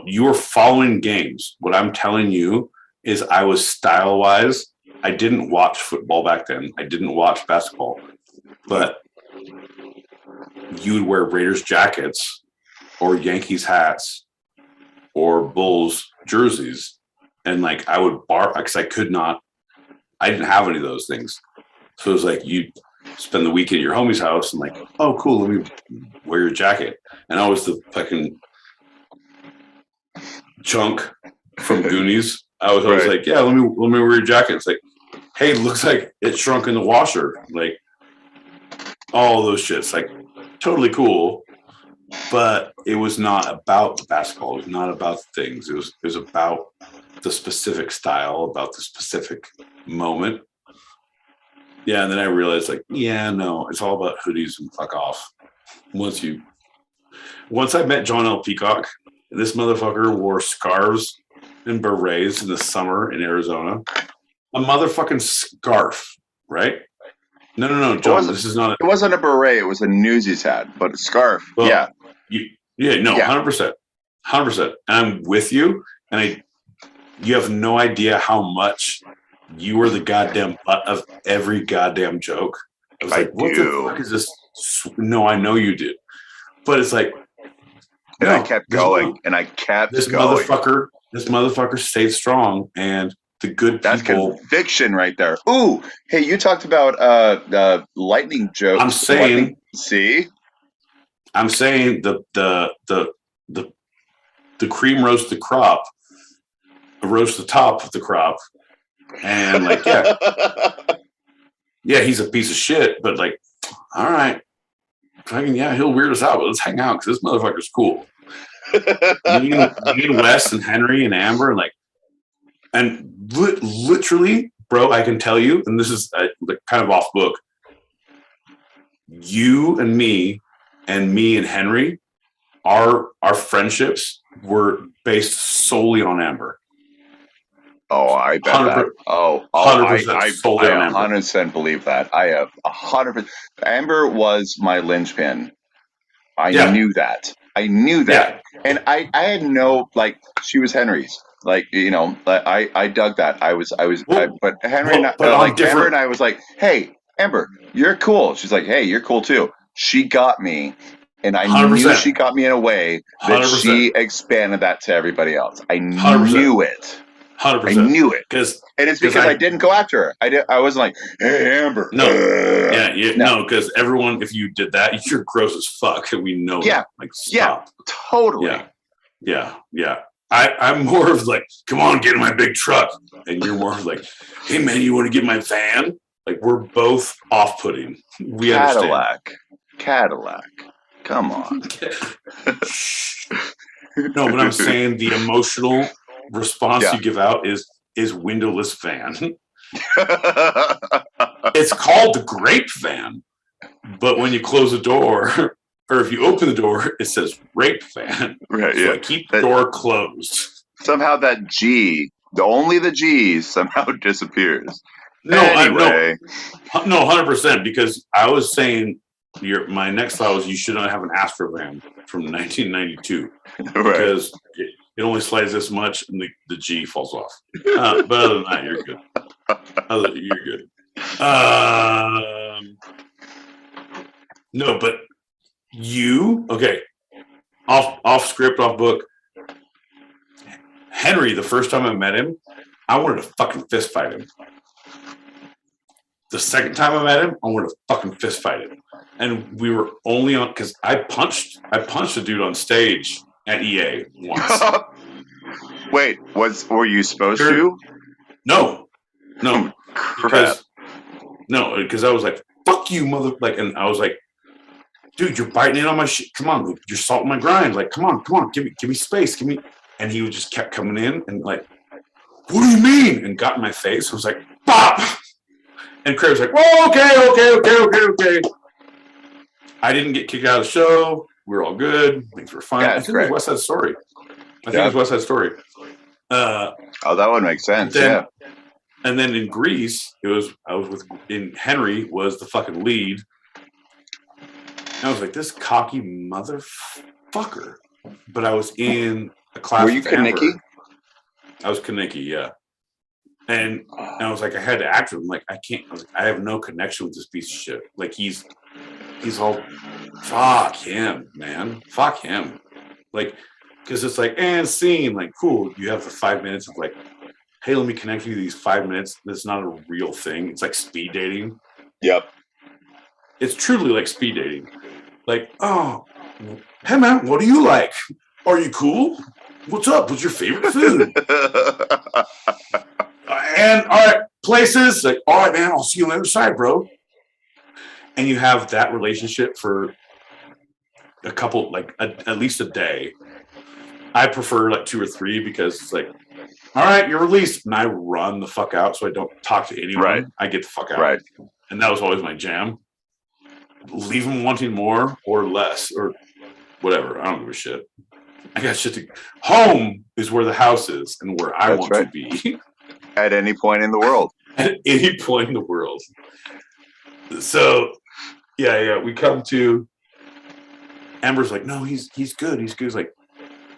You were following games. What I'm telling you is I was style-wise. I didn't watch football back then. I didn't watch basketball. But you would wear Raiders jackets or Yankees hats or Bulls jerseys. And like I would bark because I didn't have any of those things. So it was like you spend the week at your homie's house and like, oh, cool, let me wear your jacket. And I was the fucking chunk from Goonies. I was always like, yeah, let me wear your jacket. It's like, hey, looks like it shrunk in the washer. Like all those shits, like totally cool. But it was not about the basketball. It was not about the things. It was about the specific style, about the specific moment. Yeah, and then I realized, like, yeah, no, it's all about hoodies and fuck off. Once I met John L. Peacock, this motherfucker wore scarves and berets in the summer in Arizona. A motherfucking scarf, right? No, John, this is not. It wasn't a beret. It was a Newsies hat, but a scarf. Well, yeah. 100%. 100%. And I'm with you. And you have no idea how much you were the goddamn butt of every goddamn joke. I was like, what the fuck is this? No, I know you did. But it's like, And I kept going, and I kept going. This motherfucker stayed strong, and the good That's people. That's conviction right there. Ooh, hey, you talked about lightning jokes. I'm saying. See? I'm saying the cream roast the crop, roast the top of the crop, and like yeah, he's a piece of shit, but like, all right, he'll weird us out, but let's hang out because this motherfucker's cool. me and Wes and Henry and Amber, and literally, bro, I can tell you, and this is kind of off book. You and me and Henry, our friendships were based solely on Amber. Oh, I bet that. Oh, 100% I 100% believe that. I have 100%. Amber was my linchpin. I knew that. Yeah. And I had no, she was Henry's. I dug that. But Henry and Amber and I was like, hey, Amber, you're cool. She's like, hey, you're cool too. She got me. And I 100%. Knew she got me in a way that 100%. She expanded that to everybody else. I 100%. Knew it. 100%. I knew it. And it's because I didn't go after her. I wasn't like, hey, Amber. No. No, because everyone, if you did that, you're gross as fuck. And we know that. Stop. Yeah, totally. Yeah. I'm more of come on, get in my big truck. And you're more of hey, man, you want to get my van? We're both off-putting. We understand. Cadillac. Come on. No, but I'm saying the emotional response you give out is windowless van. It's called the grape van, but when you close the door, or if you open the door, it says rape van. Right. So keep the door closed. Somehow that G, only the G, somehow disappears. No, anyway. No, 100%. Because I was saying. My next thought was you should not have an Astrovan from 1992 because it only slides this much and the G falls off. But other than that, you're good. No, but off script, off book. Henry, the first time I met him, I wanted to fucking fist fight him. The second time I met him, I wanted to fucking fist fight him. And we were only on because I punched a dude on stage at EA once. Wait, were you supposed to? No, because I was like, "Fuck you, mother!" and I was like, "Dude, you're biting in on my shit. Come on, you're salting my grind. Come on, give me space, give me." And he just kept coming in and "What do you mean?" and got in my face. I was like, "Bop!" And Craig was like, "Whoa, okay." I didn't get kicked out of the show. We were all good. Things were fine. Yeah, I think it was West Side Story. It was West Side Story. That would make sense. And then in Greece, Henry was the fucking lead. And I was like, this cocky motherfucker. But I was in a class. Were you Kaneki? I was Kaneki, yeah. And I was like, I had to act with him. I can't. I have no connection with this piece of shit. He's all, fuck him, man. Fuck him. Because it's scene. Cool. You have the 5 minutes of hey, let me connect you to these 5 minutes. That's not a real thing. It's like speed dating. Yep. It's truly like speed dating. Oh, hey, man, what do you like? Are you cool? What's up? What's your favorite food? And, all right, places. All right, man, I'll see you on the other side, bro. And you have that relationship for a couple, at least a day. I prefer 2 or 3 because it's all right, you're released. And I run the fuck out so I don't talk to anyone. Right. I get the fuck out. Right. And that was always my jam. Leave them wanting more or less or whatever. I don't give a shit. I got shit to. Home is where the house is and where I want to be. At any point in the world. At any point in the world. So, we come to. Amber's no, he's good. He's good. He's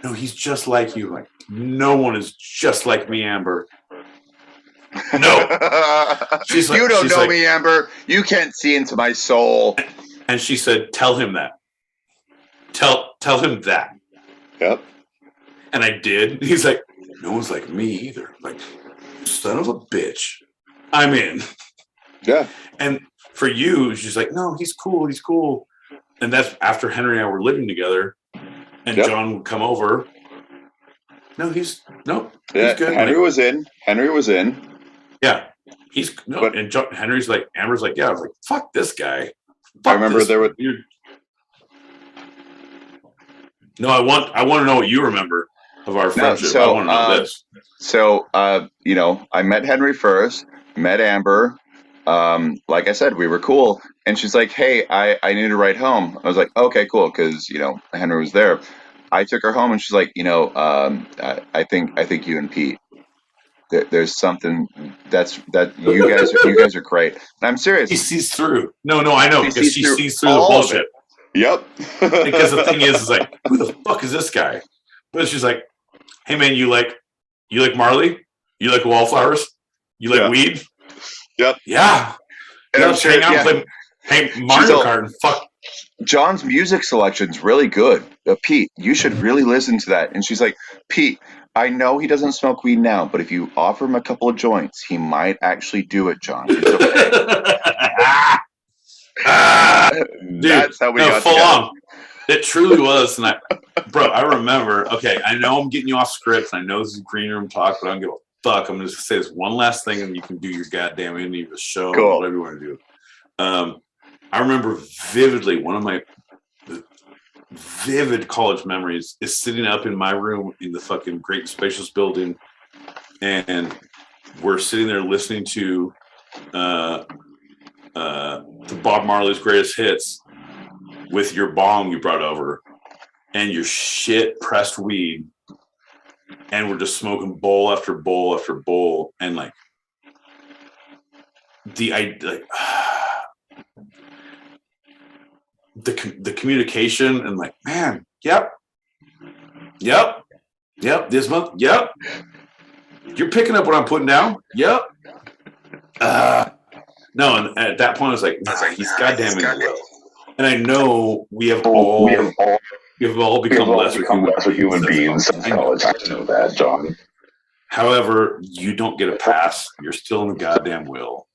no, he's just like you. No one is just like me, Amber. No. You don't know me, Amber. You can't see into my soul. And she said, tell him that. Tell him that. Yep. And I did. He's like, no one's like me either. I'm like, son of a bitch, I'm in. Yeah. And for you, she's like, no, he's cool. He's cool. And that's after Henry and I were living together, and John would come over. No, he's good. Henry was in. Yeah, and Henry's like, Amber's like, yeah. I was like, fuck this guy. I remember there was. No, I want to know what you remember of our friendship. I want to know this. So, I met Henry first, met Amber. Like I said, we were cool. And she's like, hey, I need to ride home. I was like, okay, cool. Because, Henry was there. I took her home and she's like, I think you and Pete, there's something that you guys are great. And I'm serious. He sees through. No, I know, because she sees through the bullshit. Yep. Because the thing is like, who the fuck is this guy? But she's like, hey man, you like Marley? You like wallflowers? You like weed? Yep. Yeah. And I'm sure, hang out and play Mario Kart and fuck. John's music selection's really good. Pete, you should really listen to that. And she's like, Pete, I know he doesn't smoke weed now, but if you offer him a couple of joints, he might actually do it, John. It's okay. Dude, that's how we got full together. on. It truly was. And I remember, okay, I know I'm getting you off script. I know this is green room talk, but I don't give a fuck. I'm going to say this one last thing and you can do your goddamn ending of the show, cool. Whatever you want to do. I remember vividly, one of my vivid college memories is sitting up in my room in the fucking great spacious building, and we're sitting there listening to Bob Marley's greatest hits with your bong you brought over and your shit pressed weed, and we're just smoking bowl after bowl after bowl, and like the communication and like, man, yep, this month, yep, you're picking up what I'm putting down, yep. No, and at that point I was like, he's goddamn in love. And I know we have all become lesser human beings since college. I know that, John. However, you don't get a pass. You're still in the goddamn will.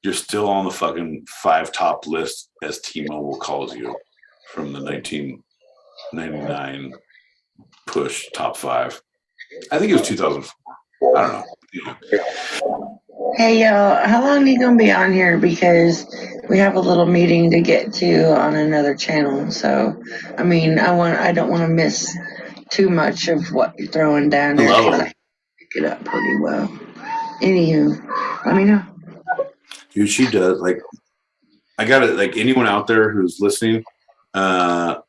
You're still on the fucking 5 top list, as T-Mobile calls you, from the 1999 push top 5. I think it was 2004. I don't know. Hey, y'all, how long are you going to be on here? Because we have a little meeting to get to on another channel. So, I mean, I don't want to miss too much of what you're throwing down there. I pick it up pretty well. Anywho, let me know. Dude, she does. Like, I got it. Like, anyone out there who's listening, Mind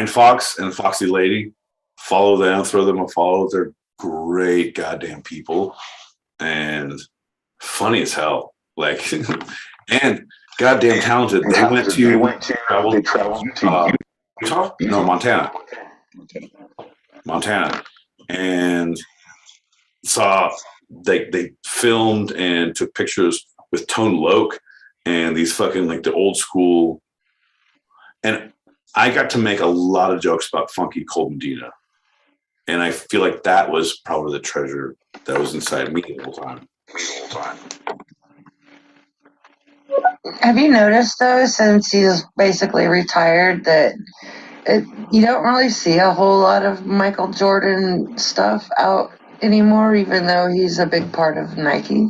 Fox and Foxy Lady, follow them, throw them a follow. They're great goddamn people and funny as hell. Like, and goddamn talented. They went to Utah? No, Montana. And saw they filmed and took pictures with Tone Loc and these fucking like the old school. And I got to make a lot of jokes about Funky Cold Medina. And I feel like that was probably the treasure that was inside me the whole time. Have you noticed, though, since he's basically retired, that you don't really see a whole lot of Michael Jordan stuff out anymore, even though he's a big part of Nike?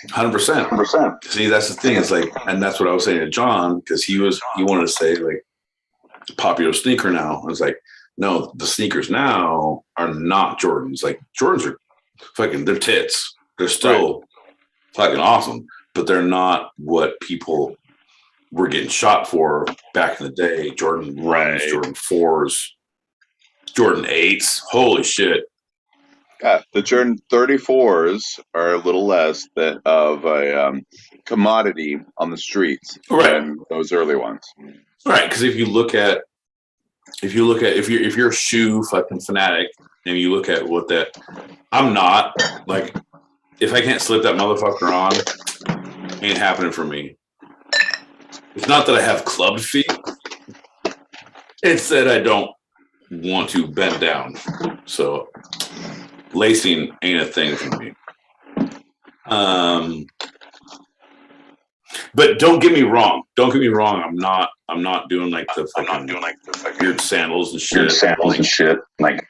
100%. See, that's the thing. It's like, and that's what I was saying to John, because he wanted to say like popular sneaker now. I was like, no, the sneakers now are not Jordans. Like, Jordans are fucking, they're tits. They're still fucking awesome, but they're not what people were getting shot for back in the day. Jordan 1s, Jordan 4s, Jordan 8s. Holy shit. The Jordan 34s are a little less of a commodity on the streets than those early ones. Right, because if you're a shoe fucking fanatic and you look at what that, I'm not, like, if I can't slip that motherfucker on, ain't happening for me. It's not that I have club feet. It said I don't want to bend down, so lacing ain't a thing for me. But don't get me wrong. I'm not doing like the weird sandals and shit. Like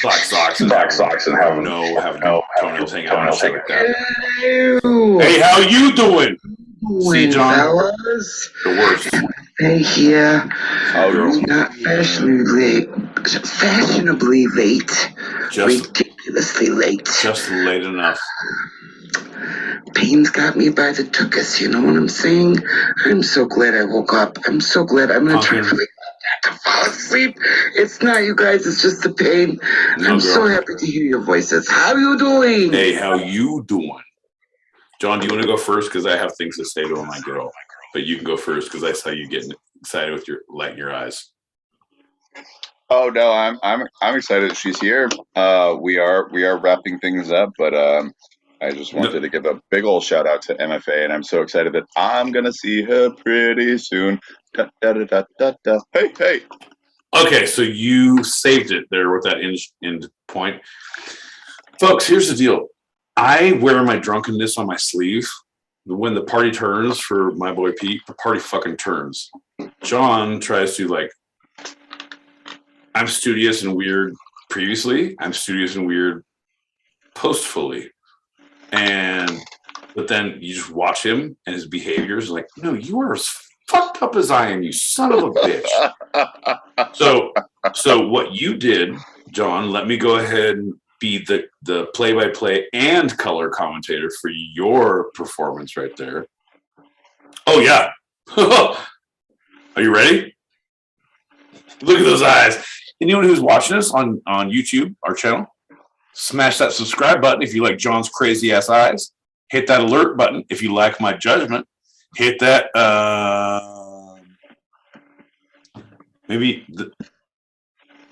black socks and having toenails hanging out and shit like that. Hello. Hey, how you doing? See, John, fellas. the worst. Hey, here. Girl. Not fashionably late. Ridiculously late. Just late enough. Pain's got me by the tuchus, you know what I'm saying? I'm so glad I woke up. I'm so glad I'm going to try to fall asleep. It's not you guys, it's just the pain. I'm so happy to hear your voices. How you doing? Hey, how you doing? John, do you want to go first? Because I have things to say to my girl. But you can go first because I saw you getting excited with your light in your eyes. Oh no, I'm excited that she's here. We are wrapping things up, but I just wanted to give a big old shout out to MFA, and I'm so excited that I'm gonna see her pretty soon. Da, da, da, da, da, da. Hey, hey. Okay, so you saved it there with that end point. Folks, here's the deal. I wear my drunkenness on my sleeve. When the party turns for my boy Pete, the party fucking turns. John tries to like, I'm studious and weird previously. I'm studious and weird postfully. But then you just watch him and his behavior is like, no, you are as fucked up as I am, you son of a bitch. So what you did, John, let me go ahead and be the play-by-play and color commentator for your performance right there. Oh, yeah. Are you ready? Look at those eyes. Anyone who's watching us on YouTube, our channel, smash that subscribe button if you like John's crazy-ass eyes. Hit that alert button if you like my judgment. Hit that maybe the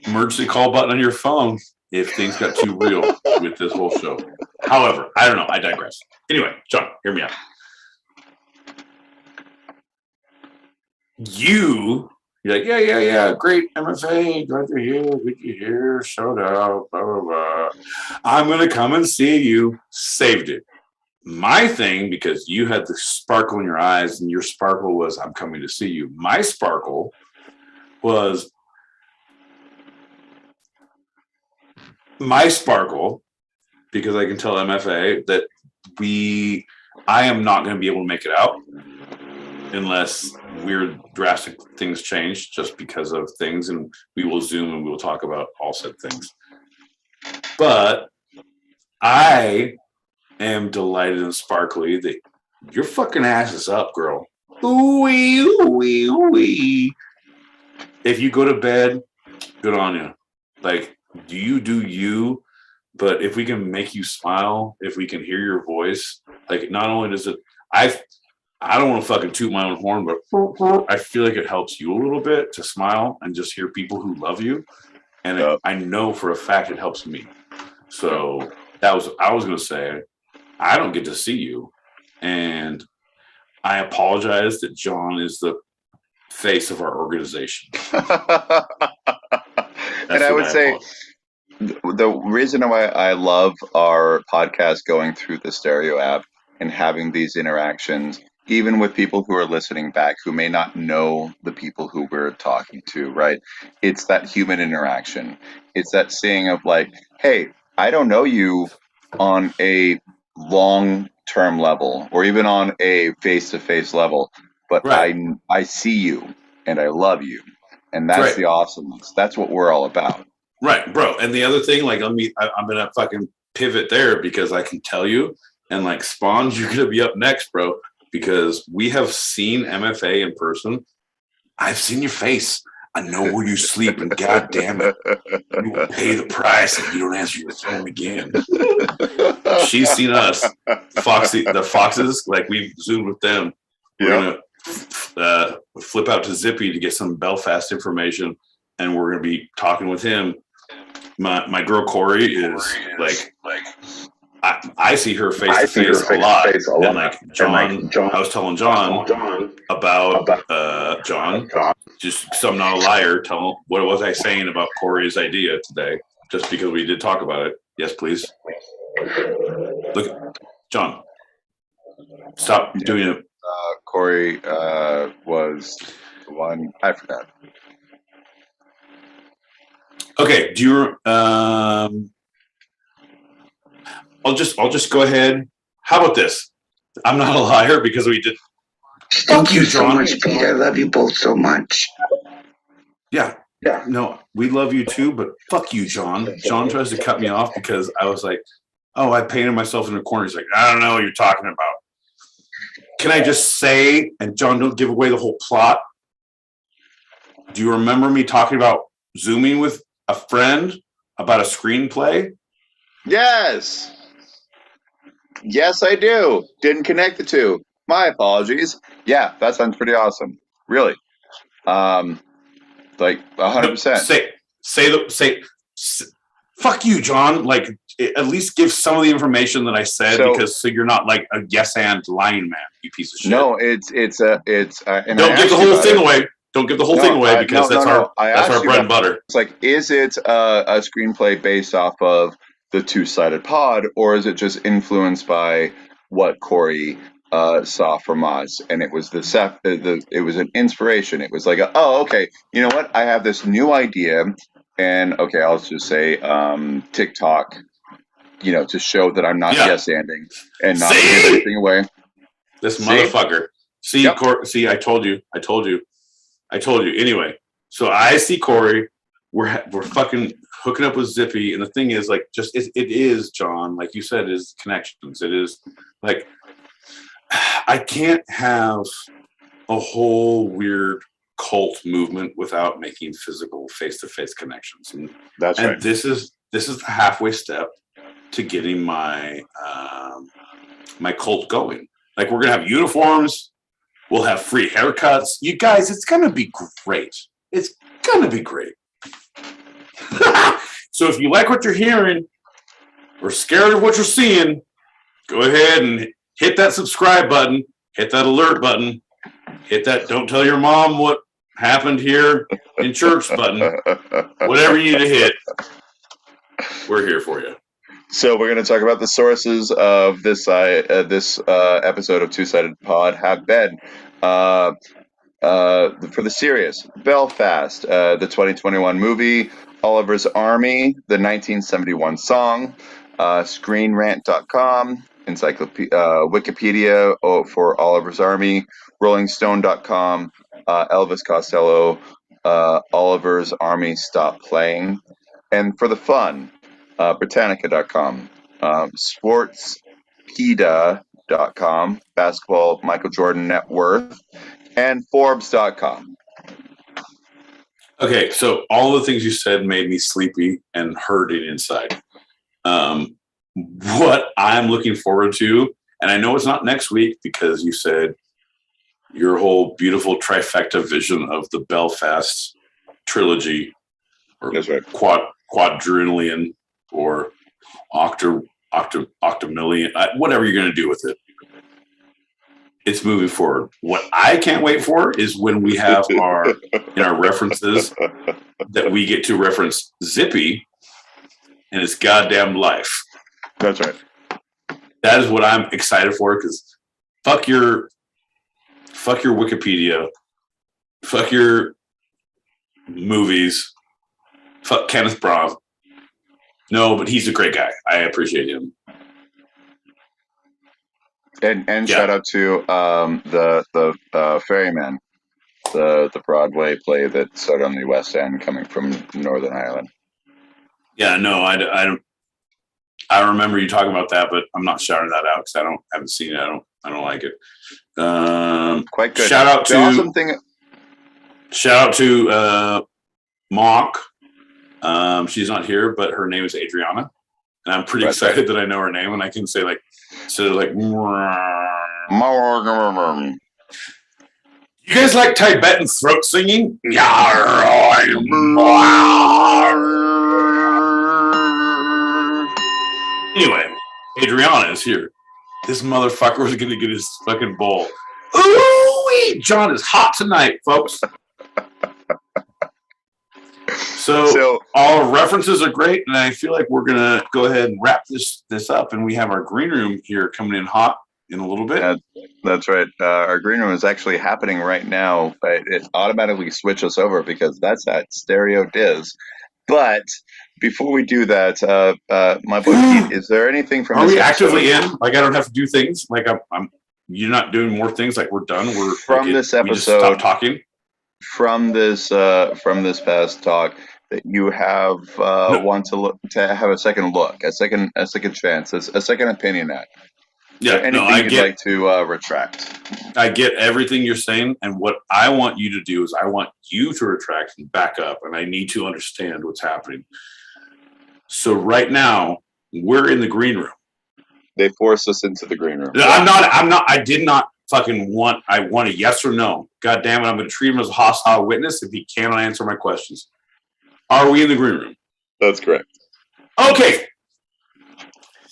emergency call button on your phone if things got too real with this whole show. However, I don't know. I digress. Anyway, John, hear me out. You're like, yeah, great MFA, glad you're here, good you're here, shout out, blah, blah, blah. I'm going to come and see you. Saved it. My thing, because you had the sparkle in your eyes and your sparkle was, I'm coming to see you. My sparkle was, because I can tell MFA that I am not going to be able to make it out unless weird drastic things change just because of things, and we will Zoom and we will talk about all said things. But I am delighted and sparkly that your fucking ass is up, girl. Ooh-wee, ooh-wee, ooh-wee. If you go to bed, good on you. Like, you do you, but if we can make you smile, if we can hear your voice, like, not only does it, I don't want to fucking toot my own horn, but I feel like it helps you a little bit to smile and just hear people who love you. And I know for a fact it helps me. So I was going to say, I don't get to see you. And I apologize that John is the face of our organization. And I would say the reason why I love our podcast going through the Stereo app and having these interactions, even with people who are listening back who may not know the people who we're talking to, right? It's that human interaction. It's that saying of like, hey, I don't know you on a long-term level or even on a face-to-face level, but right. I see you and I love you. And that's right. The awesomeness. That's what we're all about. Right, bro. And the other thing, like, I'm going to fucking pivot there because I can tell you, and like Spawn, you're going to be up next, bro, because we have seen MFA in person. I've seen your face. I know where you sleep, and God damn it, you will pay the price if you don't answer your phone again. She's seen us, the Foxes, like we've Zoomed with them. We're going to flip out to Zippy to get some Belfast information, and we're going to be talking with him. My girl Corey is like I see her face to face a lot. And like John, I was telling John about John. Just so I'm not a liar, tell them what was I saying about Corey's idea today, just because we did talk about it. Yes, please. Look, John, stop doing it. Corey was the one. I forgot. Okay, do you? I'll just go ahead. How about this? I'm not a liar because we did. Thank you so much, Pete. I love you both so much. Yeah. No, we love you too, but fuck you, John. John tries to cut me off because I was like, oh, I painted myself in a corner. He's like, I don't know what you're talking about. Can I just say, and John, don't give away the whole plot. Do you remember me talking about Zooming with a friend about a screenplay? Yes. Yes, I do. Didn't connect the two. My apologies. Yeah, that sounds pretty awesome. Really. Like 100%. Say, fuck you, John. Like, at least give some of the information that I said, because so you're not like a yes and lying man, you piece of shit. No, it's and don't give the whole thing away. Don't give the whole thing away because that's our bread and butter. It's like, is it a screenplay based off of the Two-Sided Pod, or is it just influenced by what Corey saw from us? And it was it was an inspiration. It was like, oh, okay, you know what? I have this new idea, and okay, I'll just say TikTok, to show that I'm not yes-anding and not giving anything away. This motherfucker. See, yep. See, I told you. Anyway, so I see Corey. We're fucking hooking up with Zippy, and the thing is, like, just it is, John, like you said, is connections. It is like I can't have a whole weird cult movement without making physical face-to-face connections. And right. This is the halfway step to getting my my cult going. Like, we're gonna have uniforms. We'll have free haircuts. You guys, it's gonna be great. It's gonna be great. So if you like what you're hearing or scared of what you're seeing, go ahead and hit that subscribe button, hit that alert button, hit that don't tell your mom what happened here in church button. Whatever you need to hit, we're here for you. So we're going to talk about the sources of this episode of Two-Sided Pod have been for the series Belfast, the 2021 movie, Oliver's Army, the 1971 song, ScreenRant.com, Wikipedia for Oliver's Army, RollingStone.com, Elvis Costello, Oliver's Army Stop Playing, and for the fun, Britannica.com, Sportspedia.com, Basketball Michael Jordan Net Worth, and Forbes.com. Okay, so all the things you said made me sleepy and hurting inside. What I'm looking forward to, and I know it's not next week because you said your whole beautiful trifecta vision of the Belfast trilogy, or that's right. quadrillion, or octomillion, whatever you're going to do with it. It's moving forward. What I can't wait for is when we have in our references that we get to reference Zippy and his goddamn life. That's right. That is what I'm excited for, because fuck your Wikipedia, fuck your movies, fuck Kenneth Branagh. No, but he's a great guy. I appreciate him. And shout out to the Ferryman, the Broadway play that started on the West End, coming from Northern Ireland. Yeah, no, I don't. I remember you talking about that, but I'm not shouting that out because I haven't seen it. I don't like it. Quite good. Shout out the awesome thing. Shout out to Mock. She's not here, but her name is Adriana, and I'm pretty excited that I know her name, and I can say like. So like, you guys like Tibetan throat singing? Anyway, Adriana is here. This motherfucker is going to get his fucking bowl. Ooh, John is hot tonight, folks. So all references are great, and I feel like we're gonna go ahead and wrap this up. And we have our green room here coming in hot in a little bit. That's right. Our green room is actually happening right now. It automatically switches over because that's at Stereo Diz. But before we do that, my boy Pete, is there anything from? Are we actively in? Like I don't have to do things. Like I'm. You're not doing more things. Like we're done. We're from this episode. We just stop talking. From this past talk, that you have want to have a second look, a second chance, a second opinion at. Yeah, anything you'd like to retract? I get everything you're saying, and what I want you to do is I want you to retract and back up, and I need to understand what's happening. So right now, we're in the green room. They forced us into the green room. I'm not. I did not fucking want. I want a yes or no. God damn it! I'm going to treat him as a hostile witness if he cannot answer my questions. Are we in the green room? That's correct. Okay.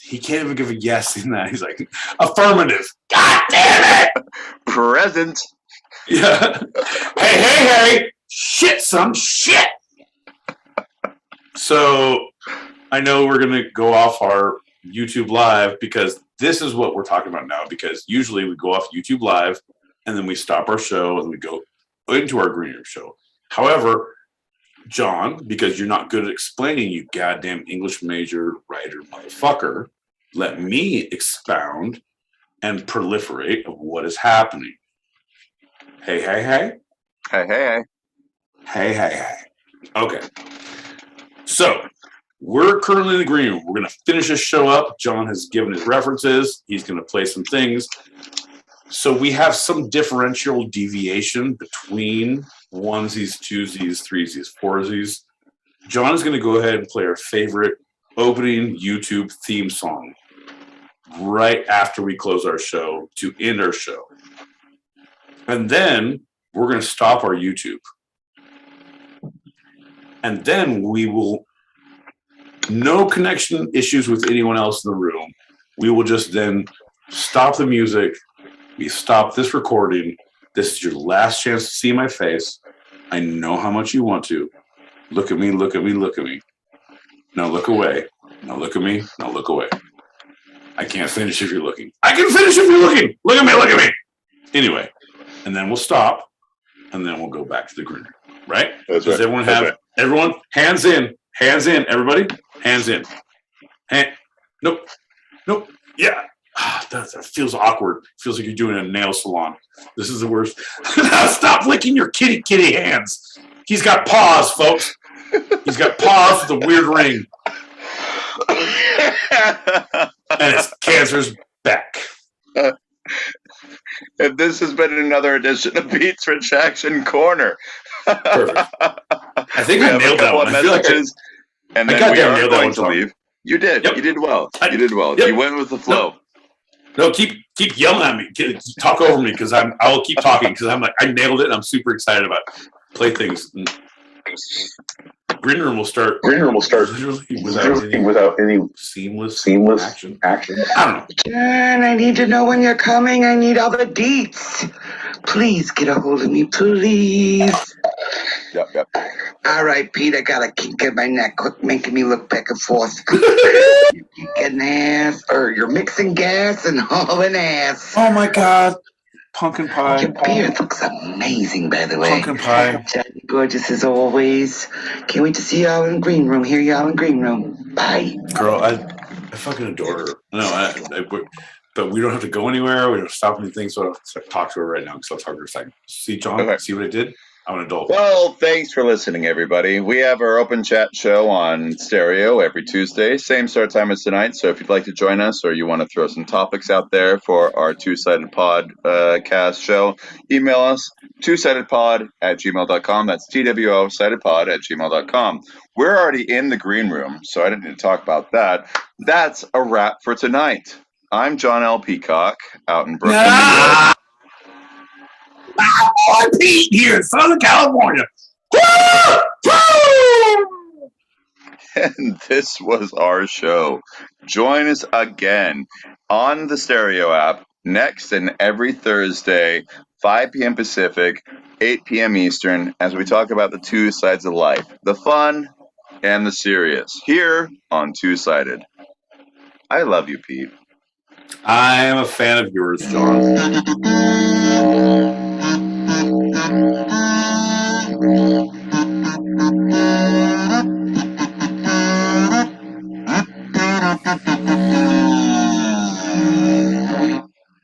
He can't even give a yes in that. He's like, affirmative. God damn it! Present. Yeah. Hey. Shit, son. Shit. So I know we're going to go off our YouTube Live because this is what we're talking about now, because usually we go off YouTube Live and then we stop our show and we go into our green room show. However, John, because you're not good at explaining, you goddamn English major writer motherfucker, let me expound and proliferate of what is happening. Hey. Okay. So we're currently in the green room. We're going to finish this show up. John has given his references. He's going to play some things. So we have some differential deviation between onesies, twosies, threesies, foursies. John is going to go ahead and play our favorite opening YouTube theme song right after we close our show to end our show. And then we're going to stop our YouTube. And then we will, no connection issues with anyone else in the room. We will just then stop the music. We stop this recording. This is your last chance to see my face. I know how much you want to. Look at me. Now look away. Now look at me. Now look away. I can't finish if you're looking. I can finish if you're looking. Look at me. Anyway, and then we'll stop, and then we'll go back to the green room. Right? Does everyone have everyone hands in, everybody, hands in. Nope. Yeah. That feels awkward. Feels like you're doing a nail salon. This is the worst. Stop licking your kitty hands. He's got paws, folks. He's got paws with a weird ring. And his cancer's back. And this has been another edition of Pete's Retraction Corner. Perfect. I think I nailed that one. I feel messages, and then we are going to leave. You did. Yep. You did well. Yep. You went with the flow. No, keep yelling at me. Talk over me because I'll keep talking because I'm like I nailed it. And I'm super excited about play things. Green room will start literally without any seamless action. I don't know. John, I need to know when you're coming. I need all the deets. Please get a hold of me, please. Yep. All right, Pete, I got a kink in my neck. Quit making me look back and forth. You're kicking ass, or you're mixing gas and hauling ass. Oh my God. Pumpkin pie. Your beard looks amazing, by the way. Pumpkin pie. Johnny, gorgeous as always. Can't wait to see y'all in green room. Hear y'all in green room. Bye. Girl, I fucking adore her. No, but we don't have to go anywhere. We don't stop anything. So I'll talk to her right now because I'll talk to her a second. See, John, okay. See what I did? I'm an adult. Well, thanks for listening, everybody. We have our open chat show on Stereo every Tuesday, same start time as tonight. So if you'd like to join us or you want to throw some topics out there for our Two-Sided Podcast show, email us twosidedpod@gmail.com. That's TWO sidedpod@gmail.com. We're already in the green room, so I didn't need to talk about that. That's a wrap for tonight. I'm John L. Peacock out in Brooklyn, New York. I'm Pete here in Southern California. And this was our show. Join us again on the Stereo app next and every Thursday 5 p.m. Pacific, 8 p.m. Eastern, as we talk about the two sides of life, the fun and the serious, here on Two-Sided. I love you, Pete. I am a fan of yours, John.